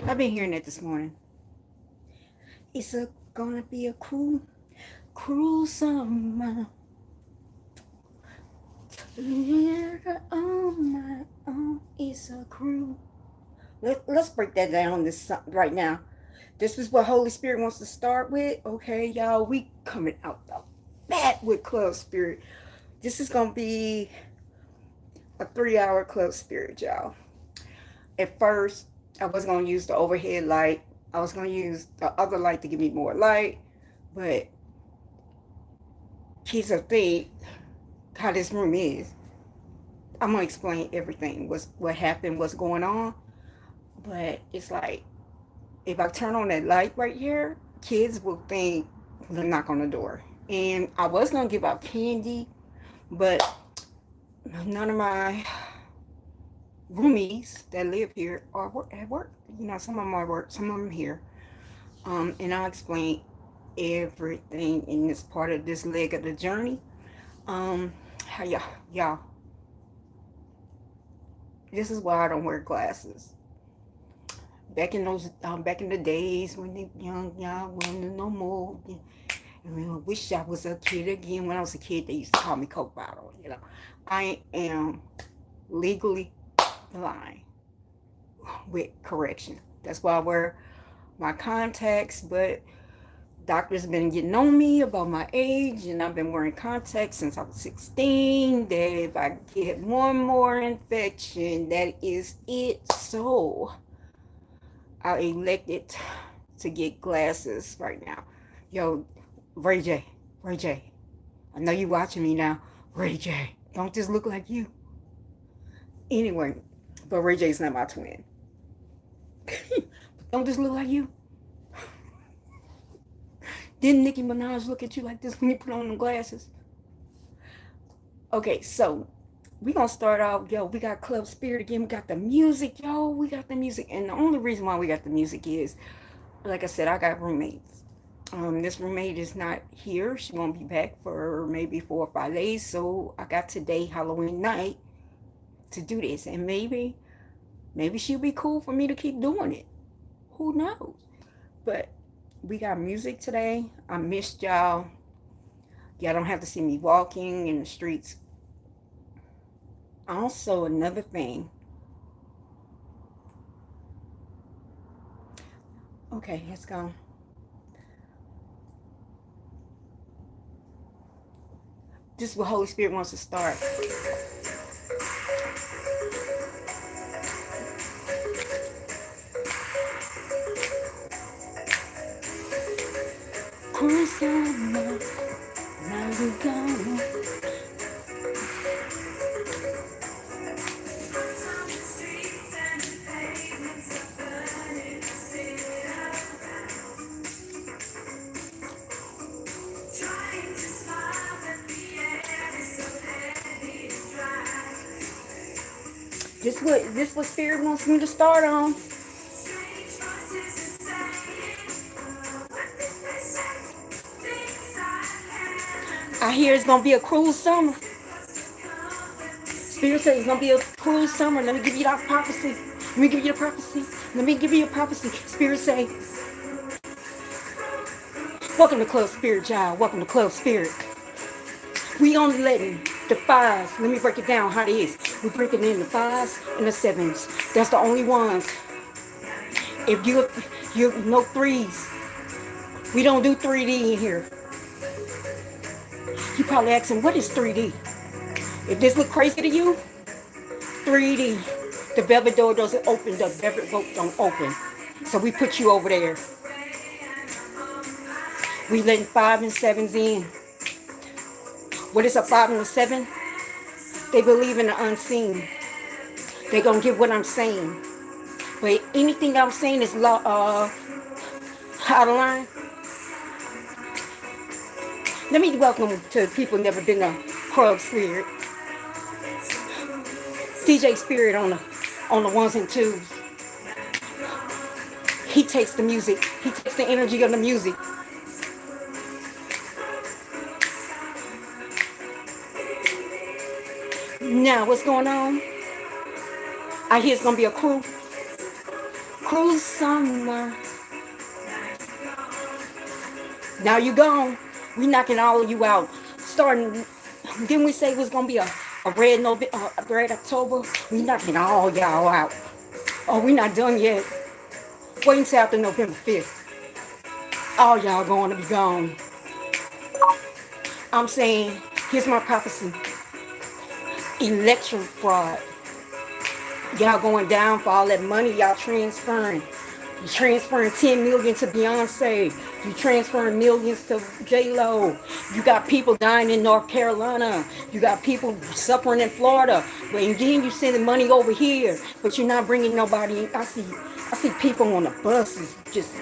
I've been hearing that this morning. Gonna be a cruel summer. Yeah, on my own. It's a cruel. Let's break that down right now. This is what Holy Spirit wants to start with. Okay, y'all, we coming out the bat with Club Spirit. This is gonna be a 3 hour Club Spirit, y'all. At first, I was gonna use the overhead light. I was gonna use the other light to give me more light, but here's the thing: how this room is. I'm gonna explain everything. What happened? What's going on? But it's like if I turn on that light right here, kids will think they're knock on the door. And I was gonna give out candy, but none of my roomies that live here are at work. You know, some of them are at work, some of them here. And I'll explain everything in this part of this leg of the journey. How y'all, this is why I don't wear glasses. Back in the days when they young, y'all wasn't no more. I mean, I wish I was a kid again. When I was a kid, they used to call me Coke Bottle. You know, I am legally blind with correction. That's why I wear my contacts. But doctors have been getting on me about my age, and I've been wearing contacts since I was 16. That if I get one more infection, that is it. So I elected to get glasses right now. Yo, Ray J, Ray J, I know you watching me now. Ray J, don't this look like you? Anyway, but Ray J's not my twin. Don't this look like you? Didn't Nicki Minaj look at you like this when you put on the glasses? Okay, so we gonna start off, yo. We got Club Spirit again. We got the music, yo. We got the music, and the only reason why we got the music is, like I said, I got roommates. This roommate is not here. She won't be back for maybe 4 or 5 days. So I got today, Halloween night, to do this, and maybe she'll be cool for me to keep doing it. Who knows? But we got music today. I missed y'all. Y'all don't have to see me walking in the streets. Also, another thing. Okay, let's go. This is what Holy Spirit wants to start. Christmas, now you gone. This what Spirit wants me to start on. I hear it's gonna be a cruel summer. Spirit says it's gonna be a cruel summer. Let me give you that prophecy. Let me give you a prophecy. Let me give you a prophecy. Spirit say, welcome to Club Spirit, y'all. Welcome to Club Spirit. We only letting the fives. Let me break it down how it is. We break it in the fives and the sevens. That's the only ones. If you no threes, we don't do 3D in here. You probably asking, what is 3D? If this look crazy to you, 3D. The velvet door doesn't open. The velvet rope don't open. So we put you over there. We letting 5 and 7s in. What is a 5 and a 7? They believe in the unseen. They gonna get what I'm saying. But anything I'm saying is how to learn. Let me welcome to people never been to Club Spirit. DJ Spirit on the ones and twos. He takes the music. He takes the energy of the music. Now, what's going on? I hear it's going to be a Cruel summer. Now you gone. We knocking all of you out. Starting, didn't we say it was gonna be a red November, a red October? We knocking all y'all out. Oh, we not done yet. Wait until after November 5th. All y'all going to be gone. I'm saying, here's my prophecy. Election fraud. Y'all going down for all that money y'all transferring. You transferring 10 million to Beyonce. You transferring millions to J-Lo. You got people dying in North Carolina. You got people suffering in Florida. But then you sending money over here, but you're not bringing nobody in. I see people on the buses just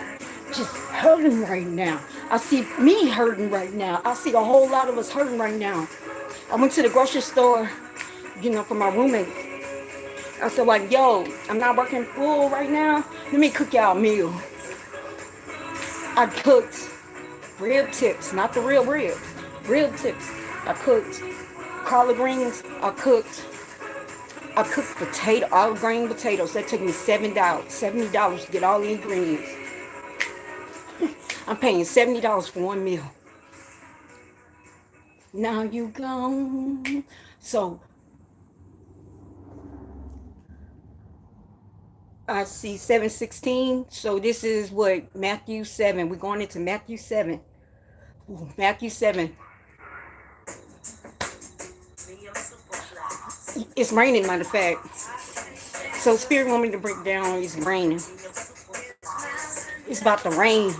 hurting right now. I see me hurting right now. I see a whole lot of us hurting right now. I went to the grocery store, for my roommate. I said, like, yo, I'm not working full right now. Let me cook y'all a meal. I cooked rib tips, not the real ribs. Rib tips. I cooked collard greens. I cooked olive green potatoes. That took me $70 to get all the ingredients. I'm paying $70 for one meal. Now you gone. So I see 7:16. So this is what? Matthew 7. We're going into Matthew 7. Ooh, Matthew 7. It's raining, matter of fact. So Spirit want me to break down. It's raining. It's about to rain.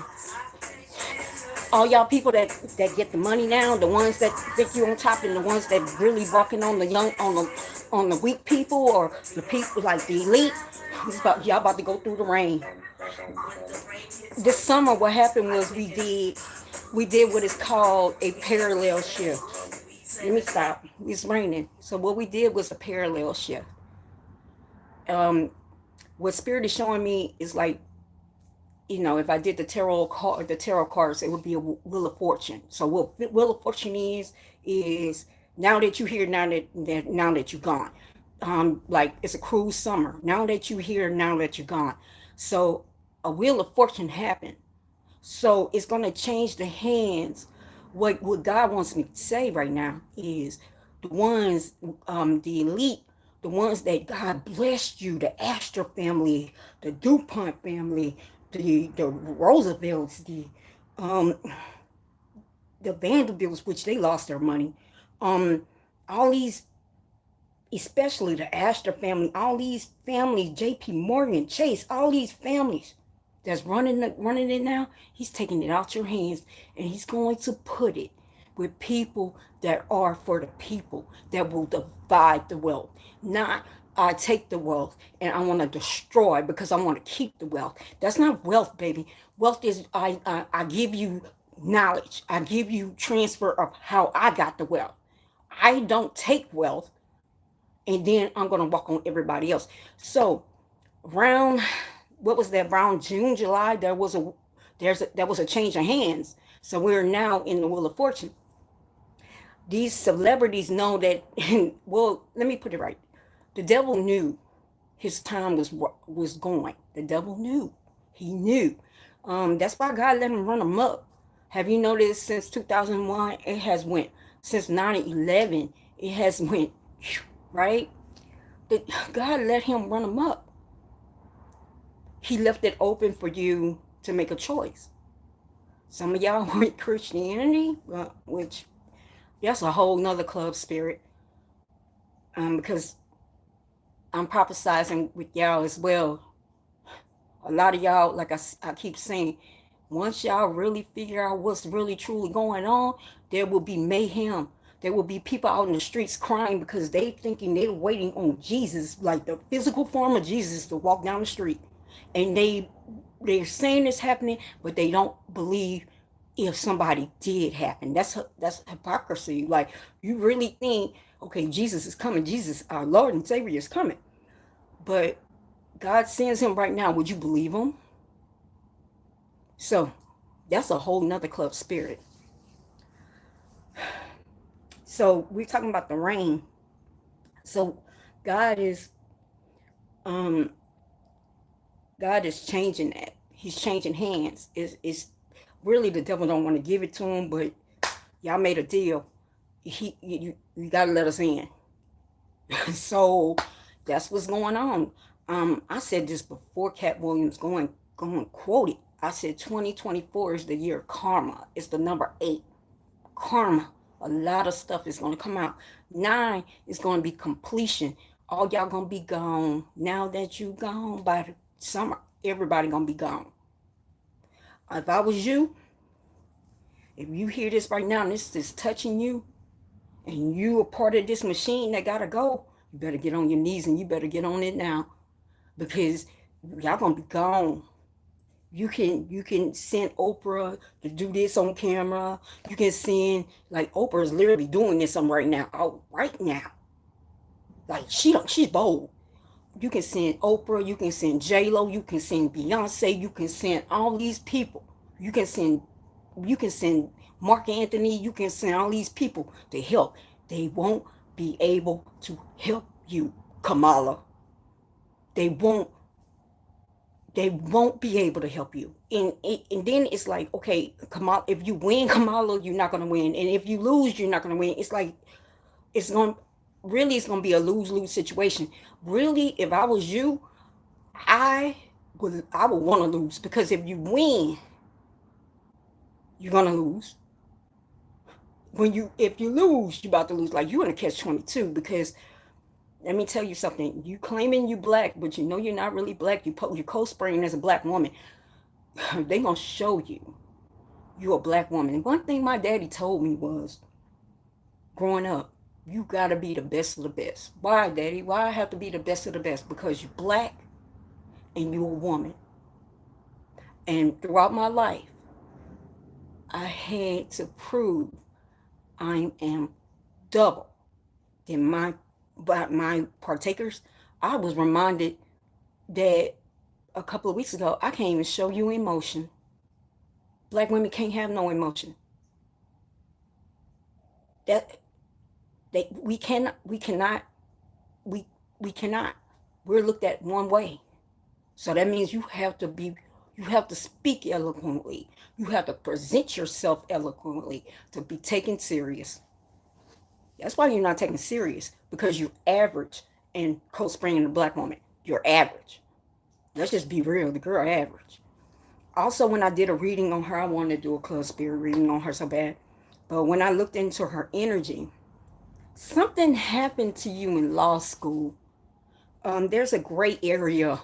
All y'all people that get the money now, the ones that think you on top, and the ones that really walking on the weak people, or the people like the elite. Y'all about to go through the rain. This summer, what happened was we did what is called a parallel shift. Let me stop. It's raining. So what we did was a parallel shift. What Spirit is showing me is like, if I did the tarot cards, it would be a Wheel of Fortune. So what Wheel of Fortune is now that you're here, now that you're gone. Like it's a cruel summer. Now that you're here, now that you're gone. So a Wheel of Fortune happened. So it's going to change the hands. What God wants me to say right now is the ones, the elite, the ones that God blessed you, the Astor family, the DuPont family, the Roosevelts, the Vanderbilts, which they lost their money. All these, especially the Astor family, all these families, J.P. Morgan, Chase, all these families that's running it now, he's taking it out your hands, and he's going to put it with people that are for the people, that will divide the wealth. Not, I take the wealth and I want to destroy because I want to keep the wealth. That's not wealth, baby. Wealth is I give you knowledge. I give you transfer of how I got the wealth. I don't take wealth and then I'm going to walk on everybody else. So around, what was that, around June, July, there was a change of hands. So we're now in the Wheel of Fortune. These celebrities know that, well, let me put it right. The devil knew his time was going. The devil knew. He knew. That's why God let him run amok. Have you noticed since 2001, it has went, since 9/11, it has went, right? God let him run amok. He left it open for you to make a choice. Some of y'all want Christianity, which that's a whole nother club spirit. Because I'm prophesizing with y'all as well. A lot of y'all, like I keep saying, once y'all really figure out what's really truly going on, there will be mayhem. There will be people out in the streets crying because they thinking they're waiting on Jesus, like the physical form of Jesus, to walk down the street. And they're saying it's happening, but they don't believe if somebody did happen. That's hypocrisy. Like, you really think, okay, Jesus is coming. Jesus, our Lord and Savior, is coming. But God sends him right now. Would you believe him? So that's a whole nother club spirit. So we're talking about the rain. So God is God is changing that. He's changing hands. It's really the devil don't want to give it to him, but y'all made a deal. You gotta let us in. So that's what's going on. I said this before Cat Williams going quoted. I said 2024 is the year of karma. It's the number 8. Karma. A lot of stuff is going to come out. 9 is going to be completion. All y'all going to be gone. Now that you gone by the summer, everybody going to be gone. If I was you, if you hear this right now and this is touching you, and you are part of this machine that got to go, you better get on your knees and you better get on it now, because y'all going to be gone. You can send Oprah to do this on camera. You can send, like, Oprah is literally doing this on right now. Oh, right now. Like, she's bold. You can send Oprah, you can send J-Lo, you can send Beyonce, you can send all these people. You can send Mark Anthony, you can send all these people to help. They won't be able to help you, Kamala. They won't be able to help you. And then it's like, okay, Kamala, if you win, Kamala, you're not going to win. And if you lose, you're not going to win. It's like, it's going to be a lose-lose situation. Really, if I was you, I would want to lose, because if you win, you're going to lose. If you lose, you're about to lose. Like, you're in a catch-22, because let me tell you something. You claiming you black, but you know you're not really black. You're cosplaying as a black woman. They gonna show you you're a black woman. And one thing my daddy told me was, growing up, you gotta be the best of the best. Why, Daddy? Why I have to be the best of the best? Because you're black and you're a woman. And throughout my life, I had to prove I am double than my partakers. I was reminded that a couple of weeks ago, I can't even show you emotion. Black women can't have no emotion. We cannot. We're looked at one way. So that means you have to speak eloquently. You have to present yourself eloquently to be taken serious. That's why you're not taken serious, because you're average and cosplaying a black woman. You're average. Let's just be real. The girl average. Also, when I did a reading on her, I wanted to do a ClubSpirit reading on her so bad. But when I looked into her energy, something happened to you in law school. There's a gray area.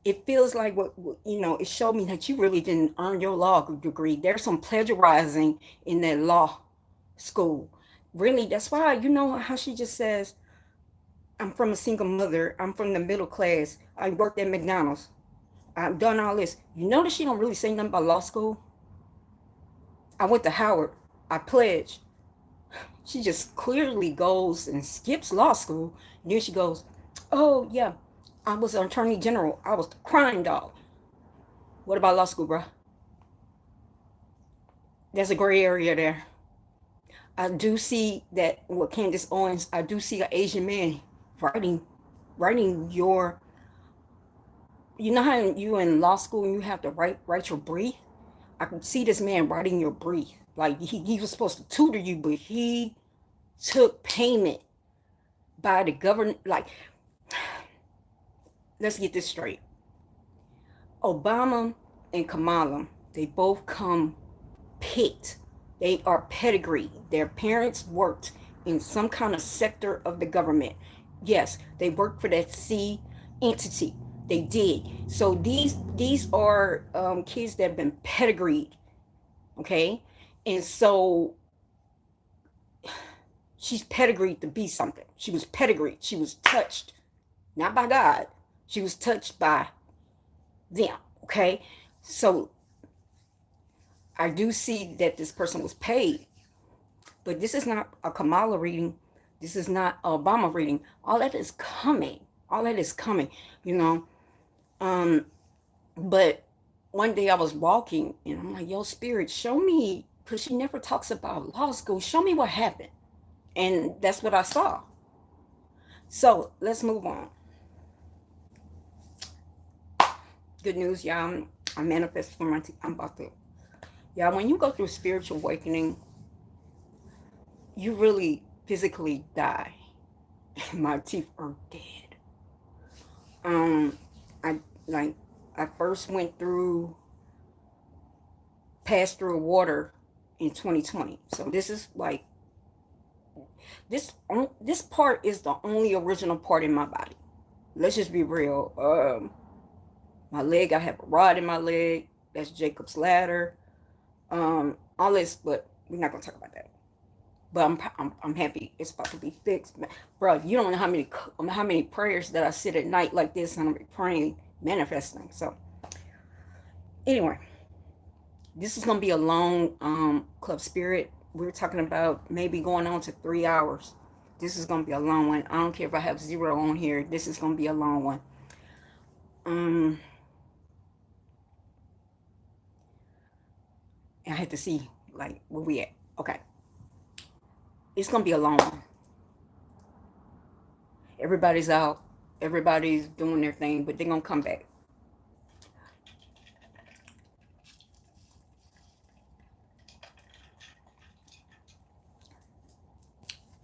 It feels like it showed me that you really didn't earn your law degree. There's some plagiarizing in that law school. Really, that's why, you know how she just says, I'm from a single mother. I'm from the middle class. I worked at McDonald's. I've done all this. You notice she don't really say nothing about law school? I went to Howard. I pledged. She just clearly goes and skips law school. And then she goes, oh, yeah, I was an attorney general. I was the crime dog. What about law school, bro? There's a gray area there. I do see that with Candace Owens, I do see an Asian man writing your, you know how you in law school and you have to write your brief? I can see this man writing your brief. Like, he was supposed to tutor you, but he took payment by the government. Like, let's get this straight. Obama and Kamala, they both come picked. They are pedigree. Their parents worked in some kind of sector of the government. Yes, they worked for that C entity. They did. So these are kids that have been pedigreed. Okay? And so she's pedigreed to be something. She was pedigreed. She was touched, not by God. She was touched by them. Okay? So I do see that this person was paid. But this is not a Kamala reading. This is not Obama reading. All that is coming. All that is coming, you know. But one day I was walking and I'm like, yo, Spirit, show me, because she never talks about law school. Show me what happened. And that's what I saw. So let's move on. good news, y'all. I manifest for my I'm about to. Y'all, when you go through spiritual awakening, you really physically die. My teeth are dead. I like I first went through passed through water in 2020. So this is like this part is the only original part in my body. Let's just be real. My leg, I have a rod in my leg. That's Jacob's ladder. All this, but we're not gonna talk about that. But I'm happy it's about to be fixed, bro. You don't know how many prayers that I sit at night like this and I'm praying, manifesting. So anyway, this is gonna be a long Club Spirit. We're talking about maybe going on to 3 hours. This is gonna be a long one. I don't care if I have 0 on here. This is gonna be a long one. I had to see like where we at. Okay. It's gonna be a long one. Everybody's out. Everybody's doing their thing, but they're gonna come back.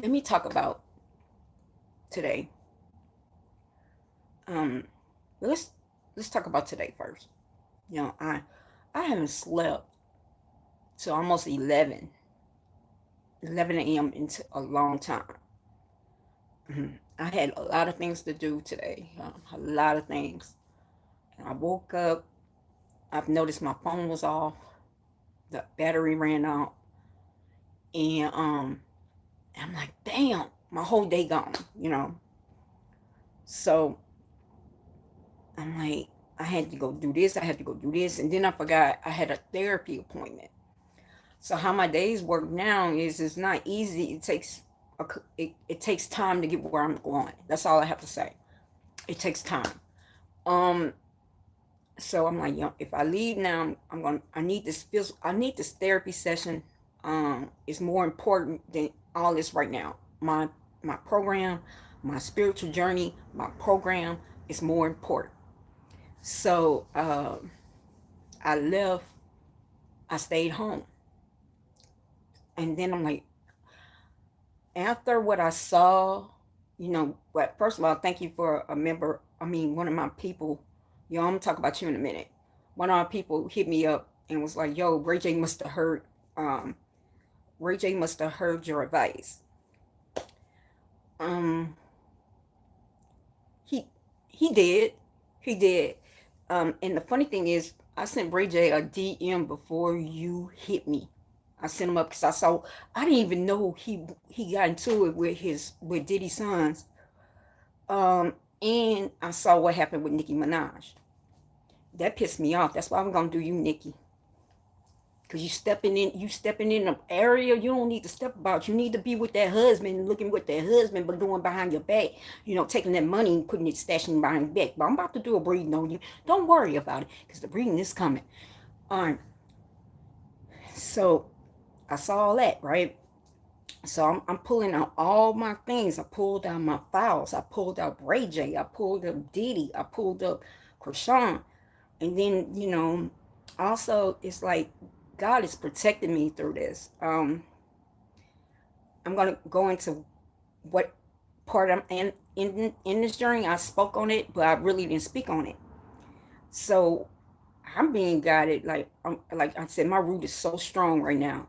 Let me talk about today. Let's talk about today first. You know, I haven't slept till almost 11 a.m. into a long time. I had a lot of things to do today, a lot of things. And I woke up, I've noticed my phone was off, the battery ran out, and I'm like, damn, my whole day gone, you know. So I'm like, I had to go do this, and then I forgot I had a therapy appointment. So how my days work now is it's not easy. It takes time to get where I'm going. That's all I have to say. It takes time. So I'm like, if I leave now, I need this therapy session. It's more important than all this right now. My program, my spiritual journey, my program is more important. So I left. I stayed home. And then I'm like, after what I saw, first of all, thank you for one of my people. I'm going to talk about you in a minute. One of our people hit me up and was like, yo, Ray J must have heard your advice. He did. And the funny thing is, I sent Ray J a DM before you hit me. I sent him up because I didn't even know he got into it with Diddy's sons. And I saw what happened with Nicki Minaj. That pissed me off. That's why I'm gonna do you, Nicki. Cause you stepping in an area you don't need to step about. You need to be with that husband, looking with that husband, but doing behind your back. Taking that money and putting it, stashing behind your back. But I'm about to do a breeding on you. Don't worry about it, cause the breeding is coming. So I saw all that, right? So I'm pulling out all my things. I pulled out my files. I pulled out Ray J. I pulled up Diddy. I pulled up Krishan. And then, also it's like God is protecting me through this. I'm going to go into what part I'm in this journey. I spoke on it, but I really didn't speak on it. So I'm being guided. Like I said, my root is so strong right now.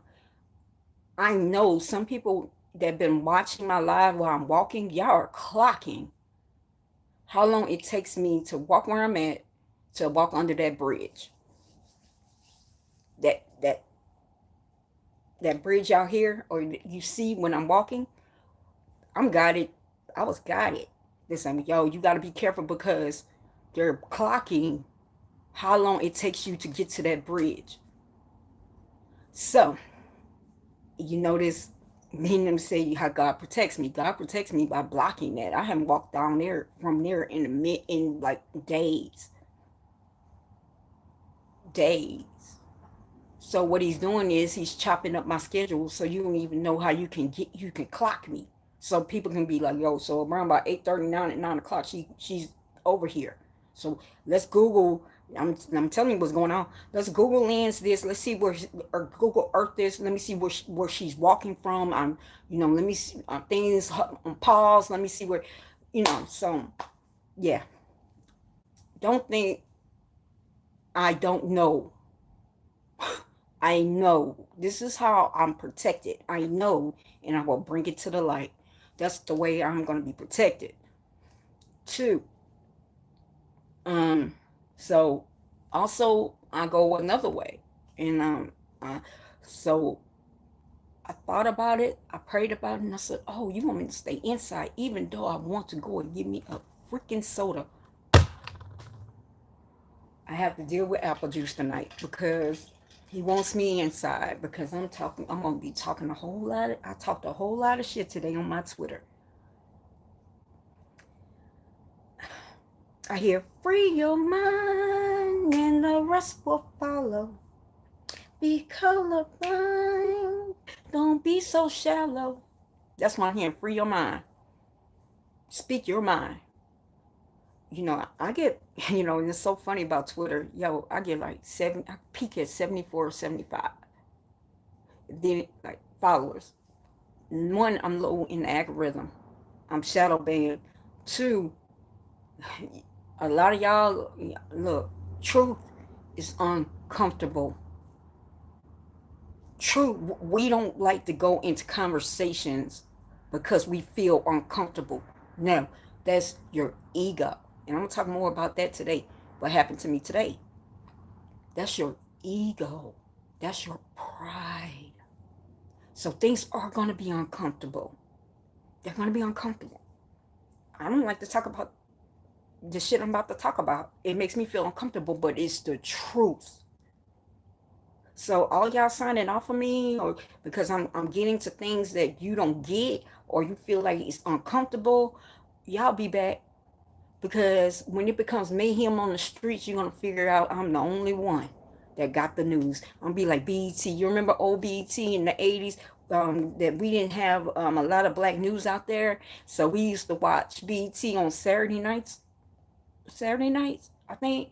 I know some people that have been watching my live while I'm walking, y'all are clocking how long it takes me to walk where I'm at, to walk under that bridge. That bridge out here, or you see when I'm walking, I'm guided. I was guided. Listen, yo, you got to be careful because they're clocking how long it takes you to get to that bridge. So, you notice me and them say how God protects me. God protects me by blocking that. I haven't walked down there from there in like days. So what he's doing is he's chopping up my schedule so you don't even know how you can clock me. So people can be like, yo, so around about 8:39 at 9 o'clock, she's over here. So let's Google I'm telling you what's going on. Let's Google Lens this. Let's see where, or Google Earth this. Let me see where she's walking from. Let me see things on pause. Let me see where, So, yeah, don't think I don't know. I know this is how I'm protected. I know, and I will bring it to the light. That's the way I'm going to be protected. Two. So also I go another way, and so I thought about it. I prayed about it, and I said, "Oh, you want me to stay inside, even though I want to go and give me a freaking soda." I have to deal with apple juice tonight because he wants me inside because I'm talking. I'm gonna be talking a whole lot. I talked a whole lot of shit today on my Twitter. I hear free your mind and the rest will follow. Be colorblind. Don't be so shallow. That's why I'm hearing free your mind. Speak your mind. I get, and it's so funny about Twitter. Yo, I get like I peak at 74 or 75. Then, like, followers. One, I'm low in the algorithm. I'm shadow banned. Two, a lot of y'all, look, truth is uncomfortable. True, we don't like to go into conversations because we feel uncomfortable. No, that's your ego. And I'm going to talk more about that today. What happened to me today. That's your ego. That's your pride. So things are going to be uncomfortable. They're going to be uncomfortable. I don't like to talk about the shit I'm about to talk about. It makes me feel uncomfortable, but it's the truth. So all y'all signing off of me, or because I'm getting to things that you don't get, or you feel like it's uncomfortable, y'all be back. Because when it becomes mayhem on the streets, you're gonna figure out I'm the only one that got the news. I'm gonna be like BET. You remember old BET in the 80s? That we didn't have a lot of black news out there, so we used to watch BET on Saturday nights. Saturday nights, I think.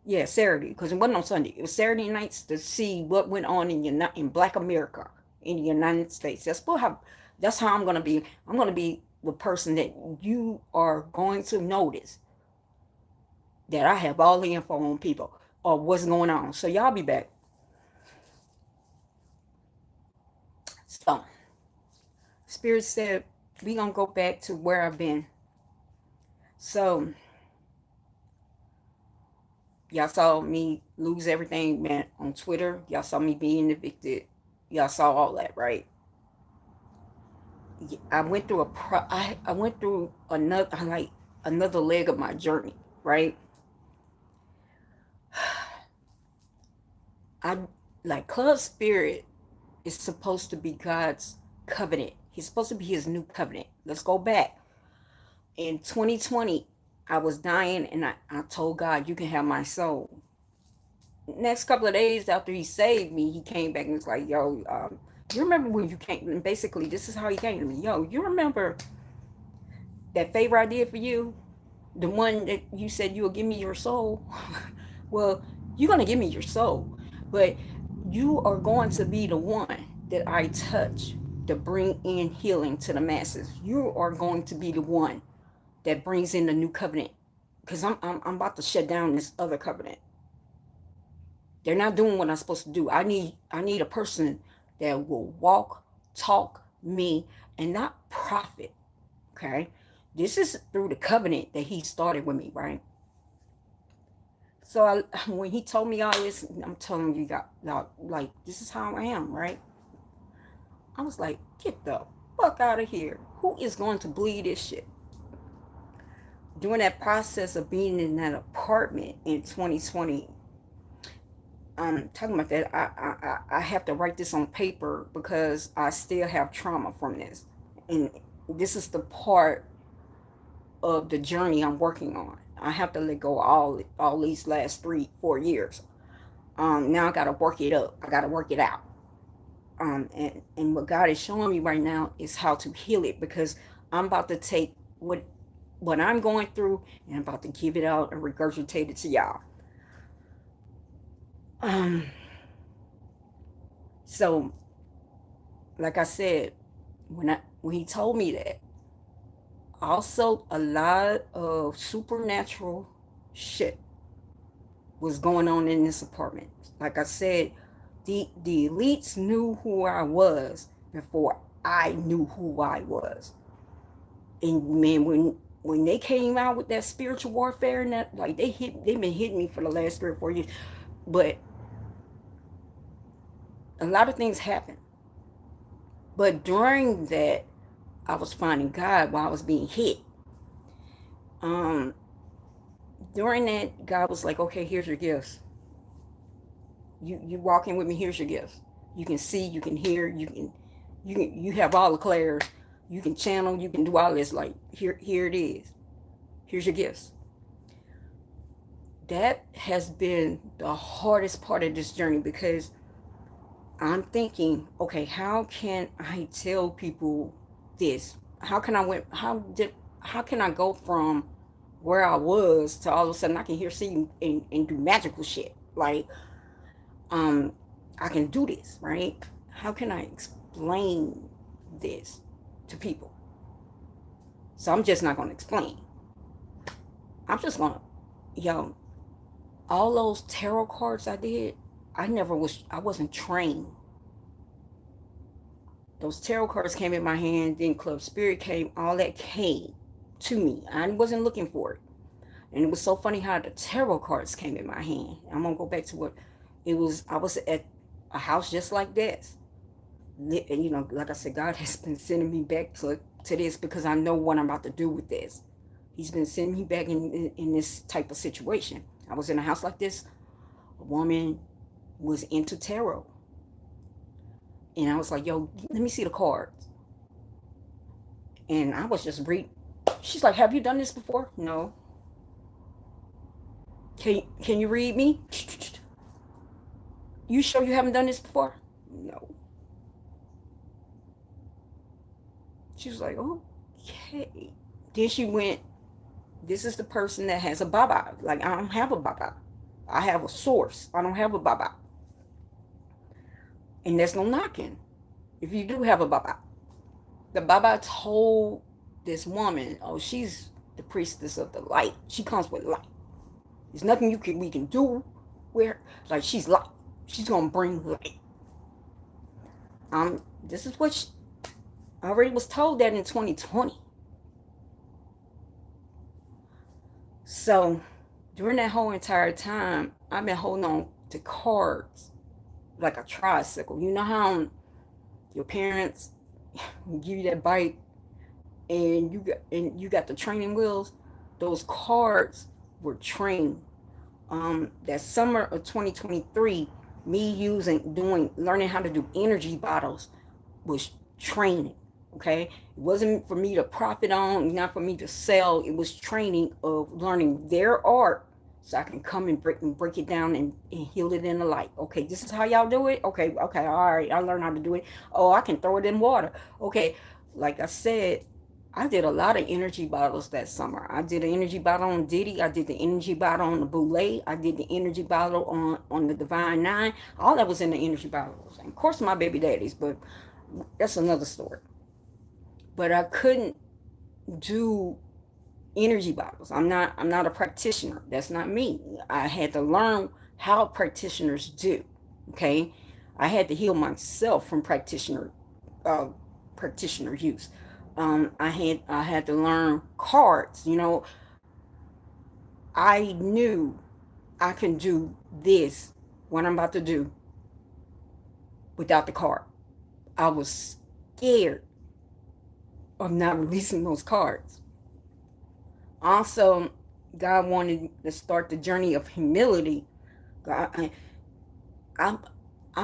Yeah, Saturday, because it wasn't on Sunday. It was Saturday nights to see what went on in Black America in the United States. That's how I'm gonna be. I'm gonna be the person that you are going to notice that I have all the info on people or what's going on. So y'all be back. So Spirit said we gonna go back to where I've been. So y'all saw me lose everything, man, on Twitter. Y'all saw me being evicted. Y'all saw all that, right? I went through I went through another leg of my journey, right? I like ClubSpirit is supposed to be God's covenant. He's supposed to be his new covenant. Let's go back. In 2020, I was dying, and I told God, you can have my soul. Next couple of days after he saved me, he came back and was like, yo, you remember when you came? And basically, this is how he came to me. Yo, you remember that favor I did for you? The one that you said you will give me your soul? Well, you're going to give me your soul, but you are going to be the one that I touch to bring in healing to the masses. You are going to be the one that brings in the new covenant, because I'm about to shut down this other covenant. They're not doing what I'm supposed to do. I need a person that will walk, talk me, and not profit. Okay, this is through the covenant that he started with me, right? So when he told me all this, I'm telling you, y'all, like, this is how I am, right? I was like, get the fuck out of here. Who is going to believe this shit? During that process of being in that apartment in 2020, I'm talking about that, I have to write this on paper because I still have trauma from this. And this is the part of the journey I'm working on. I have to let go of all these last 3-4 years. Now I got to work it up. I got to work it out. And what God is showing me right now is how to heal it, because I'm about to take what I'm going through, and I'm about to give it out and regurgitate it to y'all. Um, so like I said, when he told me that, also a lot of supernatural shit was going on in this apartment. Like I said, the elites knew who I was before I knew who I was. And man, when they came out with that spiritual warfare and that, like they've been hitting me for the last 3 or 4 years. But a lot of things happened. But during that, I was finding God while I was being hit. Um, During that, God was like, okay, here's your gifts. You walk in with me, here's your gifts. You can see, you can hear, you have all the clairs, you can channel, you can do all this. Like, here it is. Here's your gifts. That has been the hardest part of this journey, because I'm thinking, okay, how can I tell people this? How can I go from where I was to all of a sudden I can hear, see, and do magical shit? Like, um, I can do this, right? How can I explain this to people? So I'm just not gonna explain. I'm just gonna, yo, all those tarot cards I did, I wasn't trained. Those tarot cards came in my hand, then ClubSpirit came, all that came to me. I wasn't looking for it. And it was so funny how the tarot cards came in my hand. I'm gonna go back to what it was. I was at a house just like this. And like I said, God has been sending me back to this because I know what I'm about to do with this. He's been sending me back in this type of situation. I was in a house like this. A woman was into tarot. And I was like, yo, let me see the cards. And I was just reading. She's like, have you done this before? No. Can you read me? You sure you haven't done this before? No. She was like, okay. Then she went, this is the person that has a baba. Like, I don't have a baba. I have a source. I don't have a baba. And there's no knocking if you do have a baba. The baba told this woman, oh, she's the priestess of the light. She comes with light. There's nothing we can do with her. Like, she's light. She's gonna bring light. This is what I already was told that in 2020. So during that whole entire time, I've been holding on to cards like a tricycle. You know how your parents give you that bike and you got the training wheels? Those cards were trained. That summer of 2023, me learning how to do energy bottles was training. Okay, it wasn't for me to profit on, not for me to sell. It was training of learning their art, so I can come and break it down and heal it in the light. Okay, this is how y'all do it. Okay, all right, I learned how to do it. Oh, I can throw it in water. Okay, like I said, I did a lot of energy bottles that summer. I did an energy bottle on Diddy. I did the energy bottle on the Boulay. I did the energy bottle on the Divine Nine. All that was in the energy bottles. And of course, my baby daddies, but that's another story. But I couldn't do energy bottles. I'm not a practitioner. That's not me. I had to learn how practitioners do. Okay, I had to heal myself from practitioner use. I had to learn cards. I knew I can do this, what I'm about to do, without the card. I was scared of not releasing those cards. Also, God wanted to start the journey of humility. I'm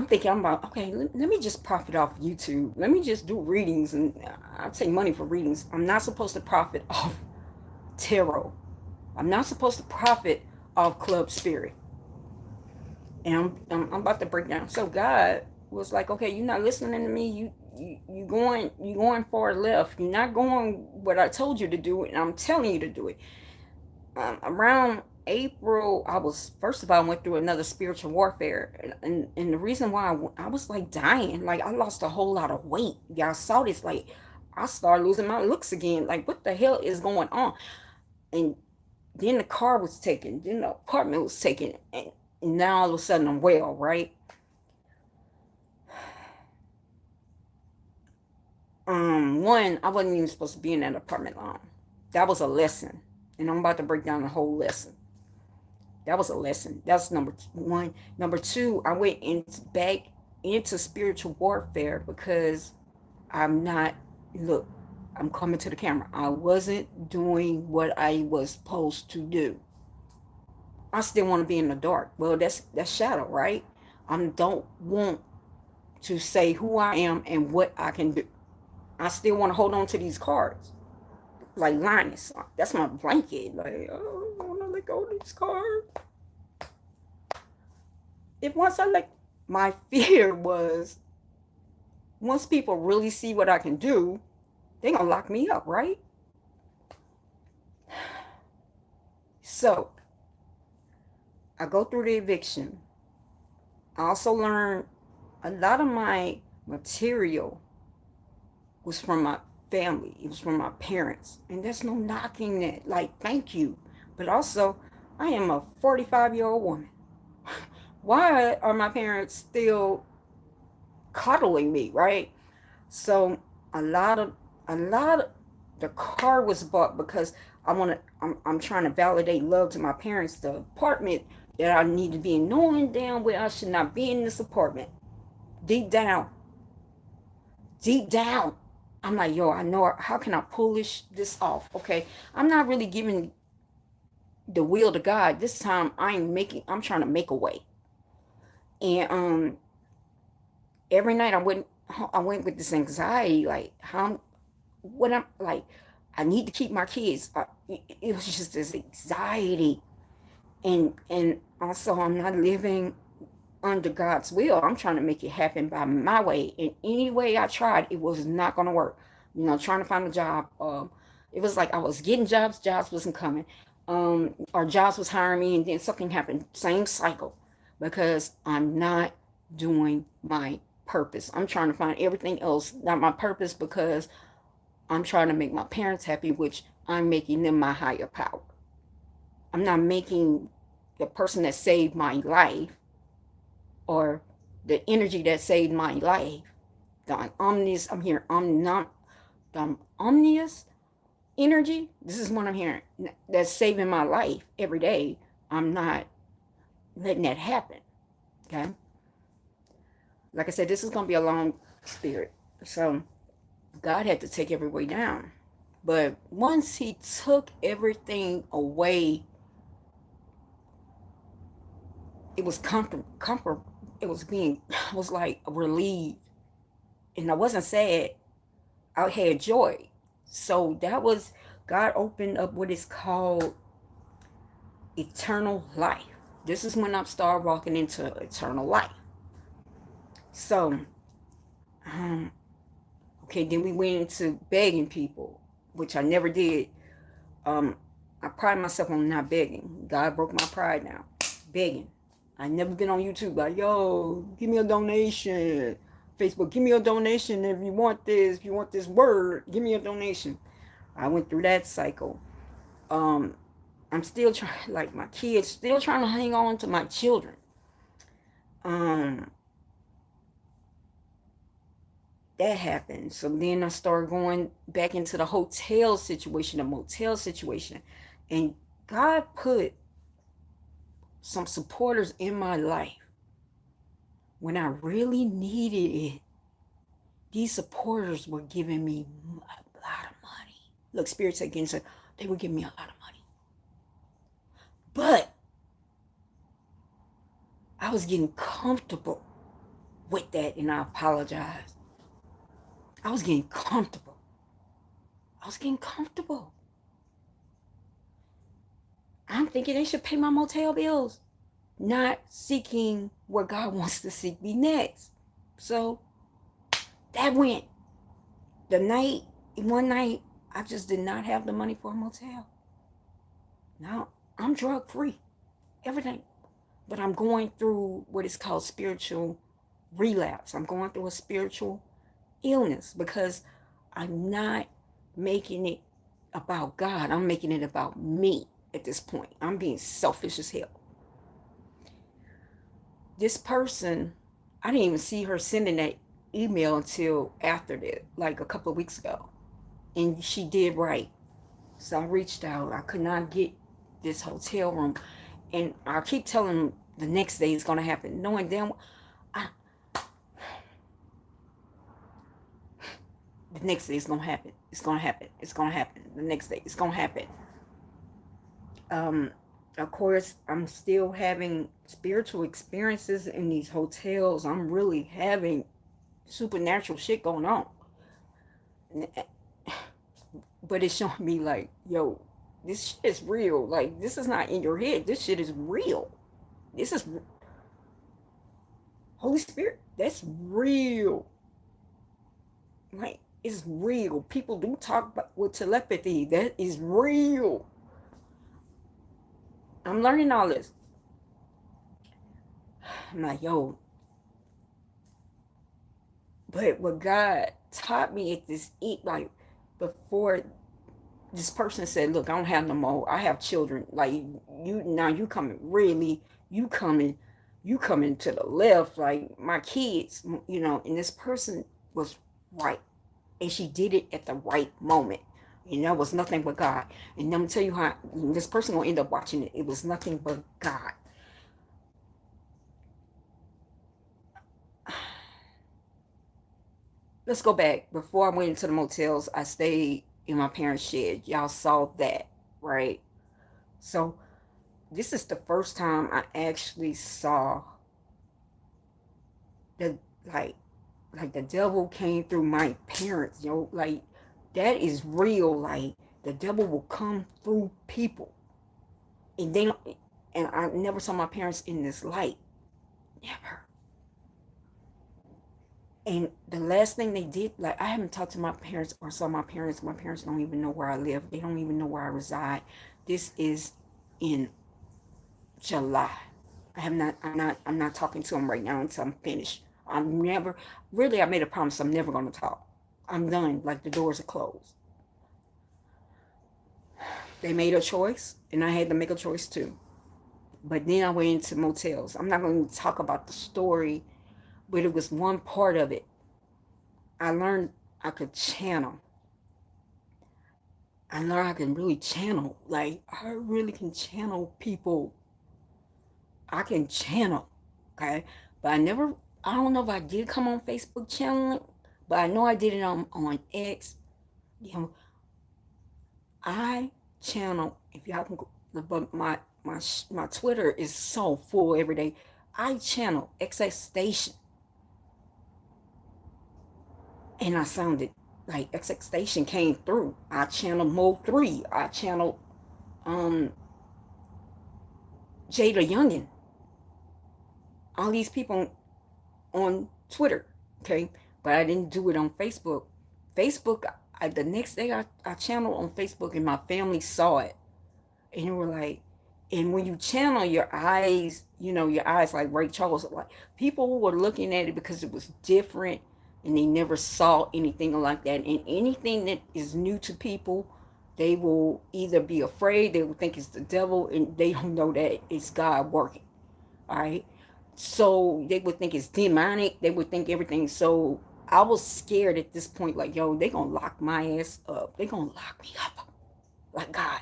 thinking, okay, let me just profit off YouTube. Let me just do readings, and I'll take money for readings. I'm not supposed to profit off tarot. I'm not supposed to profit off ClubSpirit. And I'm about to break down. So God was like, okay, you're not listening to me. You going far left. You're not going what I told you to do, and I'm telling you to do it. Around April, first of all, I went through another spiritual warfare. And the reason why I was like dying, like I lost a whole lot of weight. Y'all saw this, like I started losing my looks again. Like, what the hell is going on? And then the car was taken, then the apartment was taken, and now all of a sudden I'm well, right? One, I wasn't even supposed to be in that apartment long. That was a lesson. And I'm about to break down the whole lesson. That was a lesson. That's number one. Number two, I went back into spiritual warfare because I'm not, look, I'm coming to the camera. I wasn't doing what I was supposed to do. I still want to be in the dark. Well, that's shadow, right? I don't want to say who I am and what I can do. I still want to hold on to these cards. Like Linus. That's my blanket. Like, oh, I want to let go of these cards. My fear was, once people really see what I can do, they're going to lock me up, right? So, I go through the eviction. I also learned a lot of my material was from my family. It was from my parents. And there's no knocking that. Like, thank you. But also, I am a 45-year-old woman. Why are my parents still coddling me, right? So a lot of the car was bought because I'm trying to validate love to my parents. The apartment that I need to be in, knowing damn well I should not be in this apartment. Deep down, I'm like, yo, I know, how can I pull this off? Okay, I'm not really giving the will to God. This time I'm trying to make a way. And every night I went with this anxiety, like what I'm like, I need to keep my kids. It was just this anxiety, and also I'm not living under God's will. I'm trying to make it happen by my way. And any way I tried, it was not going to work. Trying to find a job. It was like I was getting jobs wasn't coming. Or jobs was hiring me, and then something happened. Same cycle, because I'm not doing my purpose. I'm trying to find everything else, not my purpose, because I'm trying to make my parents happy, which I'm making them my higher power. I'm not making the person that saved my life or the energy that saved my life, the omnious, the omnious energy. This is what I'm hearing. That's saving my life every day. I'm not letting that happen. Okay. Like I said, this is going to be a long spirit. So God had to take everybody down. But once he took everything away, it was I was like relieved. And I wasn't sad. I had joy. So that was, God opened up what is called eternal life. This is when I started walking into eternal life. So, okay, then we went into begging people, which I never did. I pride myself on not begging. God broke my pride now. Begging. I never been on YouTube like, yo, give me a donation. Facebook, give me a donation if you want this. If you want this word, give me a donation. I went through that cycle. I'm still trying, like my kids, still trying to hang on to my children. That happened. So then I started going back into the hotel situation, the motel situation. And God put some supporters in my life when I really needed it. These supporters were giving me a lot of money. Look, Spirit said again, they were giving me a lot of money. But I was getting comfortable with that, and I apologize. I was getting comfortable. I'm thinking they should pay my motel bills, not seeking where God wants to seek me next. So that went. One night, I just did not have the money for a motel. No, I'm drug free, everything. But I'm going through what is called spiritual relapse. I'm going through a spiritual illness because I'm not making it about God. I'm making it about me at this point. I'm being selfish as hell. This person, I didn't even see her sending that email until after that, like a couple of weeks ago. And she did right. So I reached out. I could not get this hotel room. And I keep telling them the next day it's going to happen, knowing damn I, the next day it's going to happen. It's going to happen. It's going to happen. The next day it's going to happen. Of course, I'm still having spiritual experiences in these hotels. I'm really having supernatural shit going on. But it's showing me like, yo, this shit is real. Like, this is not in your head. This shit is real. This is Holy Spirit. That's real. Like, it's real. People do talk about with telepathy. That is real. I'm learning all this. I'm like, yo. But what God taught me at this like before this person said, look, I don't have no more. I have children. Like you now you coming really, you coming to the left, like my kids, and this person was right. And she did it at the right moment. And that was nothing but God. And I'm gonna tell you how this person gonna end up watching it. It was nothing but God. Let's go back. Before I went into the motels, I stayed in my parents' shed. Y'all saw that, right? So this is the first time I actually saw the like the devil came through my parents, like that is real. Like the devil will come through people. And they and I never saw my parents in this light. Never. And the last thing they did, like I haven't talked to my parents or saw my parents. My parents don't even know where I live. They don't even know where I reside. This is in July. I'm not talking to them right now until I'm finished. I made a promise I'm never going to talk. I'm done. Like the doors are closed. They made a choice and I had to make a choice too. But then I went into motels. I'm not going to talk about the story, but it was one part of it. I learned I could channel. I learned I can really channel. Like I really can channel people. I can channel. Okay. But I don't know if I did come on Facebook channeling, but I know I did it on X. I channel, if y'all can go, but my Twitter is so full every day. I channel XX Station. And I sounded like XX Station came through. I channeled Mode 3. I channeled Jada Youngin. All these people on Twitter, okay? But I didn't do it on Facebook. Facebook, the next day I channeled on Facebook and my family saw it. And they were like, and when you channel your eyes, your eyes like Ray Charles, like people were looking at it because it was different and they never saw anything like that. And anything that is new to people, they will either be afraid, they will think it's the devil, and they don't know that it's God working. All right. So they would think it's demonic. They would think everything. So I was scared at this point, like, yo, they gonna lock my ass up. They gonna lock me up. Like God.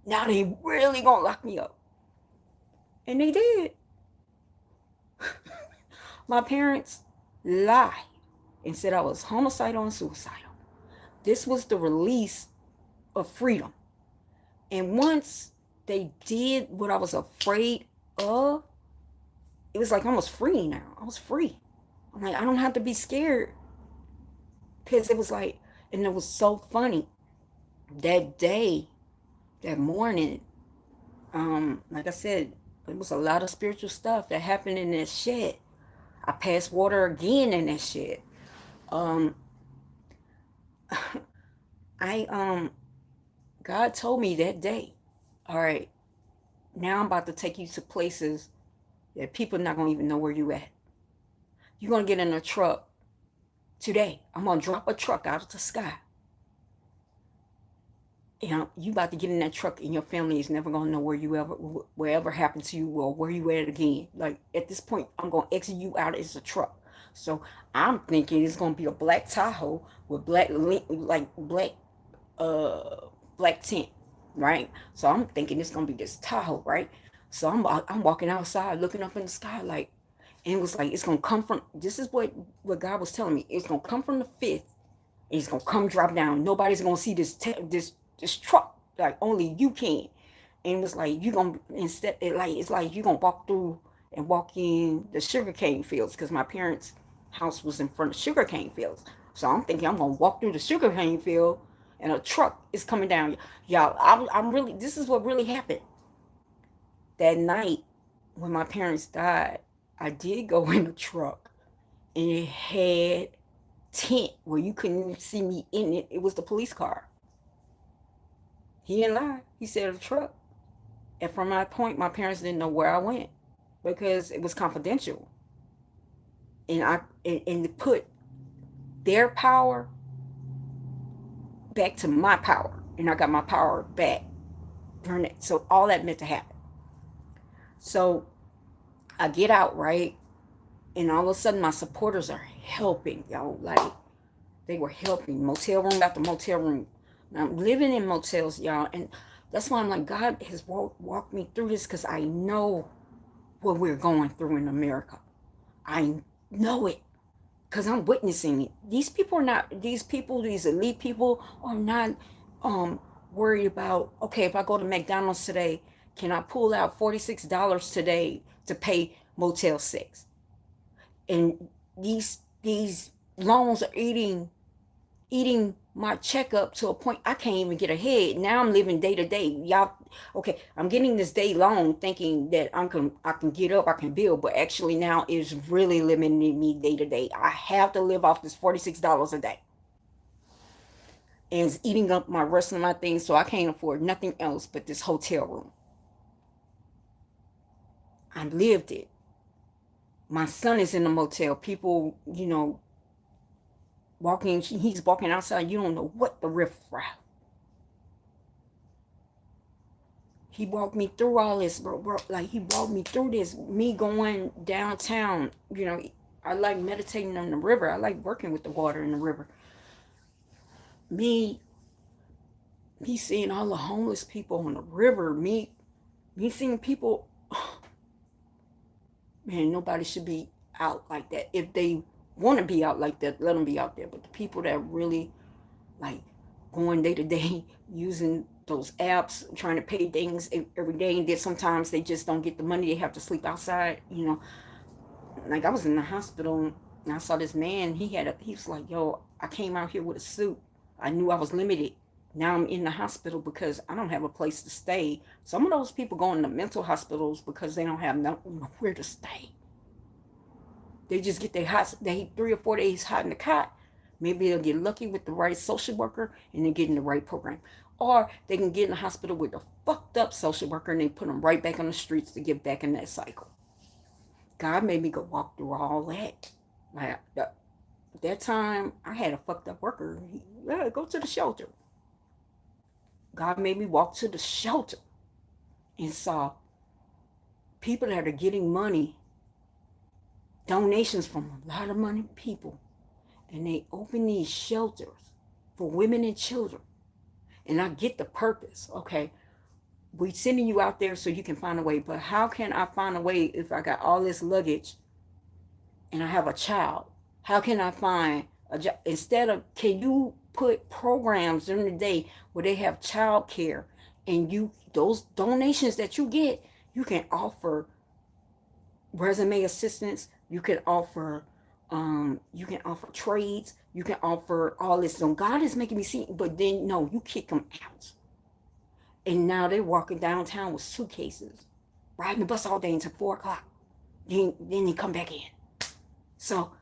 Now they really gonna lock me up. And they did. My parents lied and said I was homicidal and suicidal. This was the release of freedom. And once they did what I was afraid of, it was like I was free now. I was free. I'm like, I don't have to be scared. Because it was like, and it was so funny. That day, that morning, like I said, it was a lot of spiritual stuff that happened in that shed. I passed water again in that shed. I God told me that day, all right, Now I'm about to take you to places that people are not going to even know where you at. You're going to get in a truck today. I'm going to drop a truck out of the sky. You about to get in that truck and your family is never going to know wherever happened to you or where you at again. Like, at this point, I'm going to exit you out as a truck. So I'm thinking it's going to be a black Tahoe with black tint, right? So I'm thinking it's going to be this Tahoe, right? So I'm walking outside looking up in the sky like, and it was like, it's going to come from, this is what God was telling me. It's going to come from the fifth. And it's going to come drop down. Nobody's going to see this truck. Like, only you can. And it was like, you're going to, it's like you're going to walk in the sugarcane fields. Because my parents' house was in front of sugarcane fields. So I'm thinking I'm going to walk through the sugarcane field and a truck is coming down. Y'all, I'm really, this is what really happened. That night when my parents died, I did go in a truck and it had tent where you couldn't even see me in it. It was the police car. He didn't lie. He said a truck. And from that point, my parents didn't know where I went because it was confidential. And to put their power back to my power, and I got my power back during it. So all that meant to happen. So I get out, right? And all of a sudden my supporters are helping, y'all. Like, they were helping. Motel room after motel room. Now, I'm living in motels, y'all. And that's why I'm like, God has walked me through this, because I know what we're going through in America. I know it because I'm witnessing it. These elite people are not worried about, okay, if I go to McDonald's today, can I pull out $46 today to pay Motel 6? And these loans are eating my checkup to a point I can't even get ahead. Now I'm living day to day. Y'all, okay, I'm getting this day loan thinking that I can get up, I can build, but actually now it's really limiting me day to day. I have to live off this $46 a day. And it's eating up my rest of my things, so I can't afford nothing else but this hotel room. I lived it. My son is in the motel. People, he's walking outside. You don't know what the riffraff. He walked me through all this, bro. Like, he walked me through this. Me going downtown. I like meditating on the river. I like working with the water in the river. Me seeing all the homeless people on the river. Me seeing people. Man, nobody should be out like that. If they want to be out like that, let them be out there. But the people that really, like, going day to day, using those apps, trying to pay things every day, and then sometimes they just don't get the money. They have to sleep outside, Like, I was in the hospital, and I saw this man. He was like, yo, I came out here with a suit. I knew I was limited. Now I'm in the hospital because I don't have a place to stay. Some of those people go into mental hospitals because they don't have nowhere to stay. They just get 3 or 4 days hot in the cot. Maybe they'll get lucky with the right social worker and they get in the right program. Or they can get in the hospital with a fucked up social worker and they put them right back on the streets to get back in that cycle. God made me go walk through all that. Like, that time, I had a fucked up worker. Go to the shelter. God made me walk to the shelter and saw people that are getting money, donations from a lot of money people, and they open these shelters for women and children. And I get the purpose. Okay, we're sending you out there so you can find a way, but how can I find a way if I got all this luggage and I have a child? How can I find a job? Can you put programs during the day where they have child care, and those donations that you get, you can offer resume assistance, you can offer trades, you can offer all this. So God is making me see, but then no, you kick them out. And now they're walking downtown with suitcases, riding the bus all day until 4 o'clock. Then they come back in. So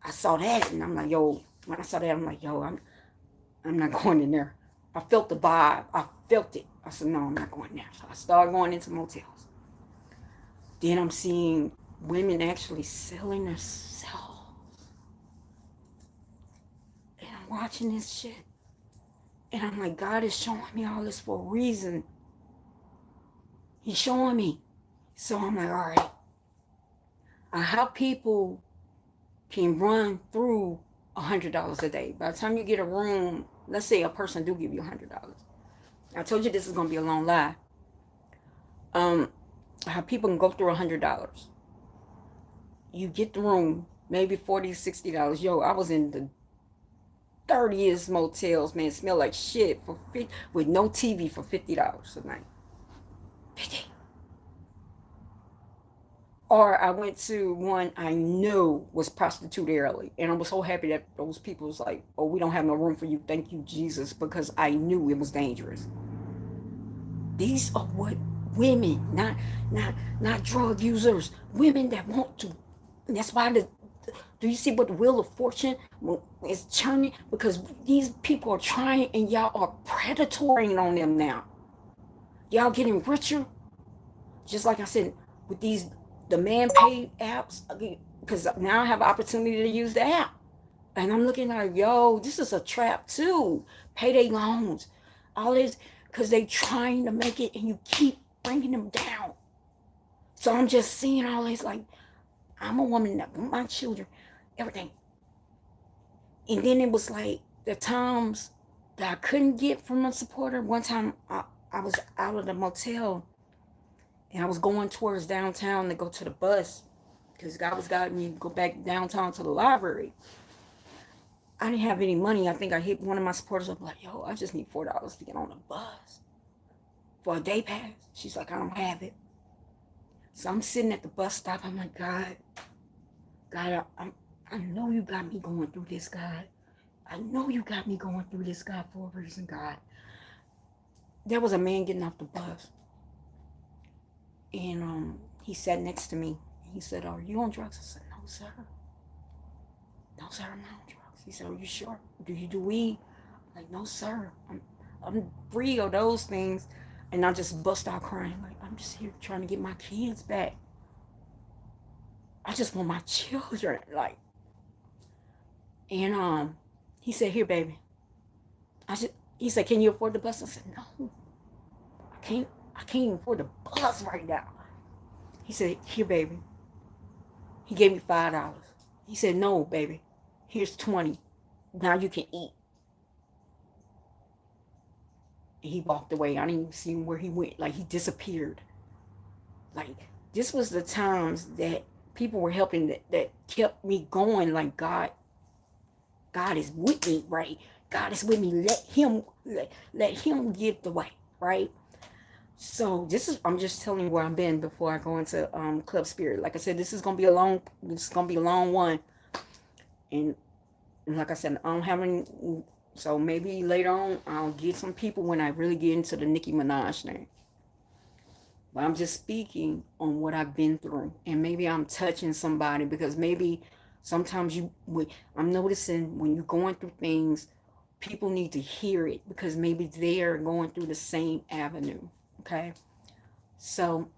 I saw that, and I'm like, yo, when I saw that, I'm like, yo, I'm not going in there. I felt the vibe. I felt it. I said, no, I'm not going there. So I started going into motels. Then I'm seeing women actually selling themselves. And I'm watching this shit. And I'm like, God is showing me all this for a reason. He's showing me. So I'm like, all right. How people can run through $100 a day. By the time you get a room, let's say a person do give you $100. I told you this is going to be a long lie. How people can go through $100. You get the room, maybe $40, $60. Yo, I was in the dirtiest motels, man. Smell like shit for with no TV for $50 a night. 50. Or I went to one I knew was prostitute early. And I was so happy that those people was like, oh, we don't have no room for you. Thank you, Jesus. Because I knew it was dangerous. These are what women, not drug users. Women that want to. And that's why do you see what the wheel of fortune is turning? Because these people are trying and y'all are predatoring on them now. Y'all getting richer. Just like I said, with these the man paid apps, because now I have an opportunity to use the app. And I'm looking like, yo, this is a trap too. Payday loans. All this, because they trying to make it and you keep bringing them down. So I'm just seeing all this like, I'm a woman that want my children, everything. And then it was like the times that I couldn't get from a supporter. One time I was out of the motel and I was going towards downtown to go to the bus because God was guiding me to go back downtown to the library. I didn't have any money. I think I hit one of my supporters up like, yo, I just need $4 to get on the bus for a day pass. She's like, I don't have it. So I'm sitting at the bus stop. I'm like, God, I know you got me going through this, God. I know you got me going through this, God, for a reason, God. There was a man getting off the bus. And he sat next to me. He said, are you on drugs? I said, no, sir. No, sir, I'm not on drugs. He said, are you sure? Do you do weed? I'm like, no, sir. I'm free of those things. And I just bust out crying. Like, I'm just here trying to get my kids back. I just want my children. Like, and he said, here, baby. He said, can you afford the bus? I said, no. I can't even afford the bus right now. He said, here, baby. He gave me $5. He said, no, baby. Here's 20. Now you can eat. And he walked away. I didn't even see where he went. Like, he disappeared. Like, this was the times that people were helping that kept me going. Like, God is with me, right? God is with me. Let him give the way, right? So I'm just telling you where I've been before I go into ClubSpirit. Like I said, this is gonna be a long one. And like I said, I don't have any, so maybe later on I'll get some people when I really get into the Nicki Minaj thing. But I'm just speaking on what I've been through. And maybe I'm touching somebody because maybe sometimes I'm noticing when you're going through things, people need to hear it because maybe they are going through the same avenue. Okay, so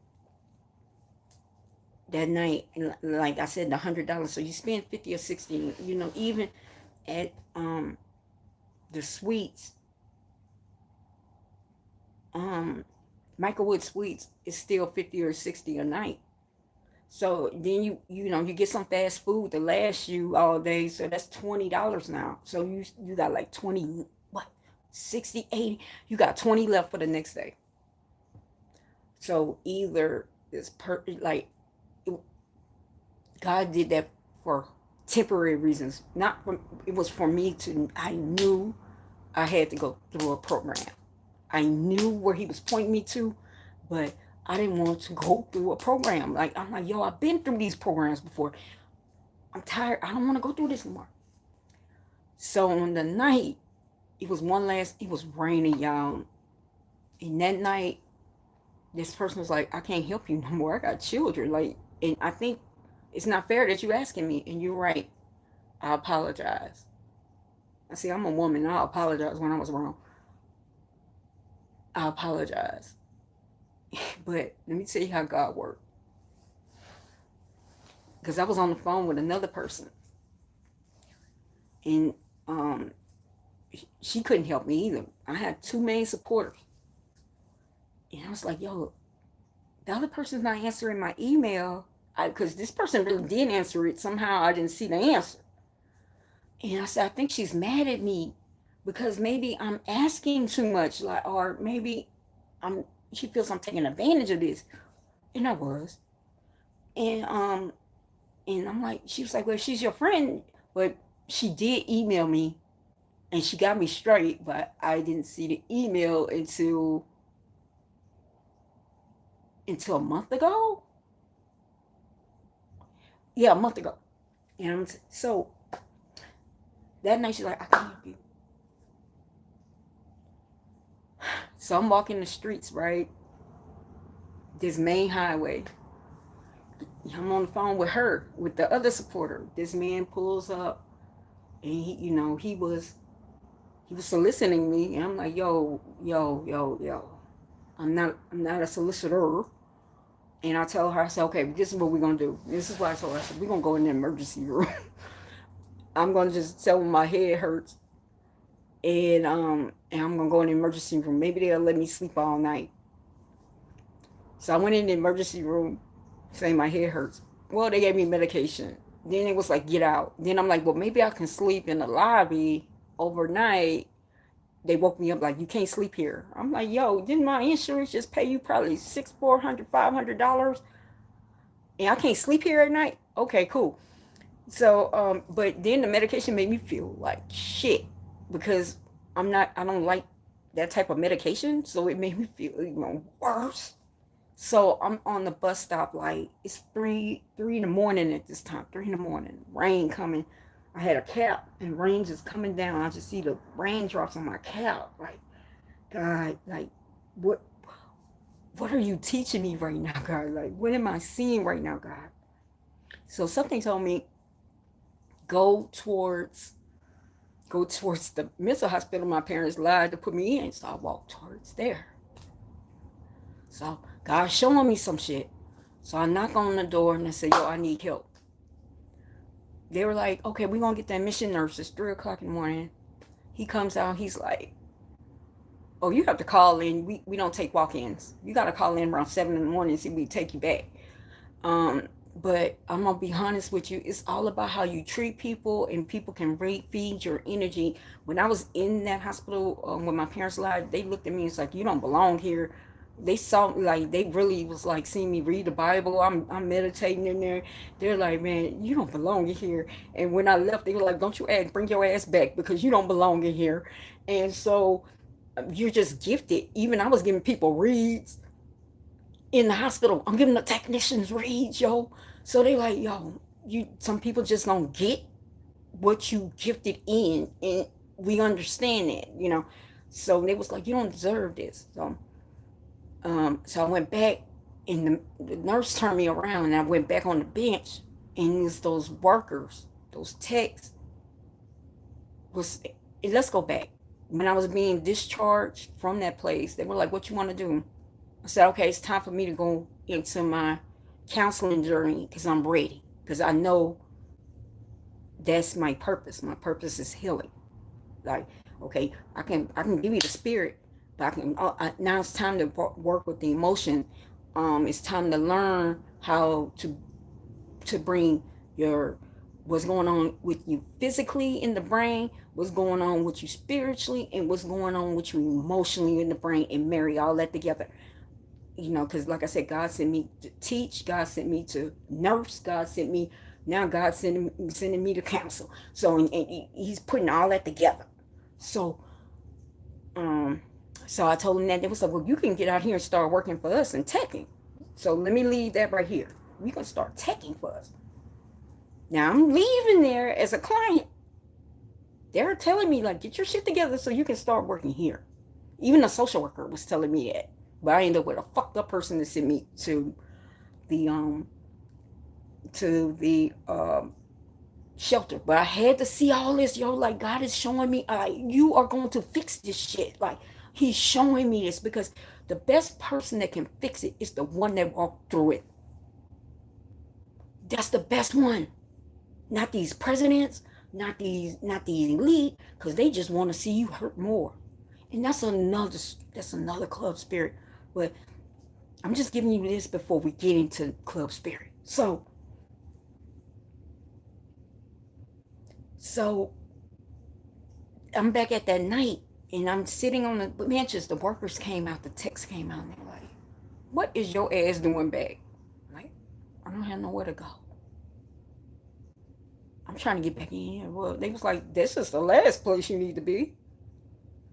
that night, like I said, the $100. So you spend 50 or 60. You know, even at the suites, Microwood Suites is still 50 or 60 a night. So then you get some fast food to last you all day. So that's $20 now. So you got like 20, 60, 80. You got 20 left for the next day. So either it's God did that for temporary reasons. It was for me to, I knew I had to go through a program. I knew where he was pointing me to, but I didn't want to go through a program. I'm like, yo, I've been through these programs before. I'm tired. I don't want to go through this anymore. So on the night, it was raining, y'all. And that night, this person was like, I can't help you no more. I got children. And I think it's not fair that you're asking me. And you're right. I apologize. I see, I'm a woman. I apologize when I was wrong. I apologize. But let me tell you how God worked. Because I was on the phone with another person, and um, she couldn't help me either. I had two main supporters, and I was like, "Yo, the other person's not answering my email." Because this person really did answer it. Somehow I didn't see the answer, and I said, "I think she's mad at me because maybe I'm asking too much, like, or maybe I'm. She feels I'm taking advantage of this." And I was, and I'm like, she was like, "Well, she's your friend," but she did email me and she got me straight, but I didn't see the email until a month ago. Yeah, a month ago. And so that night she's like, "I can't help you." So I'm walking the streets, right? This main highway. I'm on the phone with her, with the other supporter. This man pulls up, and he was soliciting me, and I'm like, "Yo, yo, yo, yo, I'm not a solicitor." And I tell her, I said, "Okay, this is what we're gonna do. This is what I told her. I said, we're gonna go in the emergency room. I'm gonna just tell them my head hurts, and I'm gonna go in the emergency room. Maybe they'll let me sleep all night." So I went in the emergency room, saying my head hurts. Well, they gave me medication. Then it was like, "Get out." Then I'm like, "Well, maybe I can sleep in the lobby overnight." They woke me up like, "You can't sleep here." I'm like, "Yo, didn't my insurance just pay you probably $400, $500, and I can't sleep here at night?" Okay, cool. So, but then the medication made me feel like shit because I don't like that type of medication. So it made me feel even worse. So I'm on the bus stop, like it's three in the morning at this time, 3 in the morning, rain coming. I had a cap and rain just coming down. I just see the raindrops on my cap. Like, God, like, what, what are you teaching me right now, God? Like, what am I seeing right now, God? So something told me, go towards go towards the mental hospital my parents lied to put me in. So I walked towards there. So God's showing me some shit. So I knock on the door and I say, "Yo, I need help." They were like, "Okay, we're gonna get that mission nurse. It's 3 o'clock in the morning." He comes out, he's like, "Oh, you have to call in. We don't take walk-ins. You gotta call in around 7 in the morning and see if we take you back." Um, but I'm gonna be honest with you, it's all about how you treat people, and people can feed your energy. When I was in that hospital, when my parents lied, they looked at me and it's like, "You don't belong here." They saw, like, they really was like seeing me read the Bible. I'm meditating in there. They're like, "Man, you don't belong in here." And when I left, they were like, "Don't you bring your ass back because you don't belong in here." And so you're just gifted. Even I was giving people reads in the hospital. I'm giving the technicians reads, yo. So they like, "Yo, you." Some people just don't get what you gifted in, and we understand that. So they was like, "You don't deserve this." So I went back, and the nurse turned me around, and I went back on the bench, and it was those workers, those techs. Let's go back. When I was being discharged from that place, they were like, "What you want to do?" I said, "Okay, it's time for me to go into my counseling journey because I'm ready. Because I know that's my purpose. My purpose is healing. Like, okay, I can give you the spirit, but now it's time to work with the emotion. It's time to learn how to bring your what's going on with you physically in the brain, what's going on with you spiritually, and what's going on with you emotionally in the brain, and marry all that together." Because like I said, God sent me to teach. God sent me to nurse. God's sending me to counsel. So and He's putting all that together. So um, so I told him that. They was like, "Well, you can get out here and start working for us and teching." So let me leave that right here. You can start teching for us. Now I'm leaving there as a client. They're telling me, like, "Get your shit together so you can start working here." Even a social worker was telling me that. But I ended up with a fucked up person that sent me the um to the shelter. But I had to see all this, yo. Like, God is showing me, you are going to fix this shit. Like, He's showing me this because the best person that can fix it is the one that walked through it. That's the best one. Not these presidents, not these elite, because they just want to see you hurt more. And that's another club spirit. But I'm just giving you this before we get into club spirit. So I'm back at that night, and I'm sitting on the benches. The workers came out, the techs came out, and they're like, "What is your ass doing back?" I'm like, I don't have nowhere to go. I'm trying to get back in here. Well, they was like, "This is the last place you need to be."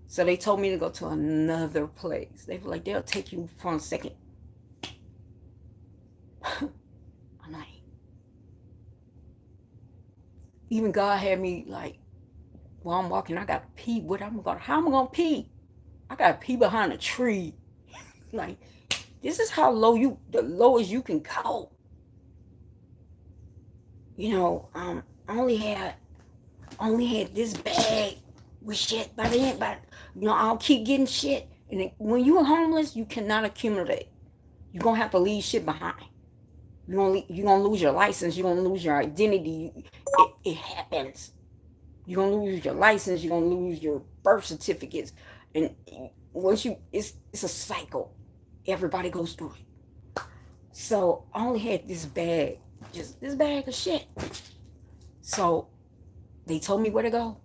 So they told me to go to another place. They were like, "They'll take you for a second." I'm like, even God had me like, while I'm walking, I gotta pee. How am I gonna pee? I gotta pee behind a tree. Like, this is how the lowest you can go. I only had this bag with shit by the end, but I'll keep getting shit. And when you're homeless, you cannot accumulate. You're gonna have to leave shit behind. You're gonna lose your license. You're gonna lose your identity. It happens. You're gonna lose your license. You're gonna lose your birth certificates, and once it's a cycle. Everybody goes through it. So I only had this bag, just this bag of shit. So they told me where to go.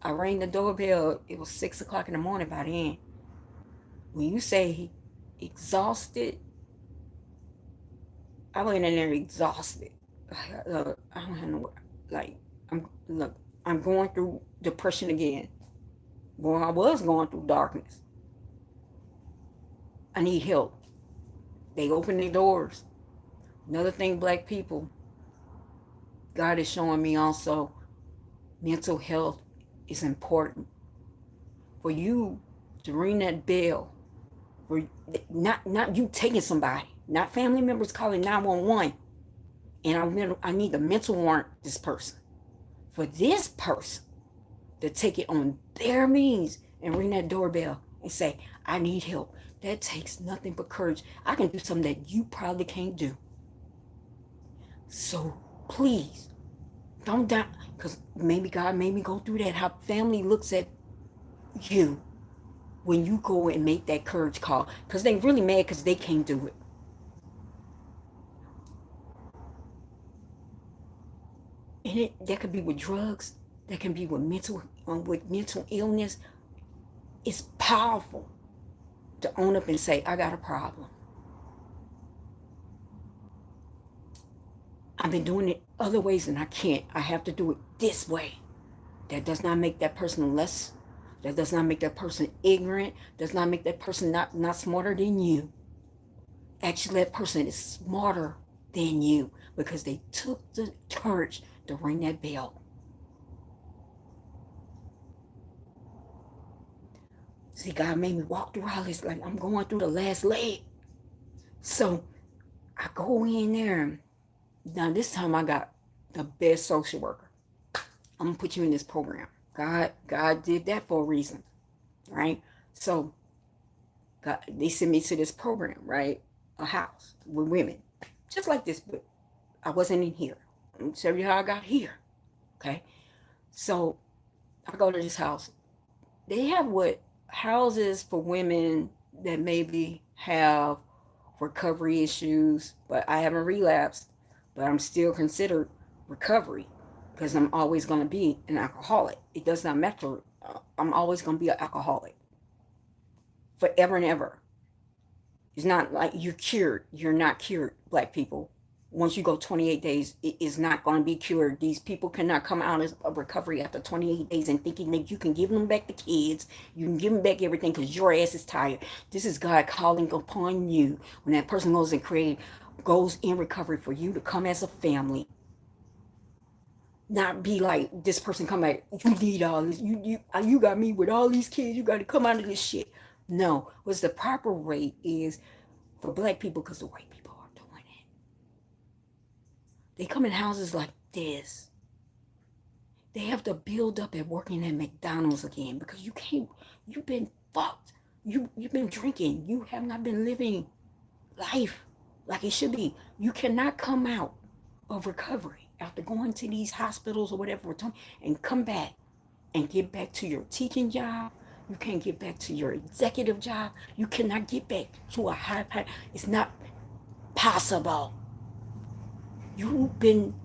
I rang the doorbell. It was 6 o'clock in the morning by then. When you say exhausted, I went in there exhausted. I don't have no, I'm going through depression again. Well, I was going through darkness. I need help. They opened their doors. Another thing, black people, God is showing me also, mental health is important. For you to ring that bell, for not you taking somebody, not family members calling 911, and I need to mental warrant this person. For this person to take it on their means and ring that doorbell and say, "I need help," that takes nothing but courage. I can do something that you probably can't do. So please, don't doubt, because maybe God made me go through that, how family looks at you when you go and make that courage call, because they really mad because they can't do it. And that could be with drugs, that can be with mental illness. It's powerful to own up and say, "I got a problem. I've been doing it other ways and I can't. I have to do it this way." That does not make that person less. That does not make that person ignorant. Does not make that person not smarter than you. Actually, that person is smarter than you because they took the courage to ring that bell. See, God made me walk through all this like I'm going through the last leg. So I go in there. Now this time I got the best social worker. I'm gonna put you in this program. God did that for a reason, right? So they sent me to this program, right? A house with women, just like this, but I wasn't in here. I'm gonna tell you how I got here, okay? So I go to this house. They have houses for women that maybe have recovery issues, but I haven't relapsed, but I'm still considered recovery because I'm always going to be an alcoholic. It does not matter. I'm always going to be an alcoholic forever and ever. It's not like you're cured. You're not cured, black people. Once you go 28 days, it is not going to be cured. These people cannot come out of recovery after 28 days and thinking that you can give them back the kids, you can give them back everything because your ass is tired. This is God calling upon you when that person goes in recovery for you to come as a family. Not be like this person come back, "You need all this. You got me with all these kids. You got to come out of this shit." No, what's the proper way is for black people, because the white people are doing it. They come in houses like this. They have to build up at working at McDonald's again because you've been fucked You've been drinking. You have not been living life like it should be. You cannot come out of recovery after going to these hospitals or whatever and come back and get back to your teaching job. You can't get back to your executive job. You cannot get back to a high pay. It's not possible. You've been,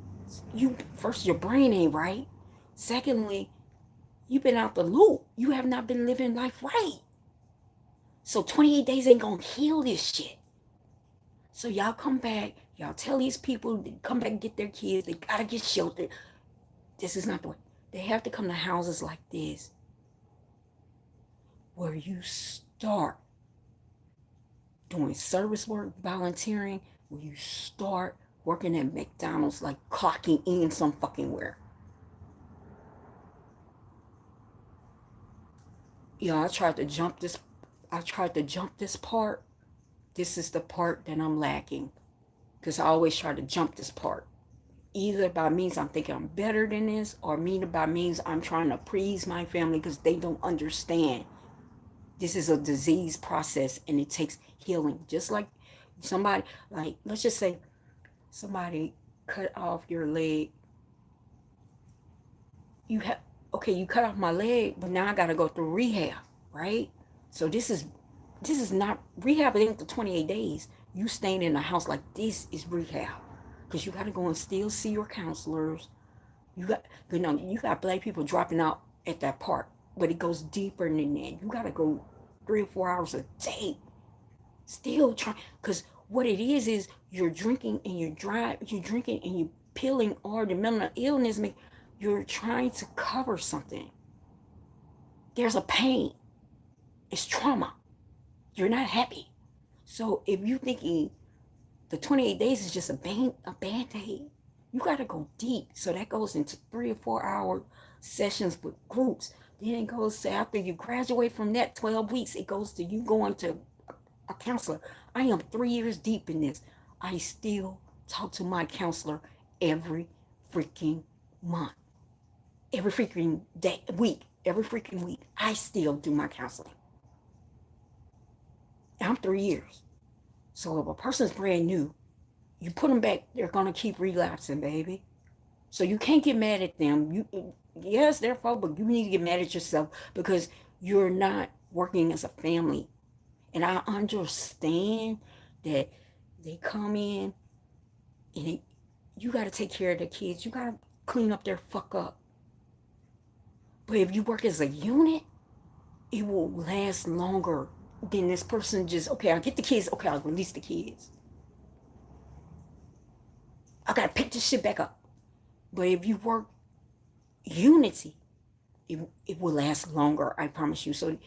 you first, your brain ain't right. Secondly, you've been out the loop. You have not been living life right. So 28 days ain't gonna heal this shit. So y'all come back, y'all tell these people to come back and get their kids. They gotta get sheltered. This is not the way. They have to come to houses like this where you start doing service work, volunteering, where you start working at McDonald's, like clocking in some fucking where. I tried to jump this. Part. This is the part that I'm lacking, because I always try to jump this part. Either by means I'm thinking I'm better than this, or by means I'm trying to please my family because they don't understand. This is a disease process and it takes healing. Just like somebody, like, let's just say somebody cut off your leg. You cut off my leg, but now I got to go through rehab, right? So this is not rehab. It ain't the 28 days. You staying in a house like this is rehab, because you got to go and still see your counselors. You got black people dropping out at that part, but it goes deeper than that. You got to go 3 or 4 hours a day, still trying, because what it is you're drinking and you're drinking and you're peeling all the mental illness. You're trying to cover something. There's a pain. It's trauma. You're not happy. So if you're thinking the 28 days is just a band-aid, you got to go deep. So that goes into 3 or 4 hour sessions with groups. Then it goes to, after you graduate from that 12 weeks, it goes to you going to a counselor. I am 3 years deep in this. I still talk to my counselor every freaking month. Every freaking week. I still do my counseling. I'm 3 years. So if a person's brand new, you put them back, they're going to keep relapsing, baby. So you can't get mad at them. Yes, they're fault, but you need to get mad at yourself because you're not working as a family. And I understand that they come in and you got to take care of the kids. You got to clean up their fuck up. But if you work as a unit, it will last longer than this person just, okay, I'll get the kids, okay, I'll release the kids. I got to pick this shit back up. But if you work unity, it will last longer, I promise you. So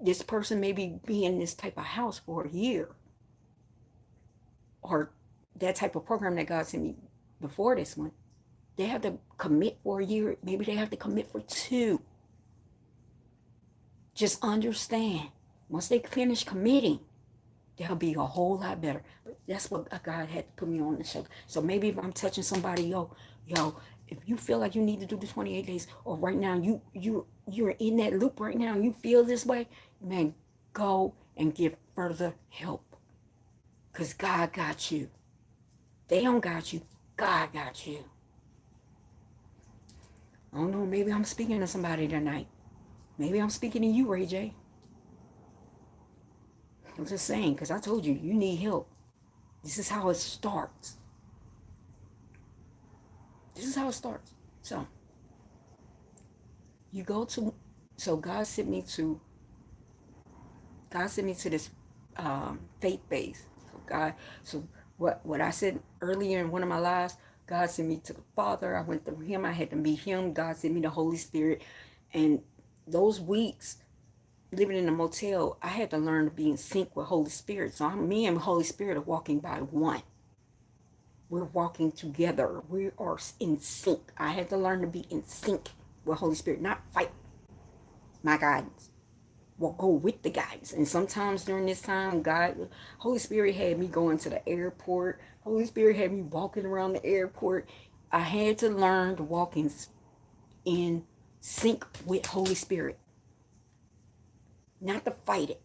this person may be in this type of house for a year, or that type of program that God sent me before this one. They have to commit for a year. Maybe they have to commit for 2. Just understand, once they finish committing, they'll be a whole lot better. That's what God had to put me on the show. So maybe if I'm touching somebody, yo, if you feel like you need to do the 28 days, or right now you're in that loop right now and you feel this way, man, go and get further help. Because God got you. They don't got you. God got you. I don't know, maybe I'm speaking to somebody tonight. Maybe I'm speaking to you, Ray J. I'm just saying, because I told you, you need help. This is how it starts. So, you go to, so God sent me to this faith base. So what I said earlier in one of my lives, God sent me to the Father. I went through Him. I had to meet Him. God sent me the Holy Spirit. And those weeks living in a motel, I had to learn to be in sync with Holy Spirit. So me and Holy Spirit are walking by one. We're walking together. We are in sync. I had to learn to be in sync with Holy Spirit, not fight my guidance. Well, go with the guidance. And sometimes during this time, Holy Spirit had me going to the airport. Holy Spirit had me walking around the airport. I had to learn to walk in sync with Holy Spirit. Not to fight it.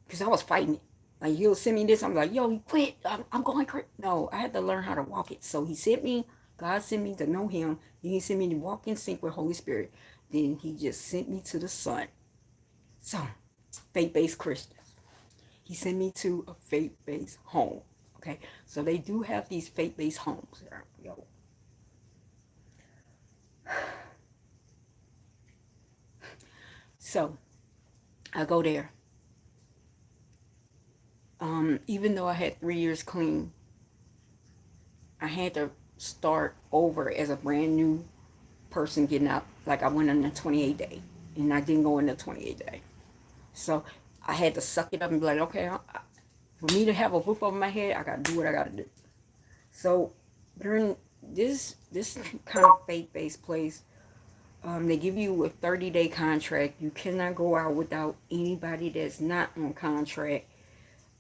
because I was fighting it. Like, he'll send me this. I'm like, yo, quit. I'm going crazy. No, I had to learn how to walk it. So he sent me, God sent me to know him. He sent me to walk in sync with Holy Spirit. Then he just sent me to the Son. So, faith-based Christians. He sent me to a faith-based home. Okay, so they do have these faith-based homes. Yo. So, I go there. Even though I had 3 years clean, I had to start over as a brand new person getting out. Like, I went on the 28 day, and I didn't go in the 28 day. So I had to suck it up and be like, okay, for me to have a roof over my head, I gotta do what I gotta do. So during this kind of faith-based place, they give you a 30-day contract. You cannot go out without anybody that's not on contract.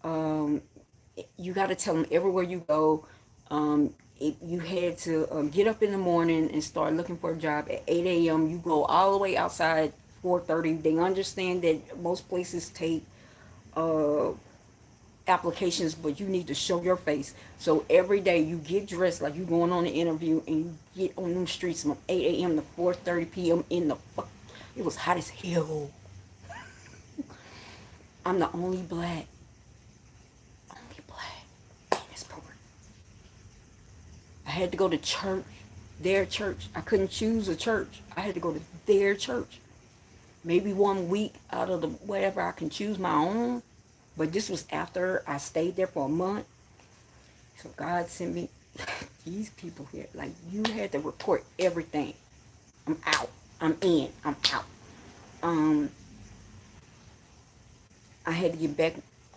You got to tell them everywhere you go. You had to get up in the morning and start looking for a job at 8 a.m. You go all the way outside 4:30. They understand that most places take applications, but you need to show your face. So every day you get dressed like you going on an interview, and you get on them streets from 8 a.m. to 4:30 p.m. in the fuck. It was hot as hell. I'm the only black in this program. I had to go to church, their church. I couldn't choose a church. I had to go to their church. Maybe 1 week out of the whatever I can choose my own. But this was after I stayed there for a month. So God sent me these people here. Like, you had to report everything. I'm out. I'm in. I'm out. I had to get back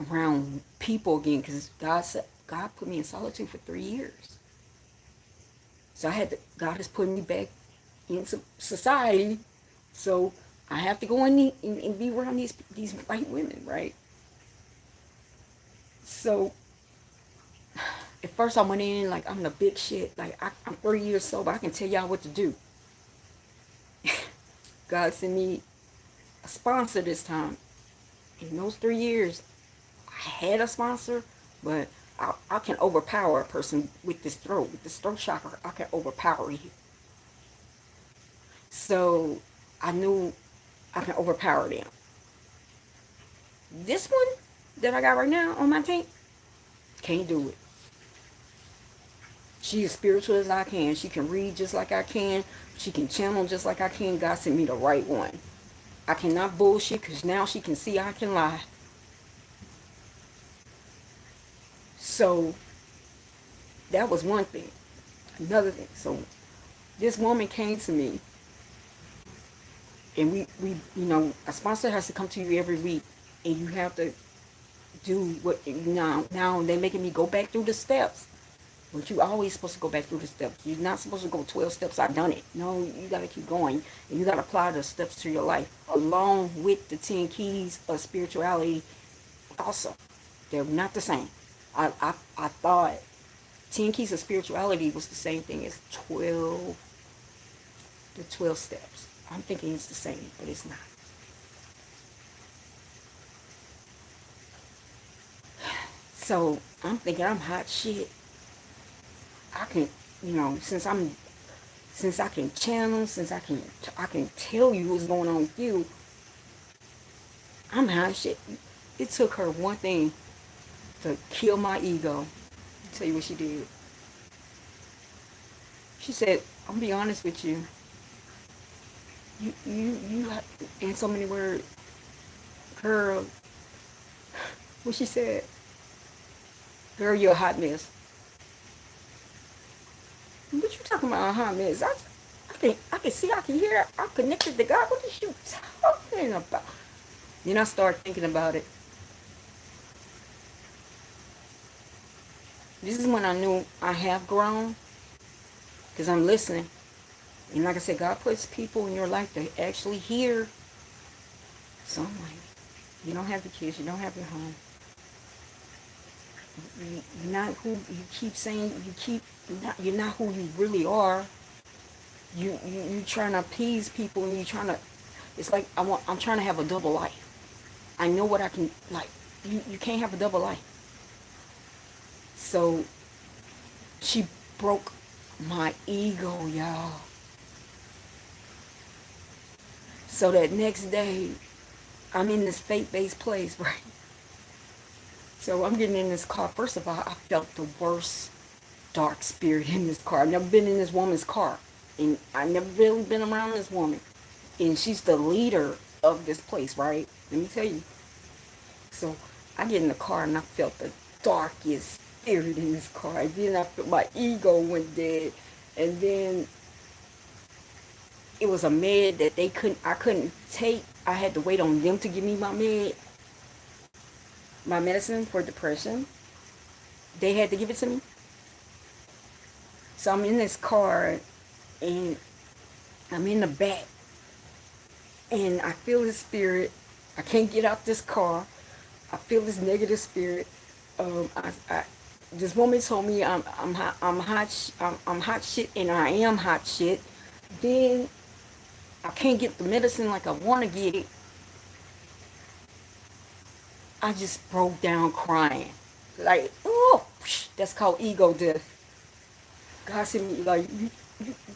around people again, because God put me in solitude for 3 years. So God has put me back into society. So I have to go in and be around these white women, right? So at first I went in like I'm the big shit. Like, I'm 3 years sober. I can tell y'all what to do. God sent me a sponsor this time. In those 3 years, I had a sponsor, but I can overpower a person with this throat chakra. I can overpower you. So I knew I can overpower them. This one that I got right now on my tank, can't do it. She is spiritual as I can. She can read just like I can. She can channel just like I can. God sent me the right one. I cannot bullshit, because now she can see I can lie. So that was one thing. Another thing. So this woman came to me, and we a sponsor has to come to you every week, and you have to do what now they're making me go back through the steps. But you always supposed to go back through the steps. You're not supposed to go 12 steps. I've done it. No, you got to keep going. And you got to apply the steps to your life, along with the 10 keys of spirituality also. They're not the same. I thought 10 keys of spirituality was the same thing as the 12 steps. I'm thinking it's the same, but it's not. So I'm thinking I'm hot shit. I can, since I can channel, since I can tell you what's going on with you, I'm hot shit. It took her one thing to kill my ego. I'll tell you what she did. She said, "I'm gonna be honest with you. You in so many words, girl." What she said? "Girl, you're a hot mess." What you talking about, a hot mess? I can see, I can hear, I'm connected to God. What is you talking about? Then I start thinking about it. This is when I knew I have grown, because I'm listening. And like I said, God puts people in your life to actually hear. So I'm like, you don't have the kids, you don't have your home. You're not who you keep saying. You're not who you really are. You trying to appease people, and you trying to. It's like I'm trying to have a double life. I know what I can like. You can't have a double life. So she broke my ego, y'all. So that next day, I'm in this faith-based place, right? So I'm getting in this car. First of all, I felt the worst dark spirit in this car. I've never been in this woman's car. And I've never really been around this woman. And she's the leader of this place, right? Let me tell you. So I get in the car and I felt the darkest spirit in this car. And then I felt my ego went dead. And then it was a med that I couldn't take. I had to wait on them to give me my medicine for depression. They had to give it to me. So I'm in this car and I'm in the back and I feel this spirit. I can't get out this car. I feel this negative spirit. This woman told me I'm hot shit, and I am hot shit. Then I can't get the medicine like I want to get it. I just broke down crying. Like, oh, that's called ego death. God said me, like, you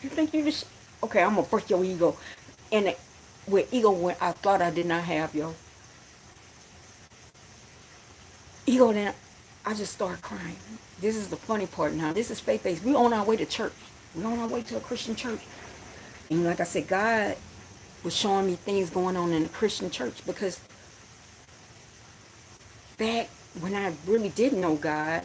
think you just, okay, I'm going to break your ego. And with ego, when I thought I did not have, yo. Ego, then I just started crying. This is the funny part now. This is faith-based. We on our way to church. We on our way to a Christian church. And like I said, God was showing me things going on in the Christian church because back when I really didn't know God,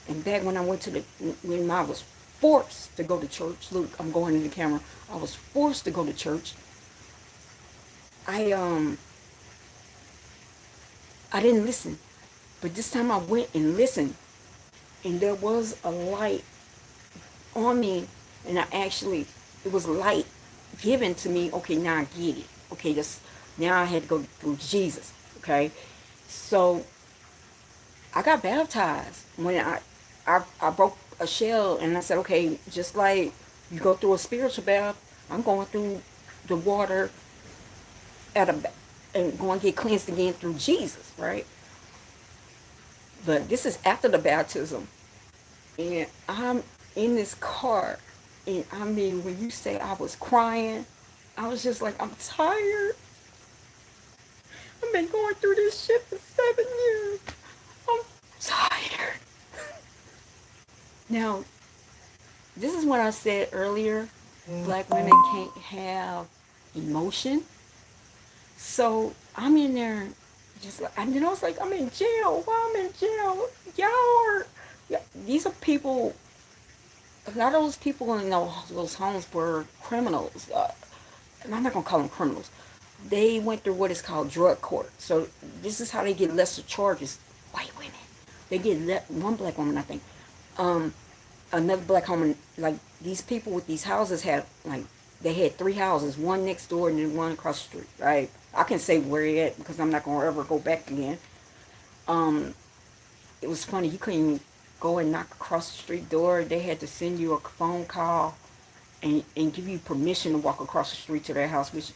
and back when I went to when I was forced to go to church. Look, I'm going in the camera. I was forced to go to church. I didn't listen. But this time I went and listened. And there was a light on me. And it was light given to me. Okay, now I get it. Okay, now I had to go through Jesus. Okay. So I got baptized when I broke a shell, and I said, okay, just like you go through a spiritual bath, I'm going through the water and going to get cleansed again through Jesus, right? But this is after the baptism, and I'm in this car, and I mean, when you say I was crying, I was just like, I'm tired. I've been going through this shit for 7 years. I'm tired. Now, this is what I said earlier. Black women can't have emotion. So I'm in there just like, and then I was like, I'm in jail. Why I'm in jail? These are people, a lot of those people in those homes were criminals. And I'm not going to call them criminals. They went through what is called drug court. So this is how they get lesser charges. White women. They get one black woman, I think. Another black woman, like these people with these houses had, like, they had 3 houses, one next door and then one across the street, right? I can say where it at because I'm not going to ever go back again. It was funny. You couldn't even go and knock across the street door. They had to send you a phone call and give you permission to walk across the street to their house, which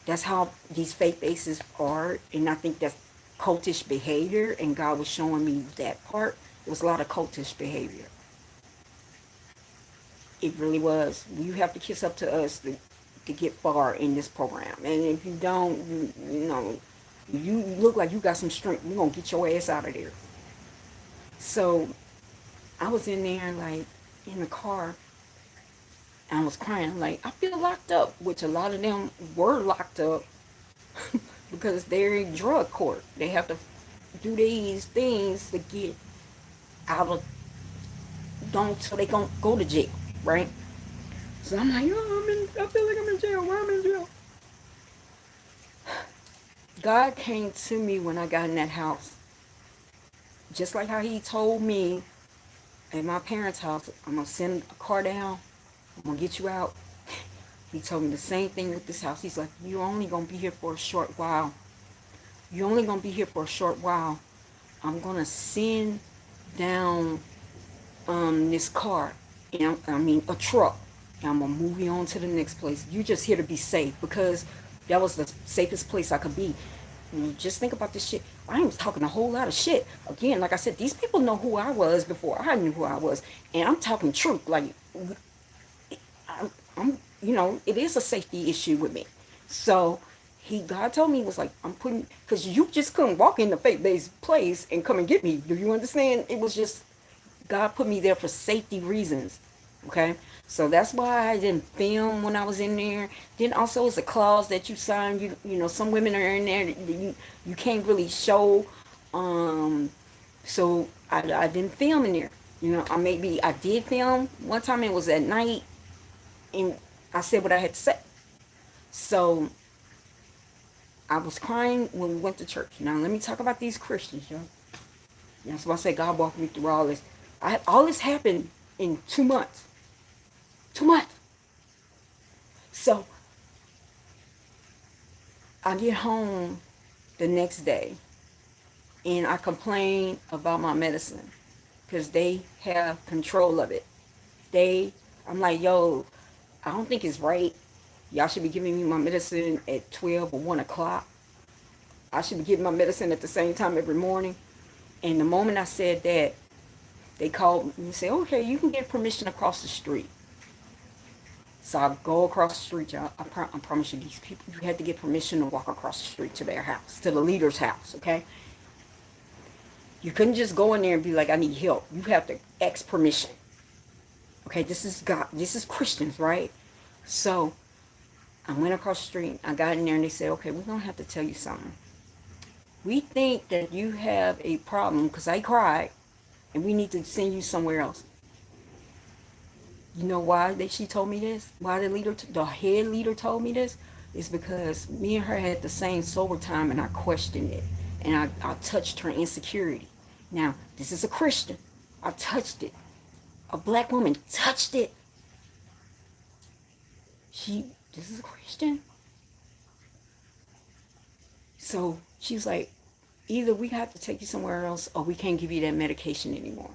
that's how these faith bases are. And I think that's cultish behavior, and God was showing me that part. It was a lot of cultish behavior. It really was. You have to kiss up to us to get far in this program. And if you don't, you look like you got some strength, we're going to get your ass out of there. So I was in there, like, in the car, and I was crying. Like, I feel locked up, which a lot of them were locked up because they're in drug court. They have to do these things to get out of, so they don't go to jail, right? So I'm like, I feel like I'm in jail. Why am I in jail? God came to me when I got in that house. Just like how he told me at my parents' house, I'm going to send a car down. I'm going to get you out. He told me the same thing with this house. He's like, you're only going to be here for a short while. You're only going to be here for a short while. I'm going to send down this car. A truck. And I'm going to move you on to the next place. You're just here to be safe because that was the safest place I could be. And just think about this shit. I was talking a whole lot of shit. Again, like I said, these people know who I was before I knew who I was. And I'm talking truth. Like, I'm it is a safety issue with me. So God told me, was like, I'm putting, because you just couldn't walk in the faith-based place and come and get me. Do you understand? It was just, God put me there for safety reasons. Okay? So that's why I didn't film when I was in there. Then also it's a clause that you sign. Some women are in there that you can't really show. So I didn't film in there. I did film. One time it was at night, and I said what I had to say. So I was crying when we went to church. Now let me talk about these Christians, yo. That's why I say God walked me through all this. All this happened in 2 months. 2 months. So I get home the next day, and I complain about my medicine because they have control of it. I'm like, yo, I don't think it's right. Y'all should be giving me my medicine at 12 or 1 o'clock. I should be getting my medicine at the same time every morning. And the moment I said that, they called me and said, okay, you can get permission across the street. So I go across the street, y'all. I promise you, these people, you had to get permission to walk across the street to their house, to the leader's house, okay? You couldn't just go in there and be like, I need help. You have to ask permission. Okay, this is God. This is Christians, right? So I went across the street. I got in there and they said, okay, we're going to have to tell you something. We think that you have a problem because I cried, and we need to send you somewhere else. You know why she told me this? Why the head leader told me this? Is because me and her had the same sober time, and I questioned it. And I touched her insecurity. Now, this is a Christian. I touched it. A black woman touched it. This is a Christian. So she was like, either we have to take you somewhere else or we can't give you that medication anymore.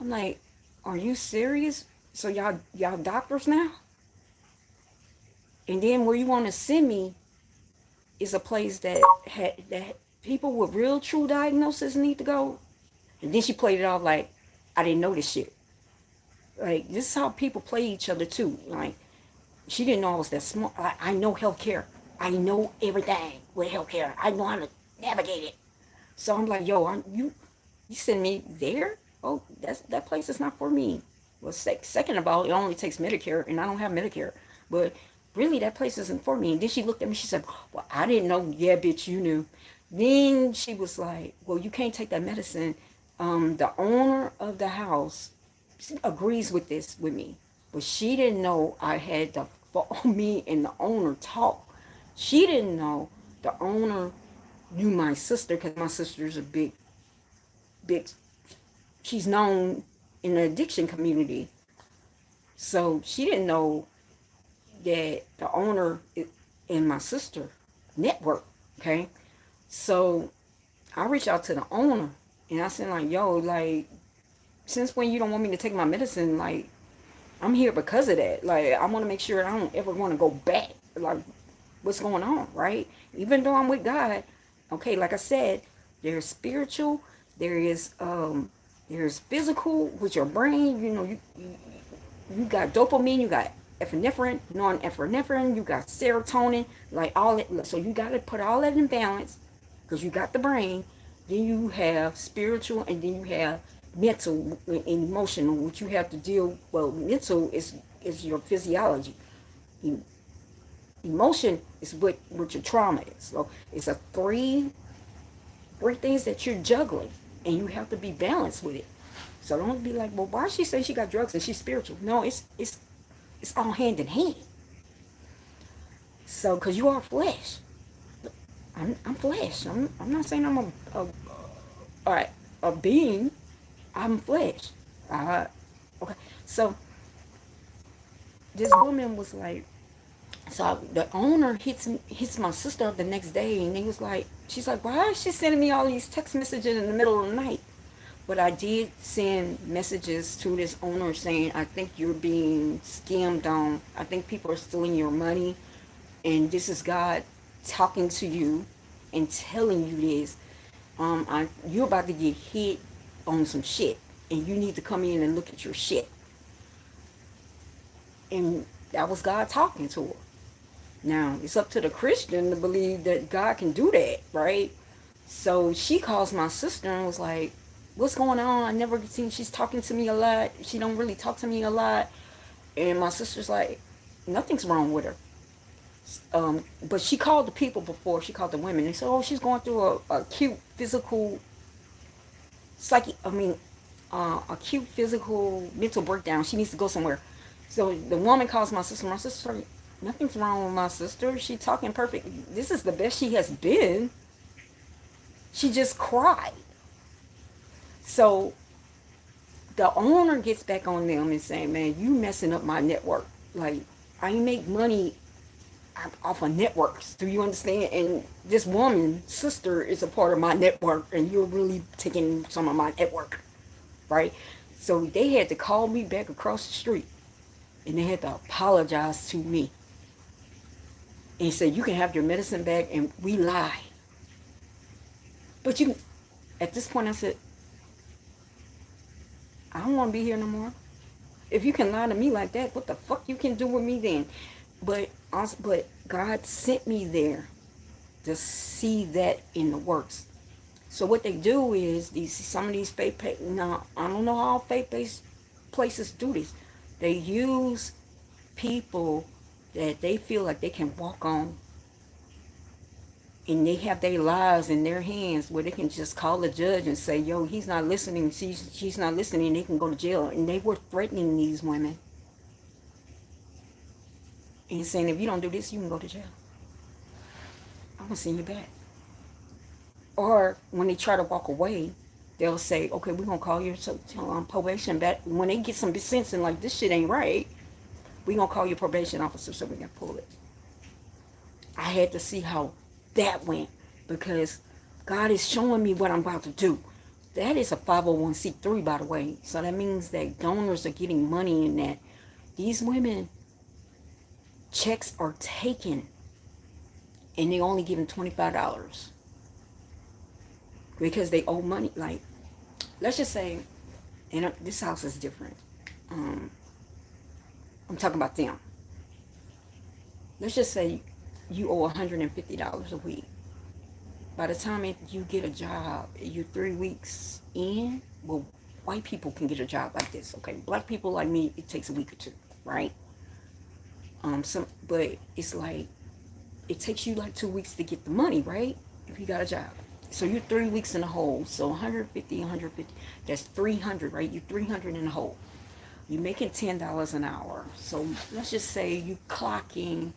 I'm like, are you serious? So y'all doctors now? And then where you want to send me is a place that people with real true diagnosis need to go. And then she played it off like, I didn't know this shit. Like, this is how people play each other too. Like, she didn't know I was that smart. I know healthcare. I know everything with healthcare. I know how to navigate it. So I'm like, yo, you send me there? Oh, that place is not for me. Well, second of all, it only takes Medicare, and I don't have Medicare. But really, that place isn't for me. And then she looked at me. She said, well, I didn't know. Yeah, bitch, you knew. Then she was like, well, you can't take that medicine. The owner of the house agrees with this with me. But she didn't know I had to follow me and the owner talk. She didn't know the owner knew my sister, because my sister's a big, she's known in the addiction community. So she didn't know that the owner and my sister network, okay? So I reached out to the owner, and I said, like, yo, like, since when you don't want me to take my medicine, like, I'm here because of that. Like, I want to make sure I don't ever want to go back. Like, what's going on, right? Even though I'm with God, okay, like I said, there's spiritual, there's physical with your brain. You got dopamine, you got epinephrine, non-epinephrine, you got serotonin, like all that. So you got to put all that in balance, because you got the brain. Then you have spiritual, and then you have mental and emotional, which you have to deal. Well, mental is your physiology. Emotion is what your trauma is. So it's a three things that you're juggling, and you have to be balanced with it. So don't be like, well, why she say she got drugs and she's spiritual? No, it's all hand in hand. So, because you are flesh. I'm flesh. I'm not saying I'm a being. I'm flesh. Okay. So this woman was like, so the owner hits my sister up the next day, and he was like, she's like, why is she sending me all these text messages in the middle of the night? But I did send messages to this owner saying, I think you're being scammed on. I think people are stealing your money, and this is God talking to you. and telling you this. You're about to get hit on some shit, and you need to come in and look at your shit. And that was God talking to her. Now, it's up to the Christian to believe that God can do that, right? So she calls my sister and was like, what's going on? I never seen, she's talking to me a lot. She don't really talk to me a lot. And my sister's like, nothing's wrong with her. But she called the people before. She called the women. They said, oh, she's going through a acute physical, acute physical mental breakdown. She needs to go somewhere. So the woman calls my sister. My sister's like, nothing's wrong with my sister. She's talking perfect. This is the best she has been. She just cried. So the owner gets back on them and saying, man, you messing up my network. Like, I make money off of networks. Do you understand? And this woman, sister, is a part of my network, and you're really taking some of my network, right? So they had to call me back across the street, and they had to apologize to me and say, you can have your medicine back, and we lie. But you, at this point, I said, I don't want to be here no more. If you can lie to me like that, what the fuck you can do with me then? But God sent me there to see that in the works. So what they do is some of these now I don't know how faith-based places do this. They use people that they feel like they can walk on, and they have their lives in their hands where they can just call the judge and say, yo, he's not listening, she's not listening, they can go to jail. And they were threatening these women and saying, if you don't do this, you can go to jail. I'm going to send you back. Or when they try to walk away, they'll say, okay, we're going to call your probation back. When they get some sense and like, this shit ain't right, we're going to call your probation officer so we can pull it. I had to see how that went, because God is showing me what I'm about to do. That is a 501c3, by the way. So that means that donors are getting money in that. These women, checks are taken, and they only give them $25 because they owe money. Like, let's just say, and this house is different. I'm talking about them. Let's just say you owe $150 a week. By the time you get a job, you're 3 weeks in. Well, white people can get a job like this, okay? Black people like me, it takes a week or two, right? But it's like, it takes you like 2 weeks to get the money, right? If you got a job. So you're 3 weeks in the hole. So 150, that's 300, right? You're 300 in the hole. You're making $10 an hour. So let's just say you clocking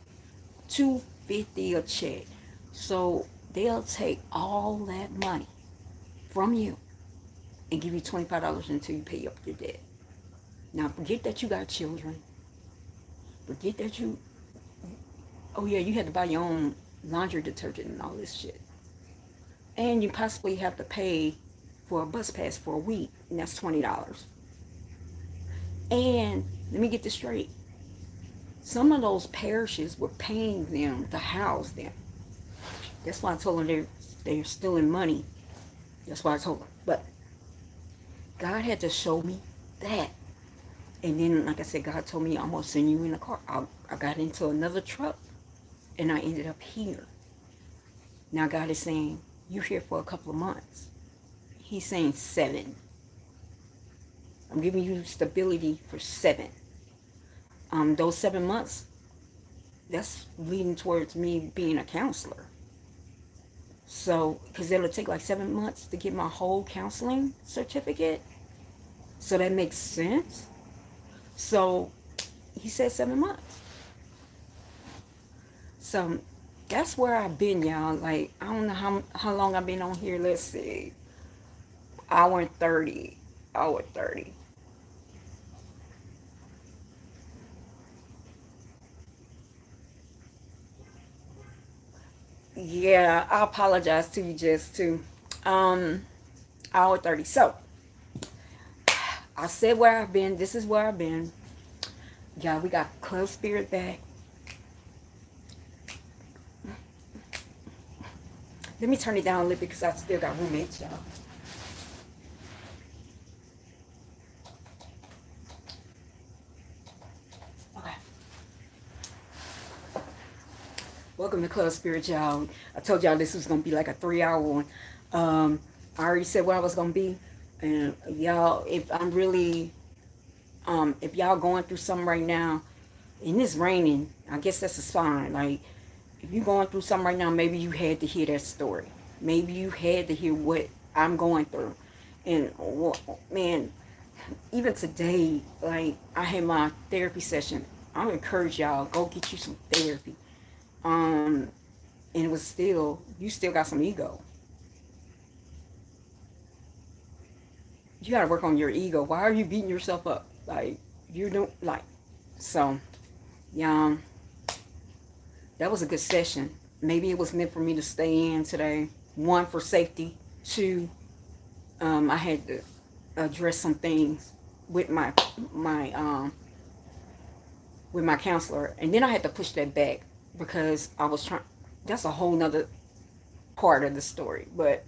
$250 a check. So they'll take all that money from you and give you $25 until you pay up your debt. Now forget that you got children. Forget that you had to buy your own laundry detergent and all this shit. And you possibly have to pay for a bus pass for a week, and that's $20. And let me get this straight. Some of those parishes were paying them to house them. That's why I told them they're stealing money. That's why I told them. But God had to show me that. And then, like I said, God told me, I'm going to send you in a car. I got into another truck, and I ended up here. Now God is saying, you're here for a couple of months. He's saying 7. I'm giving you stability for 7. Those 7 months, that's leading towards me being a counselor. So, because it'll take like 7 months to get my whole counseling certificate. So that makes sense. So he said 7 months. So that's where I've been, y'all. Like, I don't know how long I've been on here. Let's see. Hour 30. Yeah, I apologize to you, Jess, too. Hour 30. So, I said where I've been. This is where I've been. Yeah, we got ClubSpirit back. Let me turn it down a little bit because I still got roommates, y'all. Okay. Welcome to Club Spirit, y'all. I told y'all this was going to be like a 3-hour one. I already said what I was going to be. And y'all, if I'm really, if y'all going through something right now, and it's raining, I guess that's a sign. Like, if you're going through something right now, maybe you had to hear that story. Maybe you had to hear what I'm going through. And, man, even today, like, I had my therapy session. I encourage y'all, go get you some therapy. And it was still, you still got some ego. You got to work on your ego. Why are you beating yourself up? Like, you don't, like, so, yeah, that was a good session. Maybe it was meant for me to stay in today. 1, for safety. 2, I had to address some things with my counselor, and then I had to push that back because I was trying. That's a whole nother part of the story, but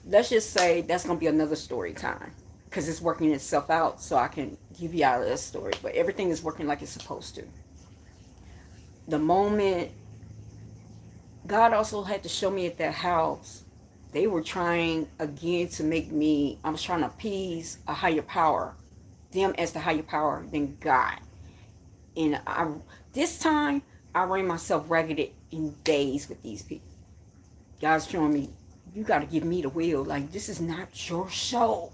let's just say that's gonna be another story time because it's working itself out, so I can give you out of this story. But everything is working like it's supposed to. The moment God also had to show me at that house, they were trying again to make me, I was trying to appease a higher power, them as the higher power than God. And this time, I ran myself ragged in days with these people. God's showing me, you got to give me the wheel. Like, this is not your show.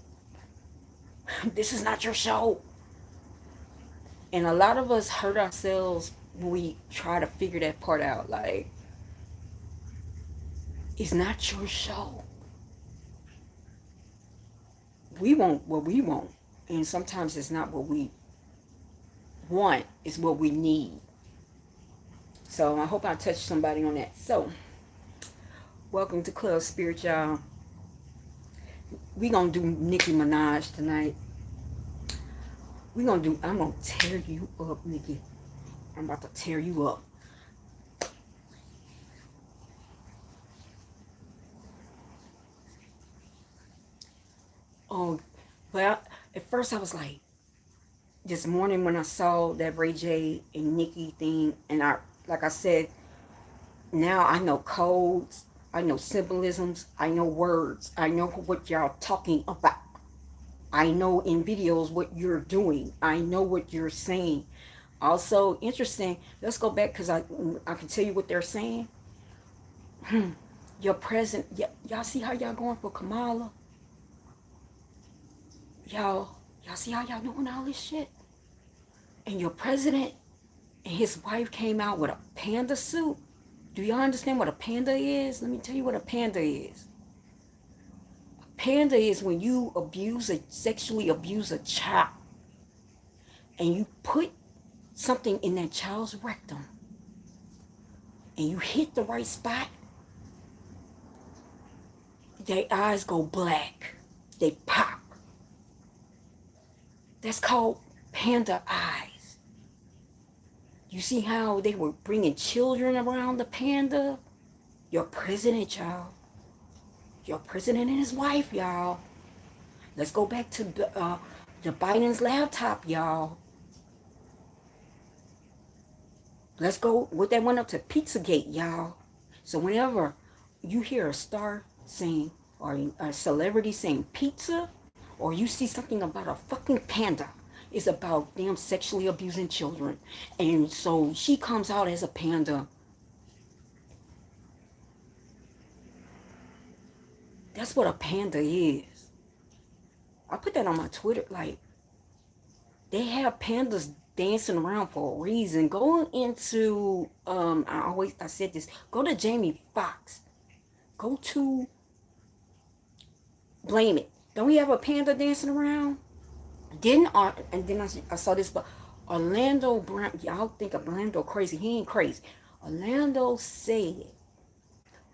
This is not your show. And a lot of us hurt ourselves when we try to figure that part out. Like, it's not your show. We want what we want. And sometimes it's not what we want, it's what we need. So I hope I touched somebody on that. So, welcome to Club Spirit, y'all. We gonna do Nicki Minaj tonight. I'm gonna tear you up, Nicki. I'm about to tear you up. Oh, well, at first I was like, this morning when I saw that Ray J and Nicki thing, and like I said, now I know codes, I know symbolisms, I know words, I know what y'all talking about. I know in videos what you're doing. I know what you're saying. Also, interesting, let's go back because I can tell you what they're saying. Your present, y'all see how y'all going for Kamala? Y'all see how y'all doing all this shit? And your president and his wife came out with a panda suit. Do y'all understand what a panda is? Let me tell you what a panda is. A panda is when you sexually abuse a child and you put something in that child's rectum and you hit the right spot, their eyes go black. They pop. That's called panda eyes. You see how they were bringing children around the panda? Your president, y'all. Your president and his wife, y'all. Let's go back to the Biden's laptop, y'all. Let's go with that one up to Pizzagate, y'all. So whenever you hear a star saying, or a celebrity saying pizza, or you see something about a fucking panda, it's about them sexually abusing children. And so she comes out as a panda. That's what a panda is. I put that on my Twitter. Like, they have pandas dancing around for a reason. Go into, I said this, go to Jamie Foxx. Go to Blame It. Don't we have a panda dancing around? And then I saw this, but Orlando Brown, y'all think of Orlando crazy. He ain't crazy. Orlando said,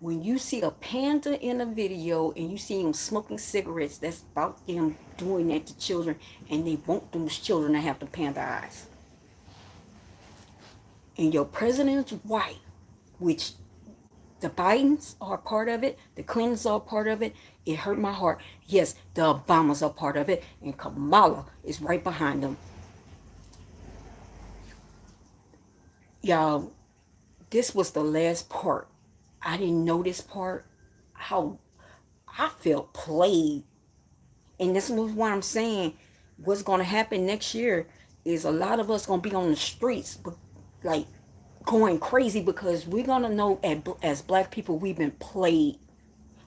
when you see a panda in a video and you see him smoking cigarettes, that's about them doing that to children, and they want those children to have the panda eyes. And your president's wife, which The Bidens are part of it. The Clintons are part of it. It hurt my heart. Yes, the Obamas are part of it. And Kamala is right behind them. Y'all, this was the last part. I didn't know this part. How I felt played. And this is what I'm saying. What's going to happen next year is a lot of us going to be on the streets, but like going crazy because we're going to know as black people, we've been played.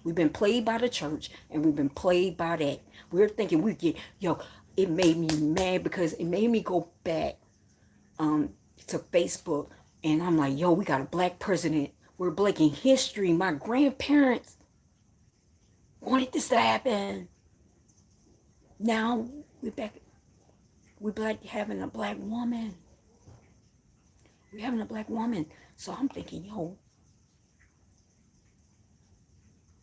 We've been played by the church and we've been played by that. We're thinking it made me mad because it made me go back to Facebook and I'm like, yo, we got a black president. We're breaking history. My grandparents wanted this to happen. Now we're back. We're having a black woman. We're having a black woman. So I'm thinking, yo,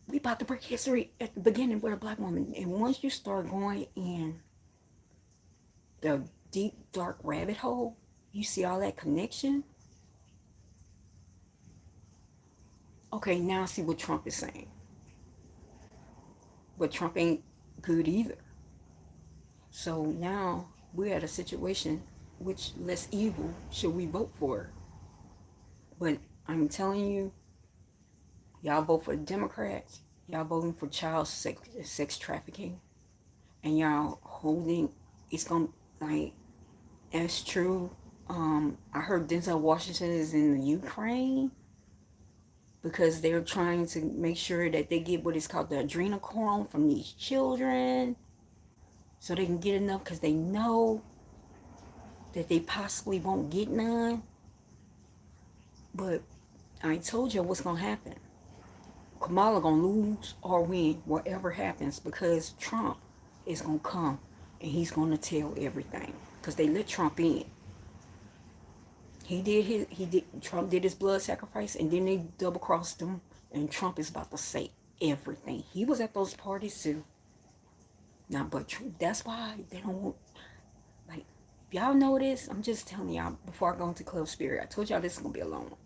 we about to break history at the beginning with a black woman. And once you start going in the deep, dark rabbit hole, you see all that connection. Okay, now I see what Trump is saying. But Trump ain't good either. So now we're at a situation which less evil should we vote for. But I'm telling you, y'all vote for the Democrats. Y'all voting for child sex trafficking. And y'all holding, it's going to, like, that's true. I heard Denzel Washington is in the Ukraine because they're trying to make sure that they get what is called the adrenochrome from these children so they can get enough because they know that they possibly won't get none. But I told you what's going to happen. Kamala going to lose or win, whatever happens, because Trump is going to come and he's going to tell everything because they let Trump in. Trump did his blood sacrifice and then they double crossed him and Trump is about to say everything. He was at those parties too. Now, but that's why they don't want, like, if y'all know this, I'm just telling y'all before I go into ClubSpirit, I told y'all this is going to be a long one.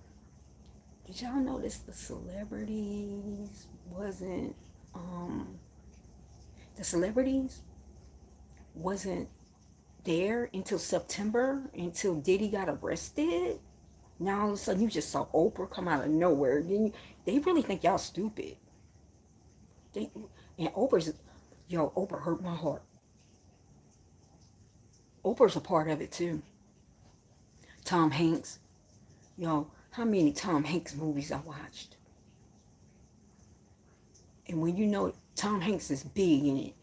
Did y'all notice the celebrities wasn't there until September, until Diddy got arrested? Now all of a sudden you just saw Oprah come out of nowhere. They really think y'all stupid. And Oprah hurt my heart. Oprah's a part of it too. Tom Hanks. How many Tom Hanks movies I watched? And when you know Tom Hanks is big in it,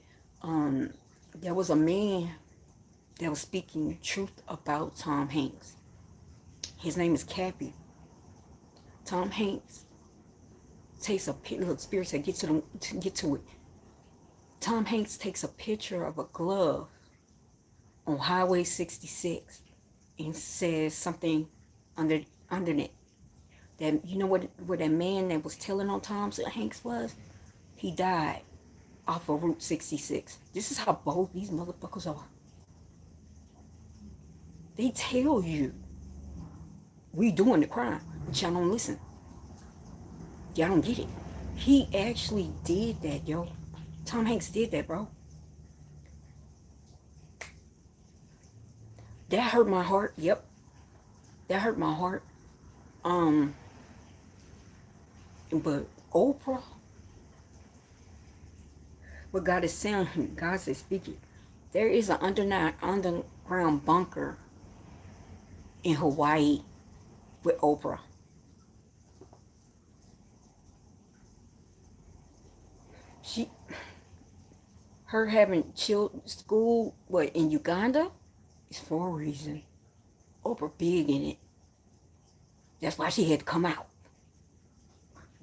there was a man that was speaking truth about Tom Hanks. His name is Cappy. Tom Hanks takes a picture. Look, Spirit said, get to it. Tom Hanks takes a picture of a glove on Highway 66 and says something under it. That, you know what that man that was telling on Tom Hanks was? He died off of Route 66. This is how bold these motherfuckers are. They tell you we doing the crime, but y'all don't listen. Y'all don't get it. He actually did that, yo. Tom Hanks did that, bro. That hurt my heart. Yep. That hurt my heart. But Oprah, what God is saying, God says, speak it. There is an underground bunker in Hawaii with Oprah. Her having school, in Uganda, is for a reason. Oprah big in it. That's why she had to come out.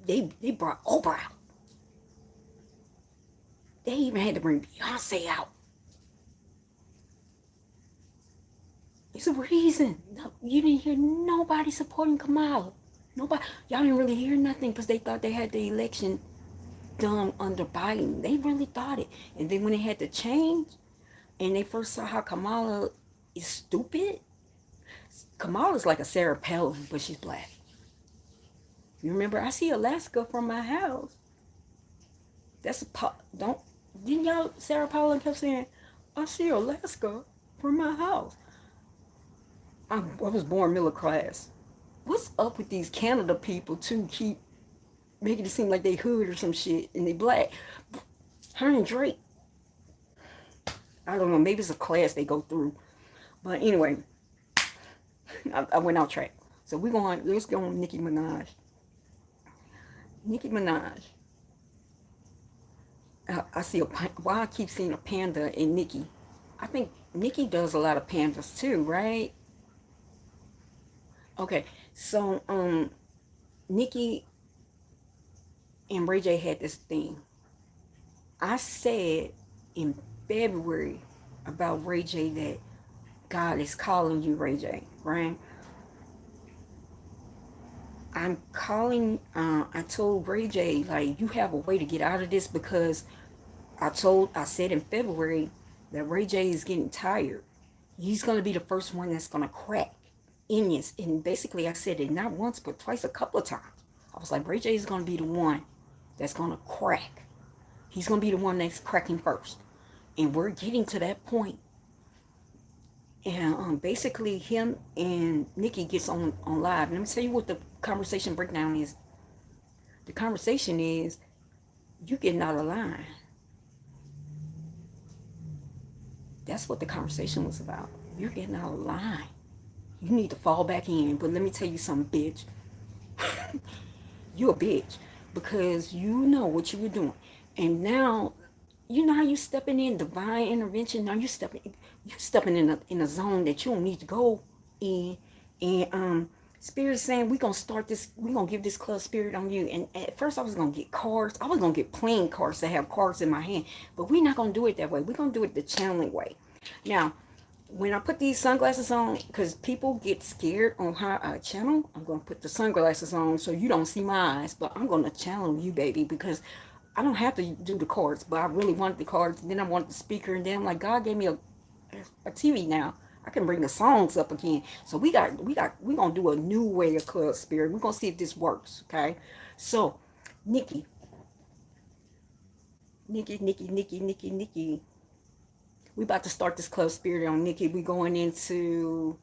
They brought Oprah out. They even had to bring Beyonce out. It's a reason. You didn't hear nobody supporting Kamala. Nobody. Y'all didn't really hear nothing because they thought they had the election done under Biden. They really thought it. And then when they had to change, and they first saw how Kamala is stupid. Kamala's like a Sarah Palin, but she's black. You remember, I see Alaska from my house. That's a don't. Didn't y'all? Sarah Paula kept saying, I see Alaska from my house. I was born middle class. What's up with these Canada people too? Keep making it seem like they hood or some shit and they black. Her and Drake. I don't know. Maybe it's a class they go through. But anyway, I went out track. So let's go on Nicki Minaj. Nicki Minaj. I see why I keep seeing a panda in Nicki. I think Nicki does a lot of pandas too, right? Okay, so Nicki and Ray J had this thing. I said in February about Ray J that God is calling you, Ray J, right? I'm calling, I told Ray J, like, you have a way to get out of this because I said in February that Ray J is getting tired. He's going to be the first one that's going to crack Indians. And basically I said it not once, but twice, a couple of times. I was like, Ray J is going to be the one that's going to crack. He's going to be the one that's cracking first. And we're getting to that point. And basically him and Nicki gets on live. Let me tell you what the conversation breakdown is. The conversation is, you getting out of line. That's what the conversation was about. You're getting out of line. You need to fall back in. But let me tell you something, bitch. You're a bitch. Because you know what you were doing. And now, you know how you stepping in divine intervention? Now you're stepping in a zone that you don't need to go in. And Spirit is saying, we're going to start this, we're going to give this Club Spirit on you. And at first I was going to get cards. I was going to get playing cards to have cards in my hand. But we're not going to do it that way. We're going to do it the channeling way. Now, when I put these sunglasses on, because people get scared on how I channel, I'm going to put the sunglasses on so you don't see my eyes. But I'm going to channel you, baby, because I don't have to do the cards. But I really wanted the cards. Then I wanted the speaker. And then I'm like, God gave me a TV now. I can bring the songs up again. So we're gonna do a new way of Club Spirit. We're gonna see if this works. Okay. So Nicki. We about to start this Club Spirit on Nicki. We're going into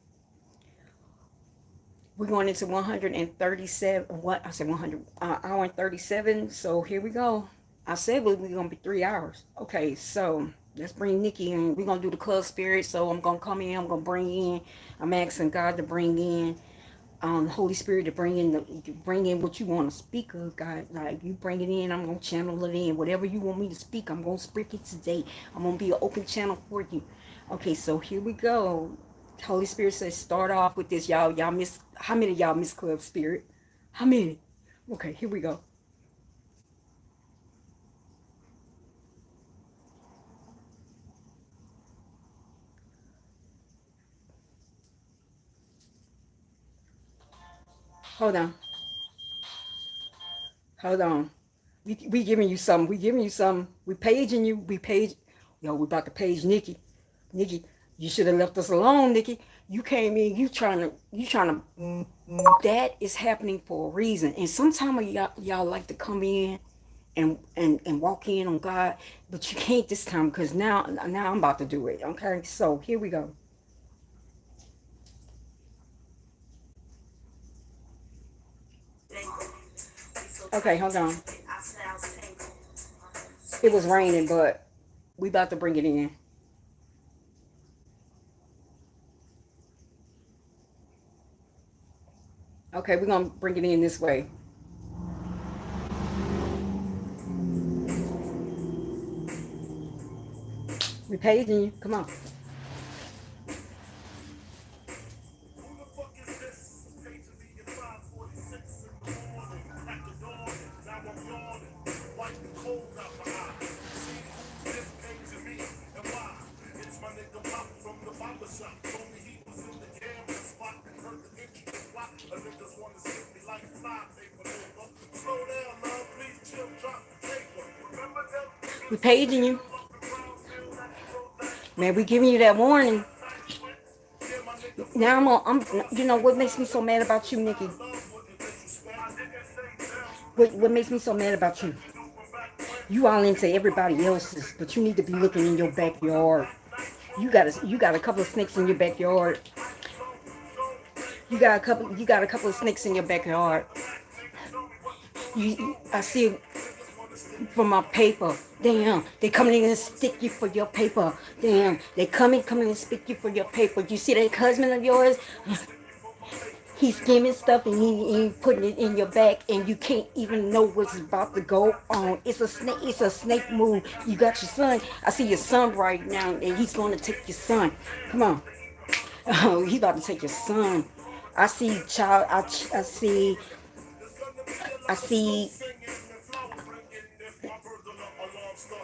137. What I said 100 hour and 37. So here we go. I said we're gonna be 3 hours. Okay, so let's bring Nicki in. We're gonna do the Club Spirit. So I'm gonna come in, I'm gonna bring in, I'm asking God to bring in Holy Spirit to bring in what you want to speak of, God. Like, you bring it in, I'm gonna channel it in. Whatever you want me to speak, I'm gonna speak it today. I'm gonna be an open channel for you. Okay, so here we go. Holy Spirit says start off with this. Y'all miss, how many of y'all miss Club Spirit? How many? Okay, here we go. Hold on. Hold on. We giving you some. We giving you some. We paging you. We page. Yo, we about to page Nicki. Nicki, you should have left us alone, Nicki. You came in. You trying to. That is happening for a reason. And sometimes y'all like to come in and walk in on God, but you can't this time because now I'm about to do it. Okay, so here we go. Okay, hold on. It was raining, but we about to bring it in. Okay, we're gonna bring it in this way. We paging you. Come on. We paging you. Man, we giving you that warning. Now I'm you know what makes me so mad about you, Nicki? What makes me so mad about you? You all into everybody else's, but you need to be looking in your backyard. You got a couple of snakes in your backyard. You got a couple of snakes in your backyard. I see from my paper. Damn, they coming in and stick you for your paper. Damn, they coming and stick you for your paper. You see that husband of yours? He's skimming stuff and he putting it in your back and you can't even know what's about to go on. It's a snake. It's a snake move. You got your son. I see your son right now and he's going to take your son. Come on. Oh, he about to take your son. I see child. I see.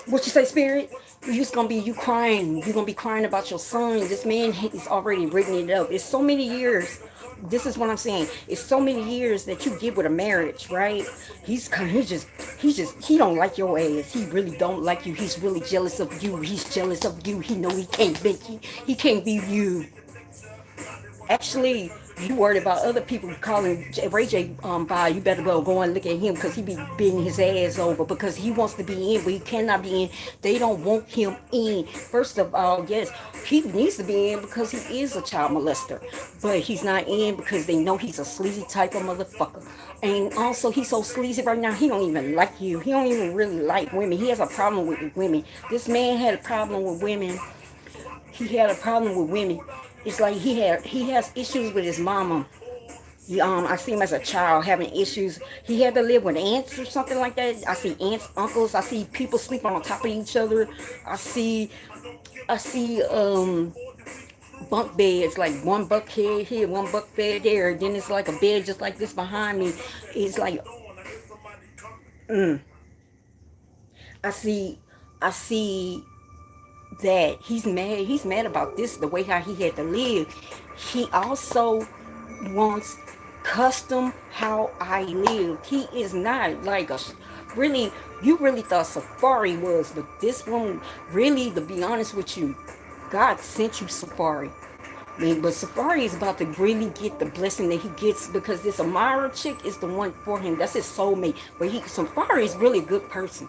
What you say, Spirit? You crying. You're gonna be crying about your son. This man is already written it up. It's so many years. This is what I'm saying. It's so many years that you get with a marriage, right? He don't like your ass. He really don't like you. He's really jealous of you. He's jealous of you. He know he can't be you. Actually, you worried about other people calling Ray J by. You better go and look at him because he be beating his ass over because he wants to be in, but he cannot be in. They don't want him in. First of all, yes, he needs to be in because he is a child molester, but he's not in because they know he's a sleazy type of motherfucker. And also, he's so sleazy right now. He don't even like you. He don't even really like women. He has a problem with women. This man had a problem with women. He had a problem with women. It's like he has issues with his mama. I see him as a child having issues. He had to live with aunts or something like that. I see aunts, uncles. I see people sleeping on top of each other. I see bunk beds, like one bunk head here, one bunk bed there. Then it's like a bed just like this behind me. It's like, mm, I see, I see that he's mad. He's mad about this, the way how he had to live. He also wants custom how I live. He is not like a really. You really thought Safari was, but this one really, to be honest with you, God sent you Safari. I mean, but Safari is about to really get the blessing that he gets because this Amara chick is the one for him. That's his soulmate. But Safari is really a good person.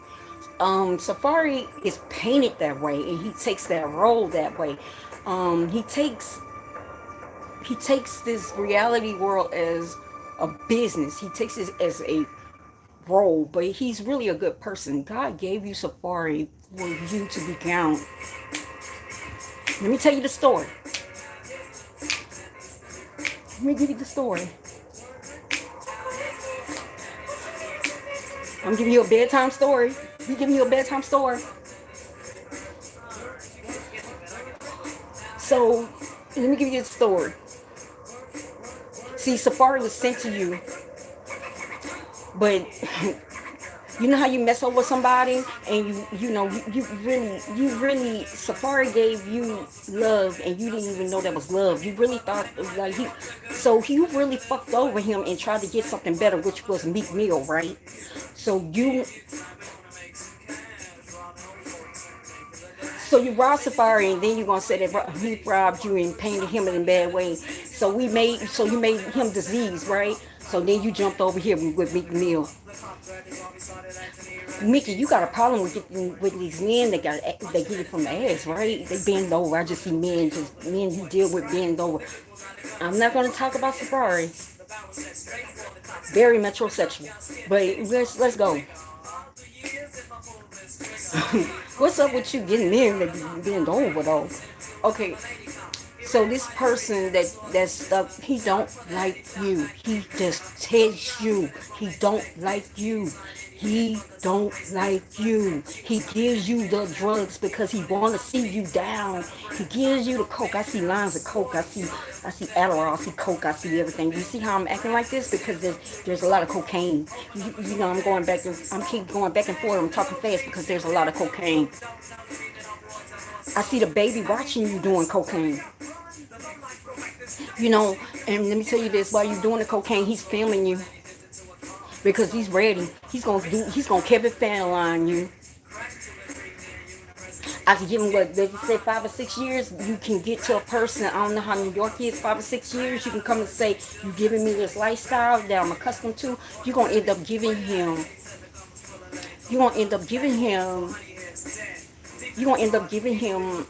Safari is painted that way, and he takes that role that way. He takes this reality world as a business. He takes it as a role, but he's really a good person. God gave you Safari for you to be count. Let me tell you the story. Let me give you the story. I'm giving you a bedtime story. You giving you a bedtime story. So, let me give you the story. See, Safari was sent to you, but you know how you mess over somebody and you really Safari gave you love and you didn't even know that was love. You really thought like you really fucked over him and tried to get something better, which was Meek Mill, right? So you robbed Safari and then you're gonna say that he robbed you and painted him in a bad way. So you made him diseased, right? So then you jumped over here with Meek Mill. Mickey, you got a problem with these men that they get it from the ass, right? They bend over. I just see men you deal with bend over. I'm not gonna talk about Safari. Very metrosexual. But let's go. What's up with you getting men that bend over though? Okay, so this person that's stuck, he don't like you. He just tells you he don't like you. He don't like you. He gives you the drugs because he want to see you down. He gives you the coke. I see lines of coke. I see Adderall. I see coke. I see everything. You see how I'm acting like this because there's a lot of cocaine. You know I'm keep going back and forth. I'm talking fast because there's a lot of cocaine. I see the baby watching you doing cocaine. And let me tell you this: while you're doing the cocaine, he's filming you because he's ready. He's gonna Kevin Federline you. I could give him what they say 5 or 6 years. You can get to a person. I don't know how New York is. 5 or 6 years. You can come and say you giving me this lifestyle that I'm accustomed to. You're gonna end up giving him. You're gonna end up giving him. You're gonna end up giving him.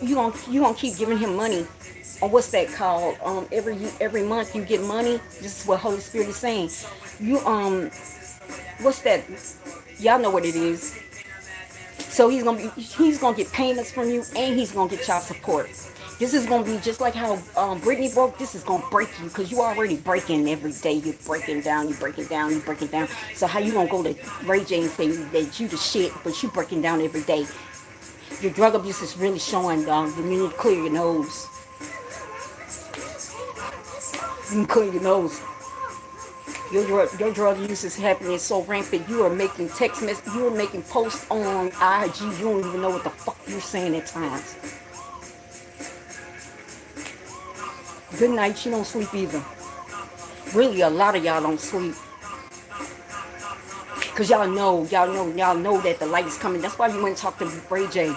You gonna keep giving him money. Or what's that called? Every month you get money. This is what Holy Spirit is saying. You what's that? Y'all know what it is. So he's gonna get payments from you, and he's gonna get child support. This is gonna be just like how Brittany broke. This is gonna break you because you already breaking every day. You're breaking down. You're breaking down. You're breaking down. So how you gonna go to Ray J and say that you the shit, but you breaking down every day? Your drug abuse is really showing, dog. You need to clear your nose. You can clear your nose. Your drug use is happening so rampant. You are making text messages. You are making posts on IG. You don't even know what the fuck you're saying at times. Good night. You don't sleep either. Really, a lot of y'all don't sleep. Because y'all know that the light is coming. That's why you went and talked to Ray J.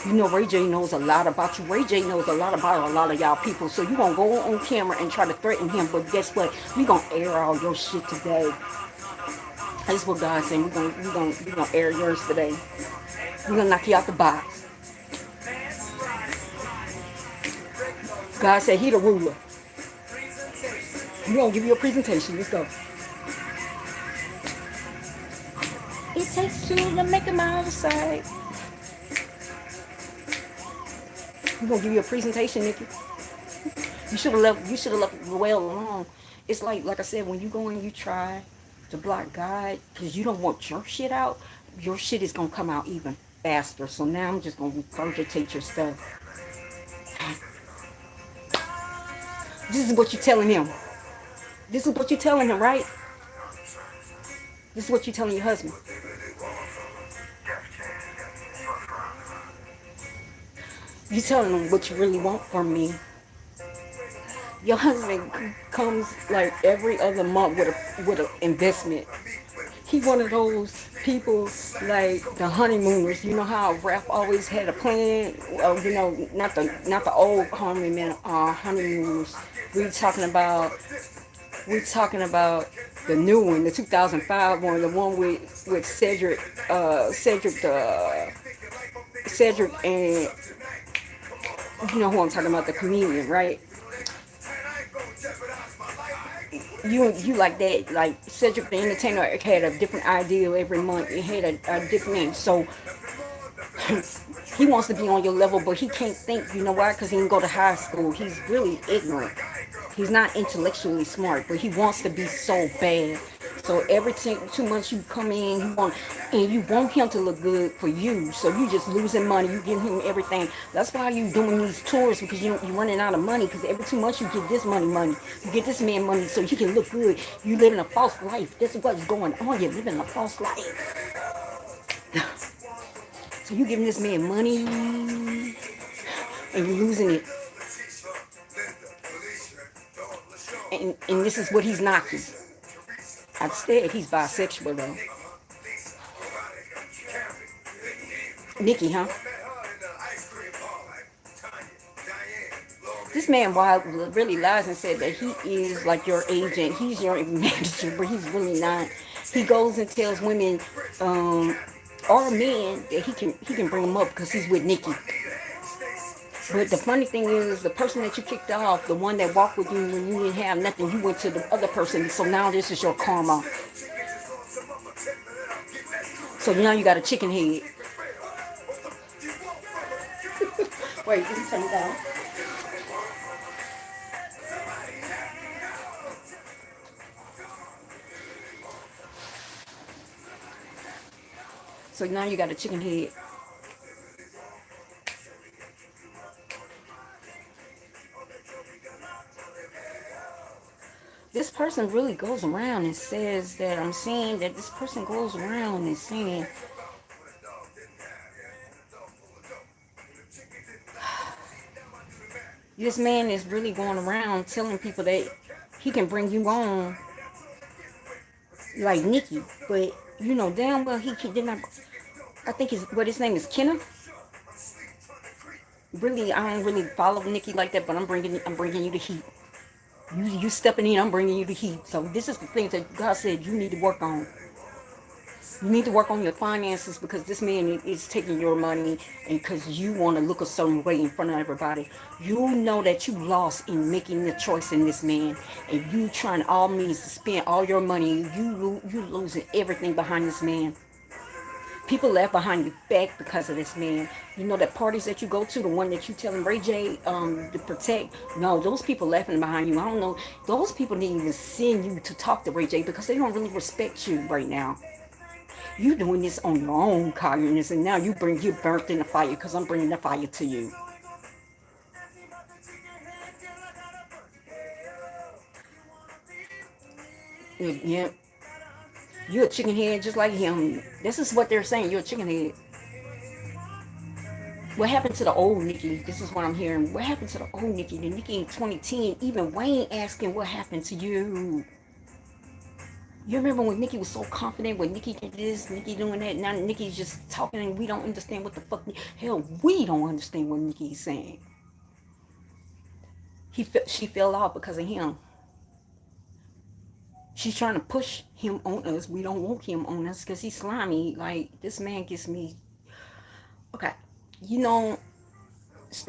You know Ray J knows a lot about you. Ray J knows a lot about a lot of y'all people. So you gonna go on camera and try to threaten him. But guess what? We gonna air all your shit today. That's what God's saying. We gonna air yours today. We're gonna knock you out the box. God said he the ruler. We're gonna give you a presentation. Let's go. It takes two to make a mile aside. We're gonna give you a presentation, Nicki. You should have left well alone. It's like I said, when you go and you try to block God because you don't want your shit out, your shit is gonna come out even faster. So now I'm just gonna regurgitate your stuff. This is what you're telling him. This is what you're telling him, right? This is what you're telling your husband. You telling him what you really want from me. Your husband comes like every other month with an investment. He one of those people like the honeymooners. You know how Ralph always had a plan. You know, not the old honeymooners. We're talking about the new one, the 2005 one, the one with Cedric and you know who I'm talking about, the comedian, right? You like that, like Cedric the Entertainer had a different idea every month. It had a different name. So he wants to be on your level, but he can't think. You know why? Because he didn't go to high school. He's really ignorant. He's not intellectually smart, but he wants to be so bad. So every 2 months you come in, you want him to look good for you. So you just losing money. You giving him everything. That's why you doing these tours, because you're running out of money. Because every 2 months you get this money. You get this man money so he can look good. You living a false life. This is what's going on. You're living a false life. So you giving this man money and you're losing it. And this is what he's knocking. I said he's bisexual though. Nicki, huh? This man really lies and said that he is like your agent. He's your manager, but he's really not. He goes and tells women or men that he can bring them up because he's with Nicki. But the funny thing is, the person that you kicked off, the one that walked with you when you didn't have nothing, you went to the other person. So now this is your karma. So now you got a chicken head. Wait, let me turn it down. So now you got a chicken head. This person really goes around and says that I'm saying that this person goes around and saying this man is really going around telling people that he can bring you on like Nicki, but you know damn well he can. I think his name is Kenna. Really, I don't really follow Nicki like that, but I'm bringing you the heat. You stepping in, I'm bringing you the heat. So this is the things that God said you need to work on. You need to work on your finances because this man is taking your money and because you want to look a certain way in front of everybody. You know that you lost in making the choice in this man and you trying all means to spend all your money. You losing everything behind this man. People left behind your back because of this man. You know that parties that you go to, the one that you telling Ray J to protect. No, those people laughing behind you. I don't know. Those people didn't even send you to talk to Ray J because they don't really respect you right now. You doing this on your own, cognitive, and now you burnt in the fire because I'm bringing the fire to you. Yeah, you're a chicken head just like him. This is what they're saying. You're a chicken head. What happened to the old Nicki? This is what I'm hearing. What happened to the old Nicki? The Nicki in 2010. Even Wayne asking what happened to you. You remember when Nicki was so confident when Nicki did this, Nicki doing that. Now Nicki's just talking and we don't understand what the fuck. Hell, we don't understand what Nicki's saying. She fell out because of him. She's trying to push him on us. We don't want him on us because he's slimy. Like, this man gets me. Okay. You know,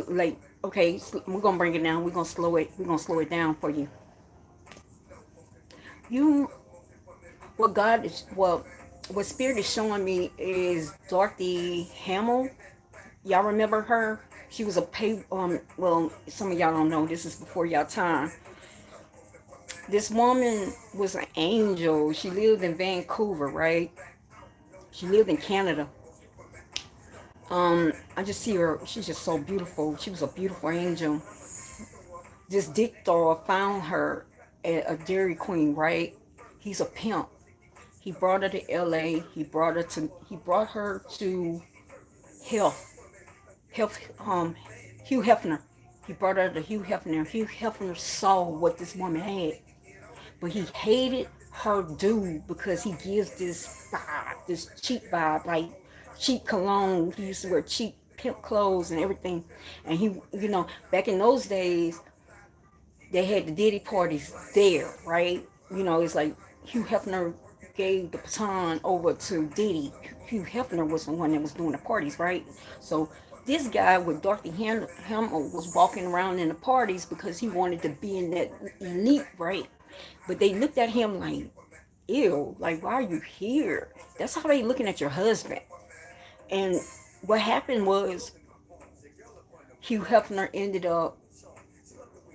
like, okay, we're going to bring it down. We're going to slow it. We're going to slow it down for you. You, what God is, what Spirit is showing me is Dorothy Hamill. Y'all remember her? She was a well, some of y'all don't know. This is before y'all time. This woman was an angel. She lived in Vancouver, right? She lived in Canada. I just see her. She's just so beautiful. She was a beautiful angel. This Dick Thor found her at a Dairy Queen, right? He's a pimp. He brought her to L.A. He brought her to Health, Hugh Hefner. He brought her to Hugh Hefner. Hugh Hefner saw what this woman had, but he hated her dude because he gives this vibe, this cheap vibe, like cheap cologne. He used to wear cheap pimp clothes and everything. And he, back in those days, they had the Diddy parties there, right? It's like Hugh Hefner gave the baton over to Diddy. Hugh Hefner was the one that was doing the parties, right? So this guy with Dorothy Hamill was walking around in the parties because he wanted to be in that elite, right? But they looked at him like, ew, like, why are you here? That's how they looking at your husband. And what happened was Hugh Hefner ended up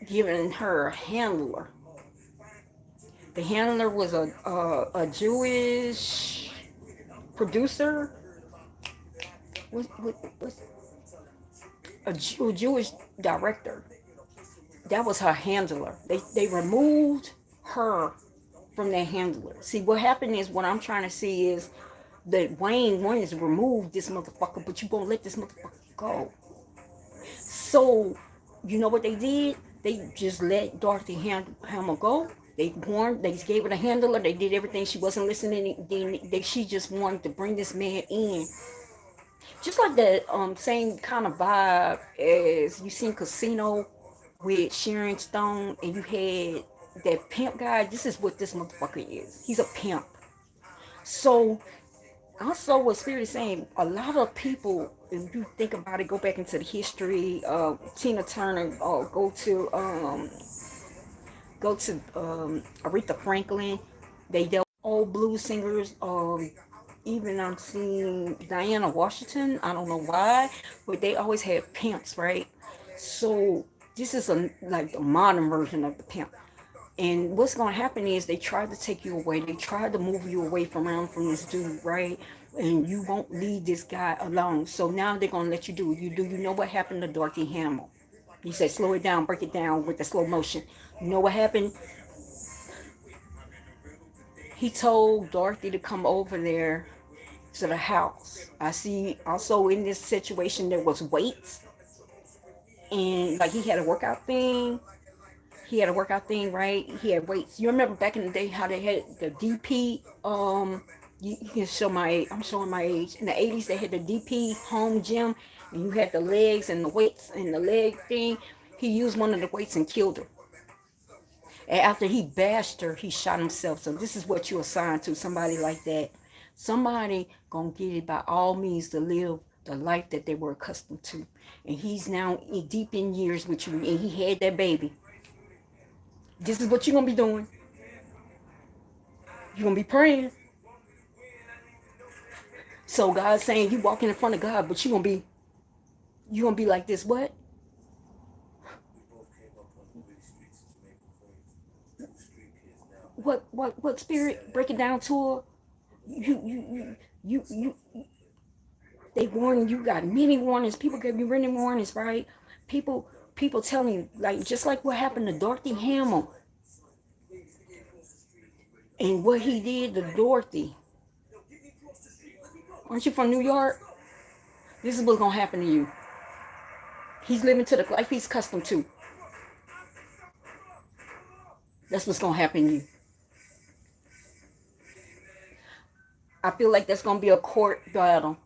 giving her a handler. The handler was a Jewish producer, was a Jewish director. That was her handler. They removed her from that handler. See, what happened is, what I'm trying to see is that Wayne wanted to remove this motherfucker, but you gonna let this motherfucker go. So, you know what they did? They just let Dorothy Hamill go. They gave her the handler. They did everything. She wasn't listening. She just wanted to bring this man in. Just like that same kind of vibe as you seen Casino with Sharon Stone, and you had that pimp guy. This is what this motherfucker is. He's a pimp. So also what Spirit is saying, a lot of people, if you think about it, go back into the history, Tina Turner, go to Aretha Franklin. They dealt with old blues singers. Even I'm seeing Diana Washington. I don't know why, but they always had pimps, right? So this is like the modern version of the pimp. And what's going to happen is they tried to take you away. They tried to move you away from this dude, right? And you won't leave this guy alone. So now they're going to let you do it. You know what happened to Dorothy Hamill? He said, slow it down, break it down with the slow motion. You know what happened? He told Dorothy to come over there to the house. I see also in this situation there was weights. And like he had a workout thing. Right? He had weights. You remember back in the day how they had the DP You can show my age. I'm showing my age. In the 80s, they had the DP home gym, and you had the legs and the weights and the leg thing. He used one of the weights and killed her. And after he bashed her, he shot himself. So this is what you assign to somebody like that. Somebody gonna get it by all means to live the life that they were accustomed to. And he's now deep in years with you, and he had that baby. This is what you're gonna be doing. You're gonna be praying. So God's saying you walking in front of God, but you're gonna be like this. What spirit? Break it down to her. You they warn you, got many warnings. People give you many warnings, right? People telling you, like, just like what happened to Dorothy Hamill and what he did to Dorothy. Aren't you from New York? This is what's gonna happen to you. He's living to the life he's accustomed to. That's what's gonna happen to you. I feel like that's gonna be a court battle.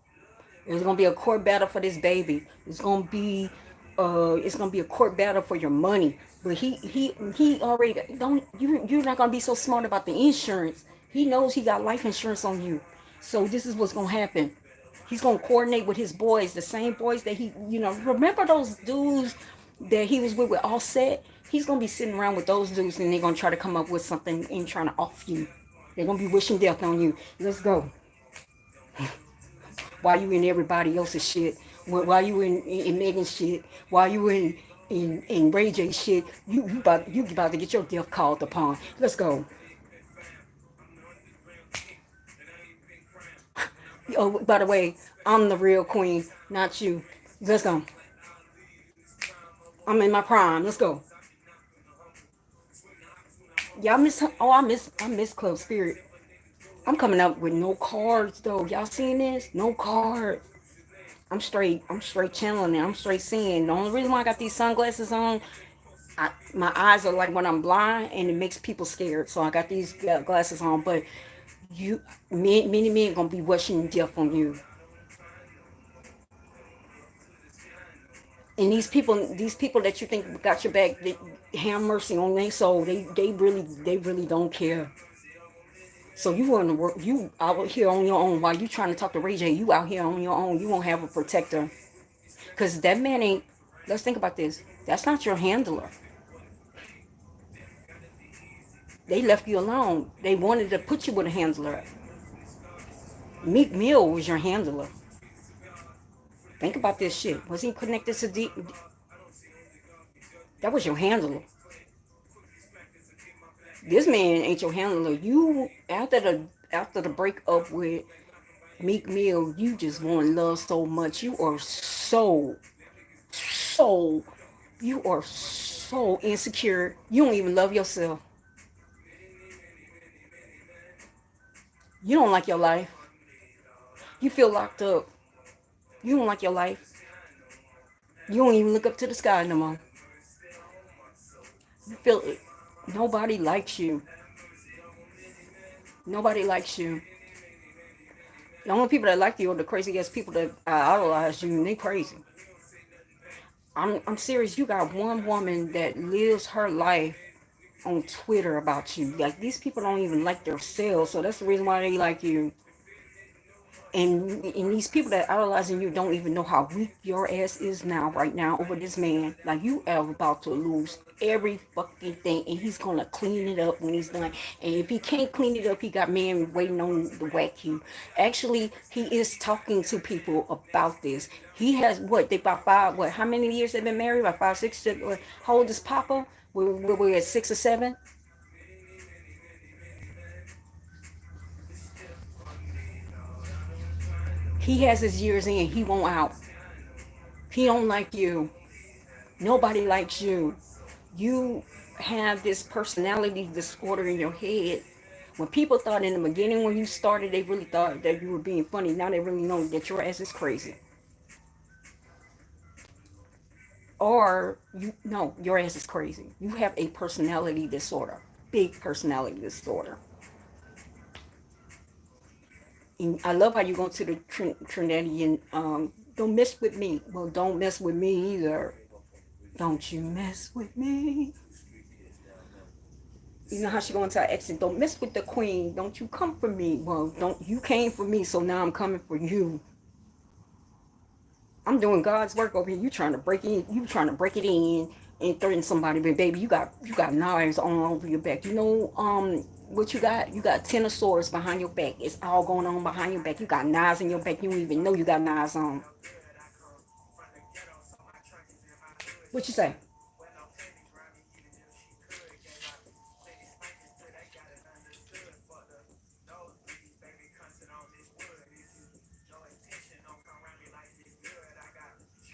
There's gonna be a court battle for this baby. It's gonna be a court battle for your money. But he already don't. You're not gonna be so smart about the insurance. He knows he got life insurance on you. So this is what's gonna happen. He's gonna coordinate with his boys, the same boys that remember those dudes that he was with Offset. He's gonna be sitting around with those dudes, and they're gonna try to come up with something and trying to off you. They're gonna be wishing death on you. Let's go. While you in everybody else's shit, while you in Megan's shit, while you in Ray J shit, you about to get your death called upon. Let's go. Oh, by the way, I'm the real queen, not you. Let's go. I'm in my prime. Let's go. Y'all miss. Oh, I miss Club Spirit. I'm coming up with no cards though. Y'all seeing this? No cards. I'm straight channeling it. I'm straight seeing. The only reason why I got these sunglasses on, my eyes are like when I'm blind, and it makes people scared. So I got these glasses on. But many men gonna be wishing death on you. And these people that you think got your back, they have mercy on their soul. They really don't care. So you want to work, you out here on your own while you trying to talk to Ray J. You out here on your own. You won't have a protector. Because that man ain't, let's think about this. That's not your handler. They left you alone. They wanted to put you with a handler. Meek Mill was your handler. Think about this shit. Was he connected to that was your handler. This man ain't your handler. You after the breakup with Meek Mill, you just want love so much. So you are so insecure. You don't even love yourself. You don't like your life. You feel locked up. You don't like your life. You don't even look up to the sky no more. You feel it. Nobody likes you. Nobody likes you. The only people that like you are the crazy ass people that idolize you, and they crazy. I'm serious. You got one woman that lives her life on Twitter about you. Like, these people don't even like themselves, so that's the reason why they like you. And these people that idolizing you don't even know how weak your ass is now, right now, over this man. Like, you are about to lose every fucking thing, and he's gonna clean it up when he's done. And if he can't clean it up, he got men waiting on to whack you. Actually, he is talking to people about this. He has what? They about five. What? How many years they've been married? About 5, 6. How old is Papa? We're at 6 or 7. He has his years in. He won't out. He don't like you. Nobody likes you. You have this personality disorder in your head. When people thought in the beginning when you started, they really thought that you were being funny. Now they really know that your ass is crazy. Or you no, your ass is crazy. You have a personality disorder. Big personality disorder. And I love how you go to the Trinidadian, don't mess with me. Well, don't mess with me either. Don't you mess with me. You know how she go into her accent, don't mess with the queen. Don't you come for me. Well, don't you came for me, so now I'm coming for you. I'm doing God's work over here. You trying to break in, you trying to break it in and threaten somebody, but baby, you got knives all over your back. You know, what you got? You got 10 of swords behind your back. It's all going on behind your back. You got knives in your back. You don't even know you got knives on. What you say?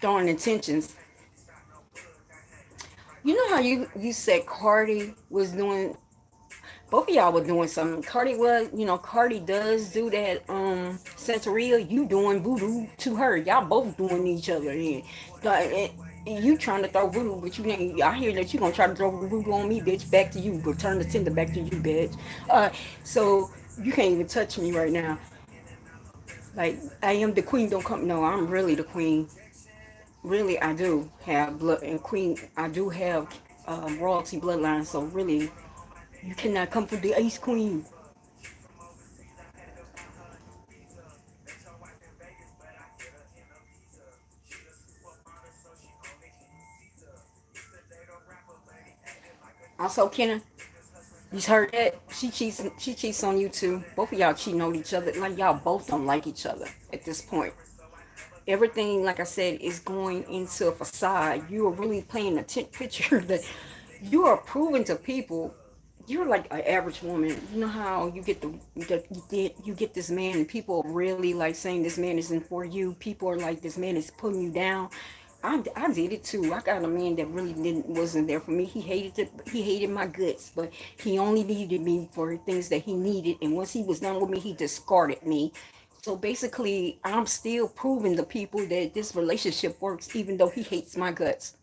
Throwing intentions. You know how you said Cardi was doing, both of y'all were doing something. Cardi was, Cardi does do that Santeria. You doing voodoo to her. Y'all both doing each other. And you trying to throw voodoo, but you ain't. I hear that you gonna try to throw voodoo on me, bitch. Back to you. Return the tender back to you, bitch. So you can't even touch me right now. Like, I am the queen. Don't come. No, I'm really the queen. Really, I do have blood and queen. I do have royalty bloodline. So really, you cannot come for the ace queen. Also, Kenna, you heard that? She cheats on you too. Both of y'all cheating on each other. Like, y'all both don't like each other at this point. Everything, like I said, is going into a facade. You are really playing a picture that you are proving to people you're like an average woman. You know how you get this man and people are really like saying this man isn't for you. People are like, this man is putting you down. I did it too. I got a man that really wasn't there for me. He hated my guts, but he only needed me for things that he needed. And once he was done with me, he discarded me. So basically, I'm still proving to people that this relationship works, even though he hates my guts.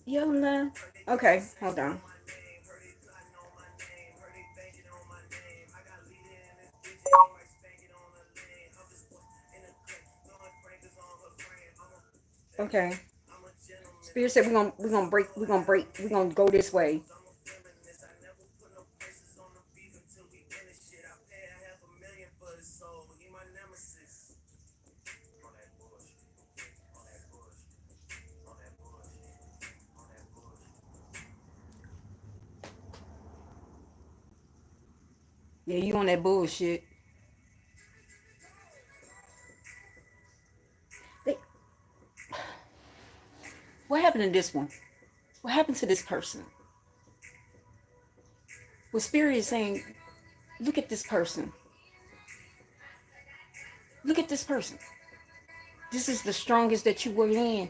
Yola. Okay, hold on. Okay. Spirit said we're gonna go this way. Yeah, you on that bullshit. They, what happened to this one? What happened to this person? Well, Spirit is saying, look at this person. Look at this person. This is the strongest that you were in.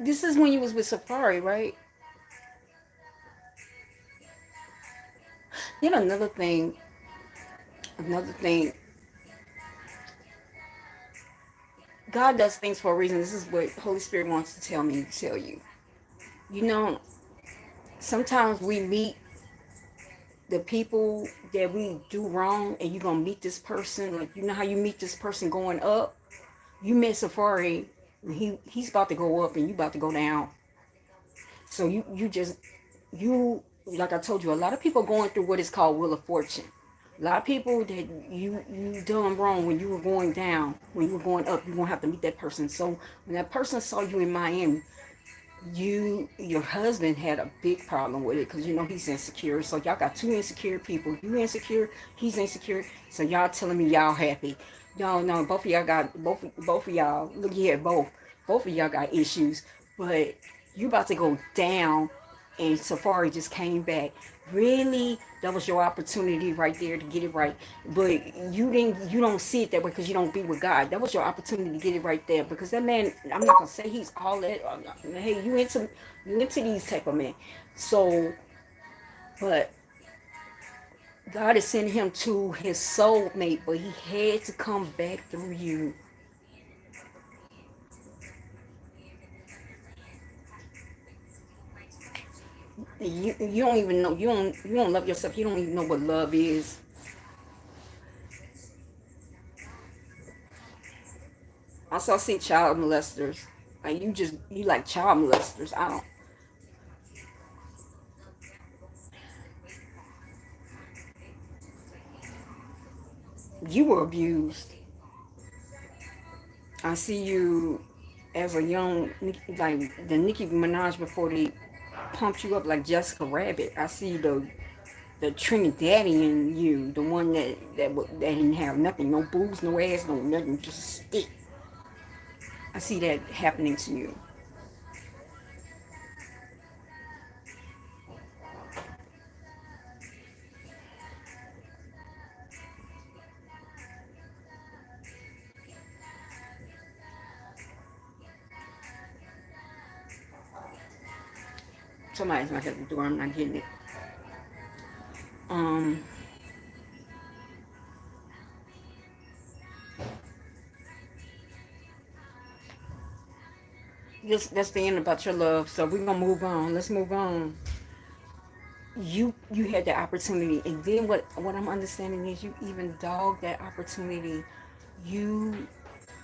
This is when you was with Safari, right? Then another thing, God does things for a reason. This is what Holy Spirit wants to tell me to tell you. You know, sometimes we meet the people that we do wrong, and you're gonna meet this person. Like, you know how you meet this person going up? You met Safari, and he's about to go up and you about to go down. So you like I told you, a lot of people going through what is called Wheel of Fortune. A lot of people that you done wrong when you were going down, when you were going up, you're gonna have to meet that person. So when that person saw you in Miami, your husband had a big problem with it because he's insecure. So y'all got two insecure people. You insecure, he's insecure. So y'all telling me y'all happy. Y'all know both of y'all got both of y'all. Look here, both of y'all got issues. but you about to go down, and Safari just came back. Really, that was your opportunity right there to get it right. But you don't see it that way because you don't be with God. That was your opportunity to get it right there. Because that man, I'm not gonna say he's all that. Hey, you into these type of men. So, but God is sending him to his soulmate, but he had to come back through you. You don't even know, you don't love yourself. You don't even know what love is. Also, I see child molesters. Like you like child molesters. I don't. You were abused. I see you as a young, like the Nicki Minaj before they pumped you up like Jessica Rabbit. I see the Trinidadian you, the one that didn't have nothing, no boobs, no ass, no nothing, just a stick. I see that happening to you. Somebody's not at the door. I'm not getting it. Um, that's the end about your love. So we're gonna move on. Let's move on. You had the opportunity, and then what I'm understanding is you even dogged that opportunity. You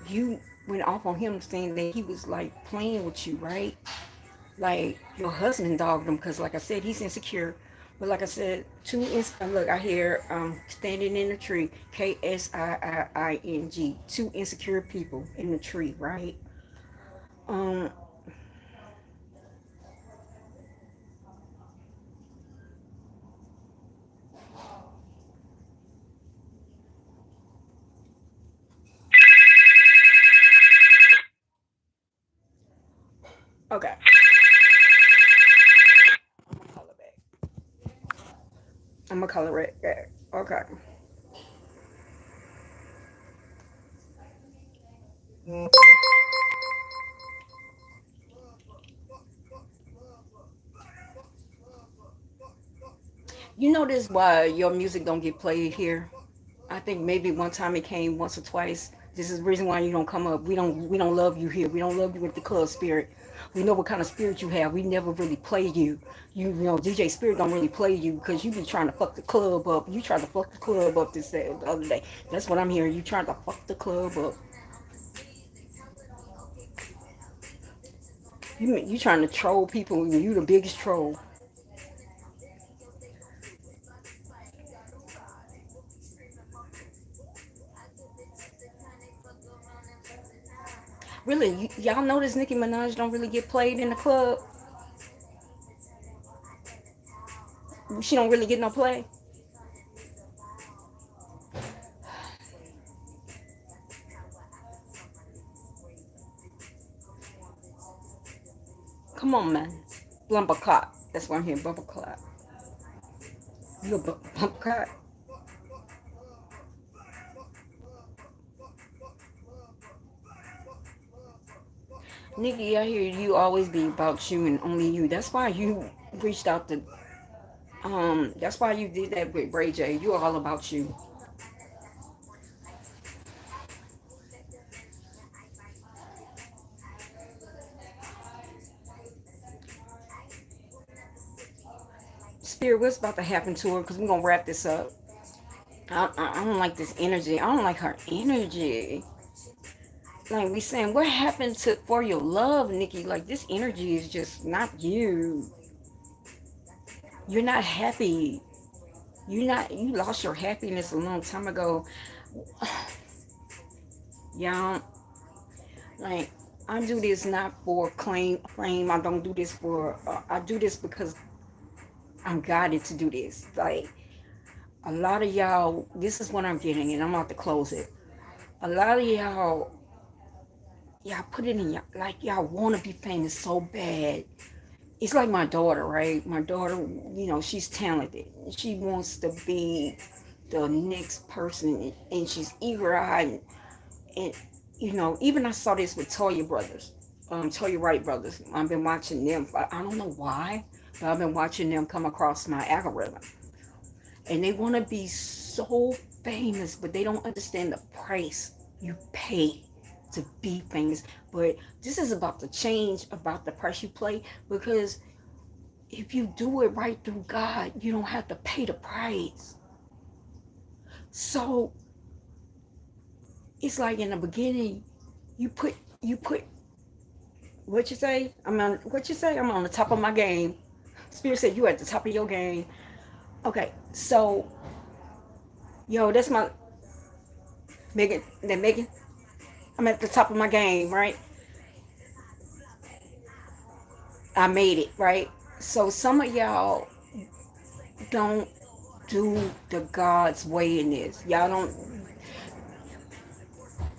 you went off on him saying that he was like playing with you, right? Like your husband dogged him because, like I said, he's insecure. But like I said, look, I hear standing in the tree, KSIIING, two insecure people in the tree, right? Um, okay, I'm gonna call it back. I'm gonna call it right back. Okay. You know this why your music don't get played here? I think maybe one time it came once or twice. This is the reason why you don't come up. We don't love you here. We don't love you with the club spirit. We know what kind of spirit you have. We never really play you. You know, DJ Spirit don't really play you because you be trying to fuck the club up. You tried to fuck the club up this day, the other day. That's what I'm hearing. You trying to fuck the club up. You trying to troll people. And you the biggest troll. Really, y'all notice Nicki Minaj don't really get played in the club. She don't really get no play. Come on, man. Bumper clock. That's why I'm here. Bumper clock. You a bumper clock? Nikki, I hear you always be about you and only you. That's why you reached out to. That's why you did that with Ray J. You all about you. Spirit, what's about to happen to her? Because we're gonna wrap this up. I don't like this energy. I don't like her energy. Like we saying, what happened to for your love, Nikki? Like this energy is just not you. You're not happy. You lost your happiness a long time ago. Y'all, like I do this not for claim. I don't do this for. I do this because I'm guided to do this. Like a lot of y'all, this is what I'm getting, and I'm about to close it. A lot of y'all y'all put it in y'all, like y'all want to be famous so bad. It's like my daughter, right? My daughter, she's talented. She wants to be the next person, and she's eager-eyed. And, even I saw this with Toya Wright brothers. I've been watching them. I don't know why, but I've been watching them come across my algorithm. And they want to be so famous, but they don't understand the price you pay to be famous. But this is about to change about the price you pay, because if you do it right through God, you don't have to pay the price. So it's like in the beginning, you put what you say? I'm on the top of my game. Spirit said you at the top of your game. Okay, so that's my Megan. I'm at the top of my game, right? I made it, right? So some of y'all don't do the God's way in this. Y'all don't.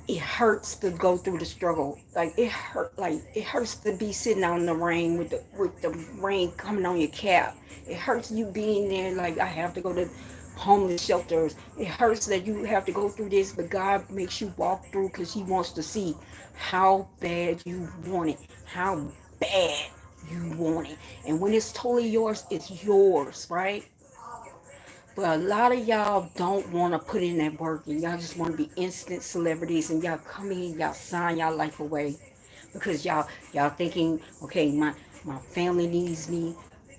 It hurts to go through the struggle. It hurts to be sitting out in the rain with the rain coming on your cap. It hurts you being there. Like, I have to go to homeless shelters. It hurts that you have to go through this, but God makes you walk through because He wants to see how bad you want it, how bad you want it. And when it's totally yours, it's yours, right? But a lot of y'all don't want to put in that work, and y'all just want to be instant celebrities, and y'all come in, y'all sign y'all life away because y'all thinking, okay, my family needs me,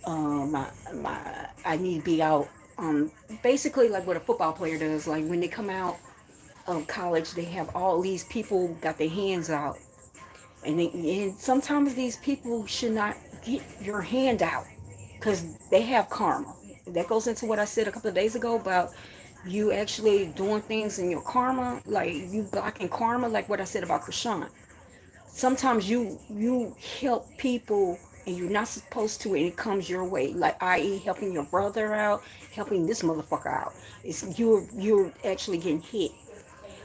my I need to be out. Basically like what a football player does. Like when they come out of college, they have all these people got their hands out, and sometimes these people should not get your hand out because they have karma. That goes into what I said a couple of days ago about you actually doing things in your karma, like you blocking karma, like what I said about Krishan. Sometimes you help people and you're not supposed to, and it comes your way, like i.e. helping your brother out, helping this motherfucker out. It's you're actually getting hit.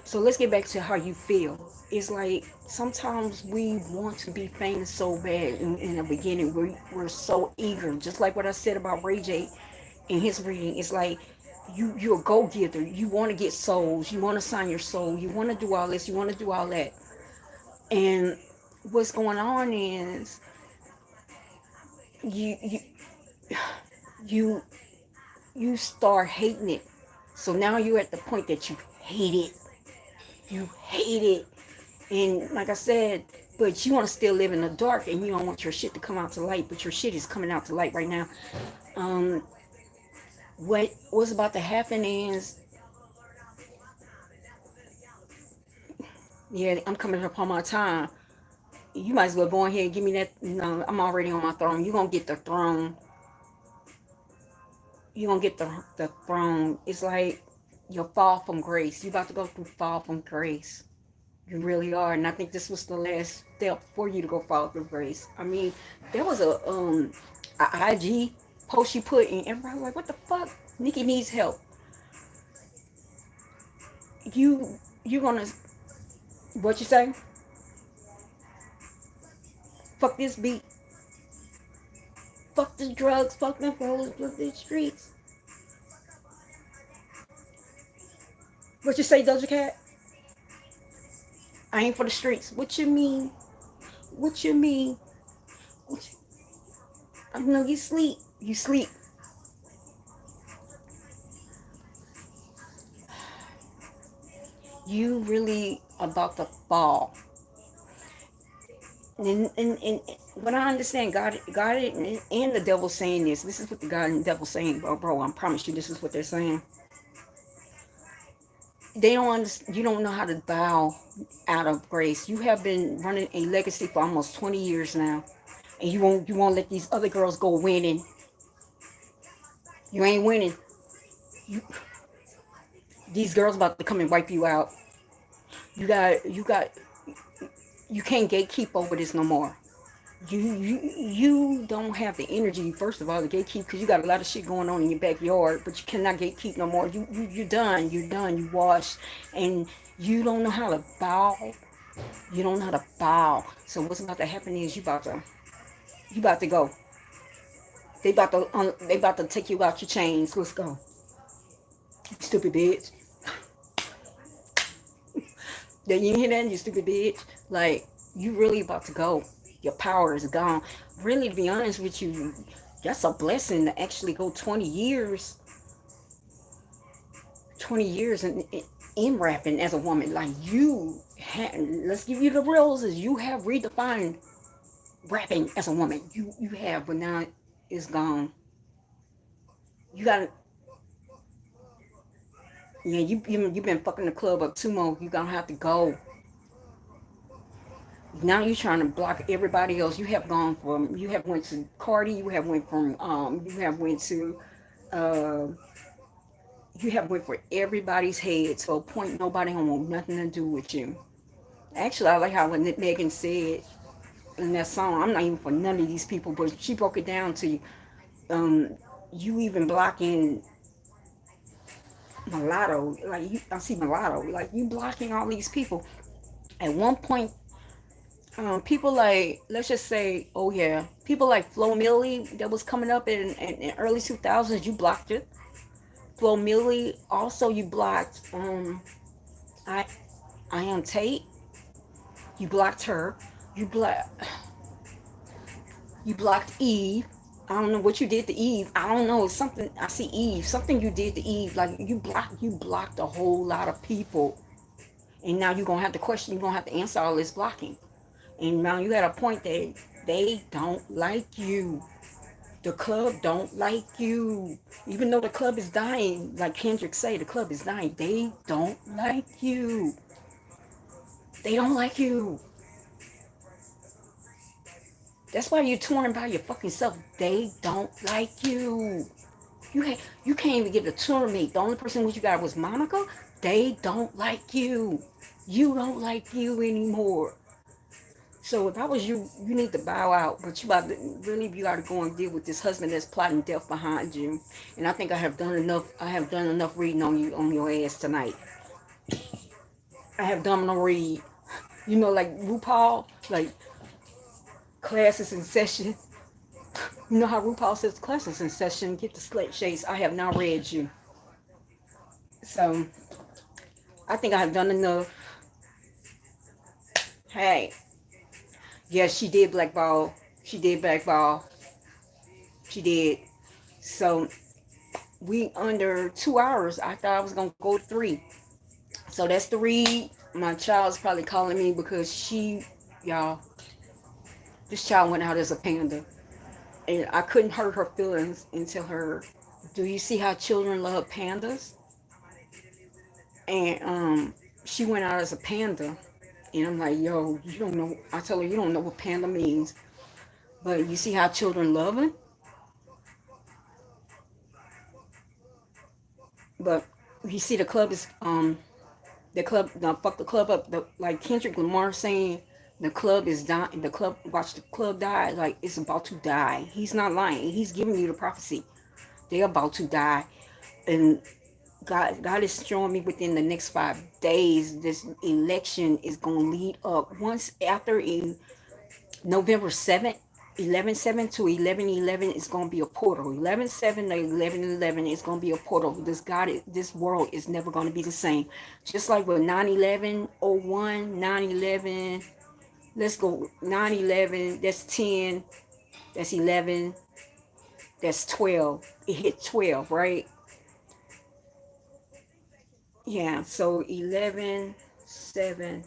So let's get back to how you feel. It's like sometimes we want to be famous so bad in the beginning. We're so eager. Just like what I said about Ray J in his reading. It's like you're a go-getter. You want to get souls. You want to sign your soul. You want to do all this. You want to do all that. And what's going on is you you you you start hating it. So now you're at the point that you hate it. You hate it. And like I said, but you want to still live in the dark and you don't want your shit to come out to light, but your shit is coming out to light right now. What's about to happen is, yeah, I'm coming up on my time. You might as well go ahead and give me that. No, I'm already on my throne. You're going to get the throne. You're going to get the throne. It's like your fall from grace. You're about to go through fall from grace. You really are. And I think this was the last step for you to go fall through grace. I mean, there was a IG post you put in. Everybody was like, what the fuck? Nicki needs help. You're going to, what you say? Fuck this beat. Fuck the drugs. Fuck the roads. Fuck the streets. What you say, Doja Cat? I ain't for the streets. What you mean? What you mean? I know you sleep. You sleep. You really about to fall. And what I understand, God and the devil saying this. This is what the God and the devil saying, bro. I promise you, this is what they're saying. They don't understand. You don't know how to bow out of grace. You have been running a legacy for almost 20 years now, and you won't let these other girls go winning. You ain't winning. These girls about to come and wipe you out. You can't gatekeep over this no more. You don't have the energy, first of all, to gatekeep, because you got a lot of shit going on in your backyard, but you cannot gatekeep no more. You're done. You washed, and you don't know how to bow You don't know how to bow. So what's about to happen is you about to go. They about to take you out your chains. Let's go. Stupid bitch. Then you hear that, you stupid bitch? Like, you really about to go. Your power is gone. Really, to be honest with you, that's a blessing to actually go 20 years, 20 years in rapping as a woman. Like, let's give you the roses. You have redefined rapping as a woman. You have, but now it's gone. You got to, yeah, you've been fucking the club up too much. You gonna have to go. Now you're trying to block everybody else. You have went to Cardi, uh, you have went for everybody's head to a point nobody don't want nothing to do with you. Actually, I like how when Megan said in that song, I'm not even for none of these people, but she broke it down to um, you even blocking mulatto, I see mulatto, like you blocking all these people. At one point, people like, let's just say, oh yeah, people like Flo Milli that was coming up in early 2000s, you blocked it. Flo Milli, also you blocked, I, I am Tate, you blocked her, you blocked, you blocked Eve. I don't know what you did to Eve. I don't know. It's something I see Eve. Something you did to Eve. Like you blocked a whole lot of people. And now you're gonna have to question, you're gonna have to answer all this blocking. And now you had a point that they don't like you. The club don't like you. Even though the club is dying, like Kendrick say, the club is dying. They don't like you. They don't like you. That's why you're touring by your fucking self. They don't like you. You can't even get a tour mate. The only person which you got was Monica. They don't like you. You don't like you anymore. So if I was you, you need to bow out. But you got to go and deal with this husband that's plotting death behind you. And I think I have done enough. I have done enough reading on you, on your ass tonight. I have done no read. You know, like RuPaul, like classes in session. You know how RuPaul says classes in session. Get the slate shades. I have now read you. So I think I have done enough. Hey, yes, she did blackball. She did blackball. She did. So we under 2 hours. I thought I was gonna go 3. So that's the read. My child's probably calling me because y'all, this child went out as a panda, and I couldn't hurt her feelings and tell her, "Do you see how children love pandas?" And she went out as a panda, and I'm like, "Yo, you don't know." I tell her, "You don't know what panda means, but you see how children love it." But you see, the club, now fuck the club up. Like Kendrick Lamar saying, the club is dying. The club, watch the club die. Like it's about to die. He's not lying. He's giving you the prophecy. They're about to die, and God is showing me within the next 5 days, this election is going to lead up. Once after in November 7th, 11/7 to 11/11 is going to be a portal. 11/7 to 11/11 is going to be a portal. This world is never going to be the same. Just like with 9/11/01, 9/11, let's go 9/11, that's 10, that's 11, that's 12. It hit 12, right? Yeah, so 11/7.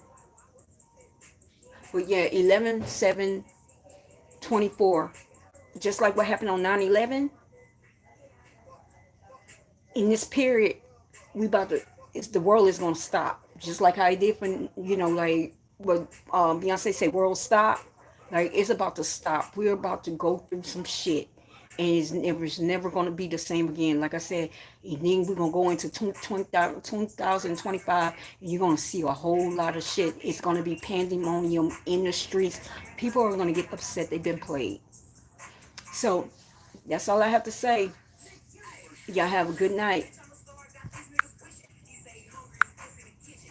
But yeah, 11/7/24. Just like what happened on 9/11, in this period, we about to, the world is gonna stop. Just like how it did for, like what Beyonce say, world stop. Like it's about to stop. We're about to go through some shit. And it's never going to be the same again. Like I said, and then we're going to go into 2025, and you're going to see a whole lot of shit. It's going to be pandemonium in the streets. People are going to get upset they've been played. So that's all I have to say. Y'all have a good night.